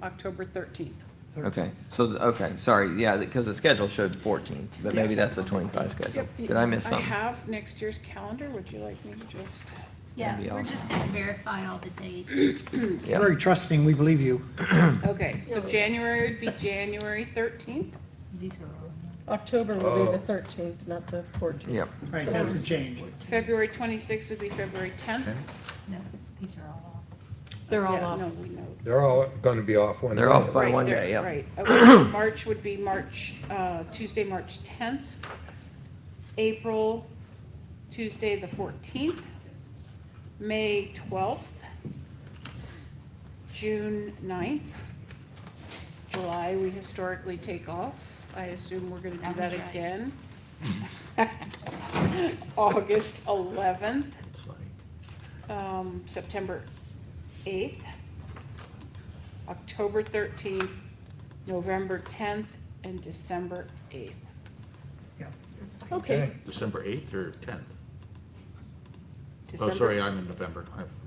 October 13th. Okay, so, okay, sorry, yeah, because the schedule showed 14th, but maybe that's the 25 schedule. Did I miss I something? have next year's calendar. Would you like me to just? Yeah, That'd be we're awesome. just gonna verify all the dates. Yeah. Very trusting, we believe you. Okay, so January would be January 13th. These are all. October will be the 13th, not the 14th. Yep. Right, that's a change. February 26th would be February 10th. No, these are all off. They're all Yeah, off. no, we know. They're all gonna be off one day. They're off by Right, one they're- day, yeah. Right. Okay, March would be Tuesday, March 10th. April, Tuesday, the 14th. May 12th. June 9th. July, we historically take off. I assume we're gonna do that again. August 11th. That's funny. September 8th, October 13th, November 10th, and December 8th. Okay, December 8th or 10th? Oh, December- sorry, I'm in November.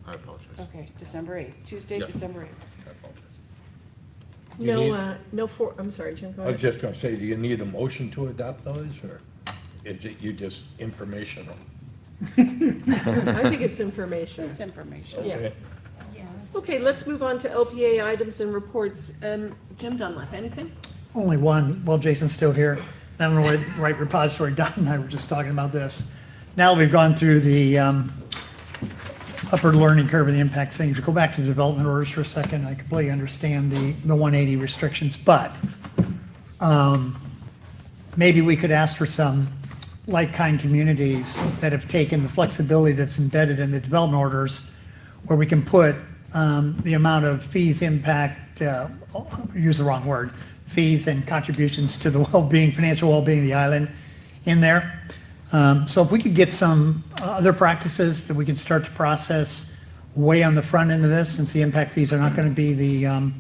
I apologize. Okay, December 8th, Tuesday, Yep. December 8th. I apologize. I'm sorry, Jim, go I was ahead. just gonna say, do you need a motion to adopt those, or is it you just informational? I think it's information. It's information. Yeah. Okay. Okay, let's move on to LPA items and reports. Jim Dunlap, anything? Only one, well, Jason's still here. I don't know what, right repository, Don and I were just talking about this. Now we've gone through the upward learning curve and the impact things. Go back to the development orders for a second. I completely understand the 180 restrictions, but maybe we could ask for some like-kind communities that have taken the flexibility that's embedded in the development orders, where we can put the amount of fees impact, use the wrong word, fees and contributions to the well-being, financial well-being of the island in there. So if we could get some other practices that we can start to process way on the front end of this, since the impact fees are not going to be the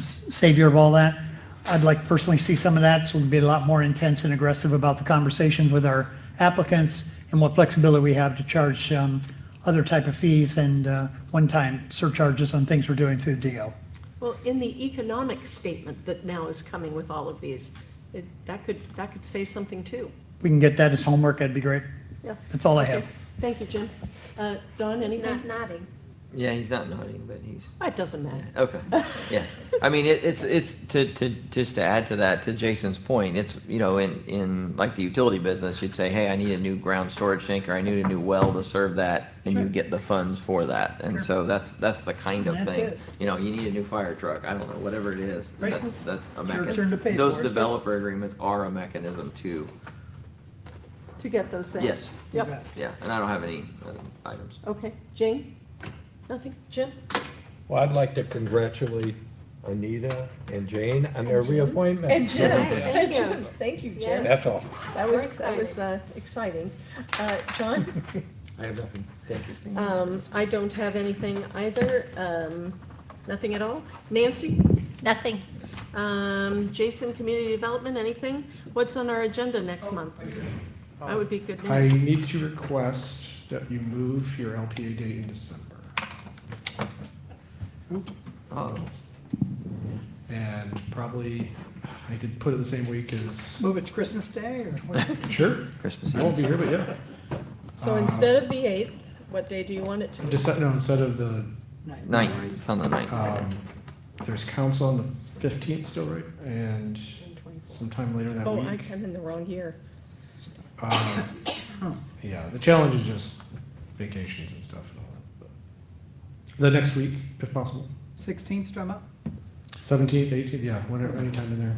savior of all that, I'd like to personally see some of that, so we can be a lot more intense and aggressive about the conversations with our applicants and what flexibility we have to charge other type of fees and one-time surcharges on things we're doing through the DO. Well, in the economic statement that now is coming with all of these, that could say something too. We can get that as homework, that'd be great. Yeah. That's all I Okay. have. Thank you, Jim. Dawn, He's anything? not nodding. Yeah, he's not nodding, but he's. It doesn't matter. Okay, yeah. I mean, it's just to add to that, to Jason's point, it's, in like the utility business, you'd say, hey, I need a new ground storage tank, or I need a new well to serve that, and you get the funds for that. And so that's the kind of That's thing. it. You need a new fire truck, I don't know, whatever it is. Right. That's a Sure, turn to mechanism. pay Those for it. developer agreements are a mechanism too. To get those things? Yes. Yep, Yeah, and I don't have any items. okay. Jane? Nothing? Jim? Well, I'd like to congratulate Anita and Jane on their reappointment. And Jim. Thank you. Thank you, Jim. Yes. That's all. That We're was exciting. John? I have nothing. Thank you, Steve. I don't have anything either. Nothing at all. Nancy? Nothing. Jason, community development, anything? What's on our agenda next month? That would be good I news. need to request that you move your LPA date in December. Oh, And probably, I did put it the same week as, Move it to Christmas Day or what? sure, Christmas I won't be Eve. here, but yeah. So instead of the 8th, what day do you want it to be? Instead of the, Ninth, it's on the ninth. there's council on the 15th still, right? And sometime later that Oh, week. I'm in the wrong year. Yeah, the challenge is just vacations and stuff. And all that, but the next week, if possible. 16th, talking about? 17th, 18th, yeah, whenever, anytime in there.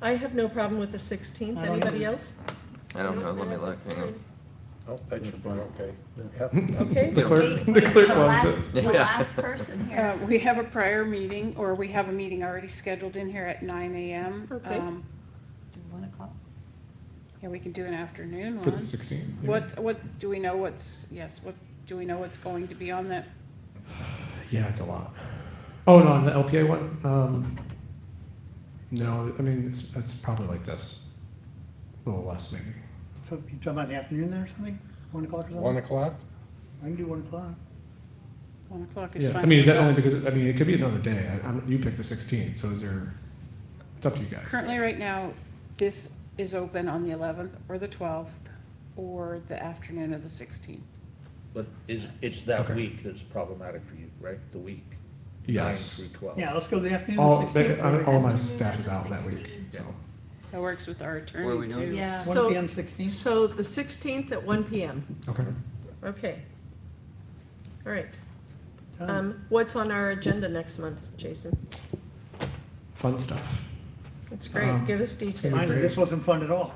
I have no problem with the 16th. I don't Anybody either. else? I don't know, let me look, hang on. Oh, that should be okay. Yep. Okay. The clerk, the The clerk loves last, it. the Yeah. last person here. We have a prior meeting, or we have a meeting already scheduled in here at 9 a.m. Okay. 1 o'clock. Yeah, we can do an afternoon For the one. 16th. yeah. What, do we know what's going to be on that? Yeah, it's a lot. Oh, no, on the LPA one? No, I mean, it's probably like this. A little less, maybe. So you talking about the afternoon there or something? 1 o'clock or something? 1 o'clock? I can do 1 o'clock. 1 o'clock is Yeah, fine. I mean, is with that only us. because, I mean, it could be another day. You picked the 16th, so is there, it's up to you guys. Currently, right now, this is open on the 11th or the 12th, or the afternoon of the 16th. But it's that Okay. week that's problematic for you, right? The week 9 Yes. through 12. Yeah, let's go the afternoon, All, the 16th. all my staff is out that week, so. That works with our What are we attorney, doing? too. Yeah. 1 So- PM 16th? So the 16th at 1 PM. Okay. Okay. All right. Done. What's on our agenda next month, Jason? Fun stuff. That's great. Give us details. Reminder, this wasn't fun at all.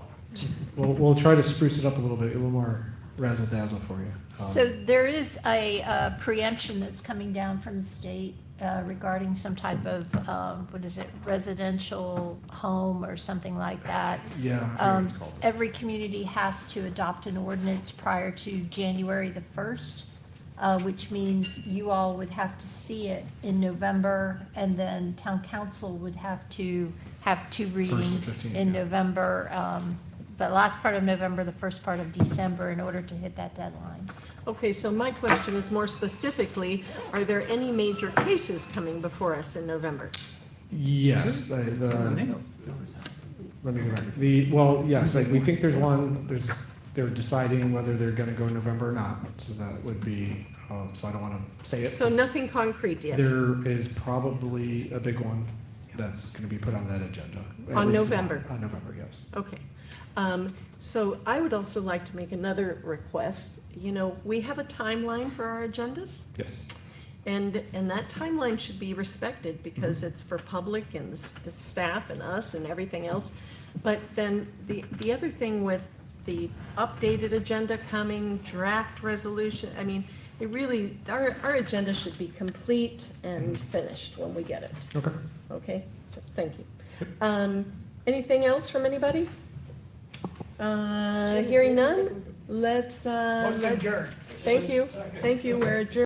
We'll try to spruce it up a little bit, a little more razzle dazzle for you. So there is a preemption that's coming down from the state regarding some type of, what is it, residential home or something like that. Yeah, I forget what it's called. Every community has to adopt an ordinance prior to January the 1st, which means you all would have to see it in November, and then town council would have to have 2 readings 15th, in yeah. November, the last part of November, the first part of December, in order to hit that deadline. Okay, so my question is more specifically, are there any major cases coming before us in November? Yes, let me go back. Well, yes, we think there's one, they're deciding whether they're gonna go in November or not, so that would be, so I don't wanna say it. So nothing concrete yet? There is probably a big one that's gonna be put on that agenda. At On least November? one. On November, yes. Okay. So I would also like to make another request. We have a timeline for our agendas, Yes. and that timeline should be respected because it's for public and the staff and us and everything else. But then the other thing with the updated agenda coming, draft resolution, I mean, it really, our agenda should be complete and finished when we get it. Okay. Okay, so, thank you. Anything else from anybody? Hearing none, let's, thank you, we're adjourned.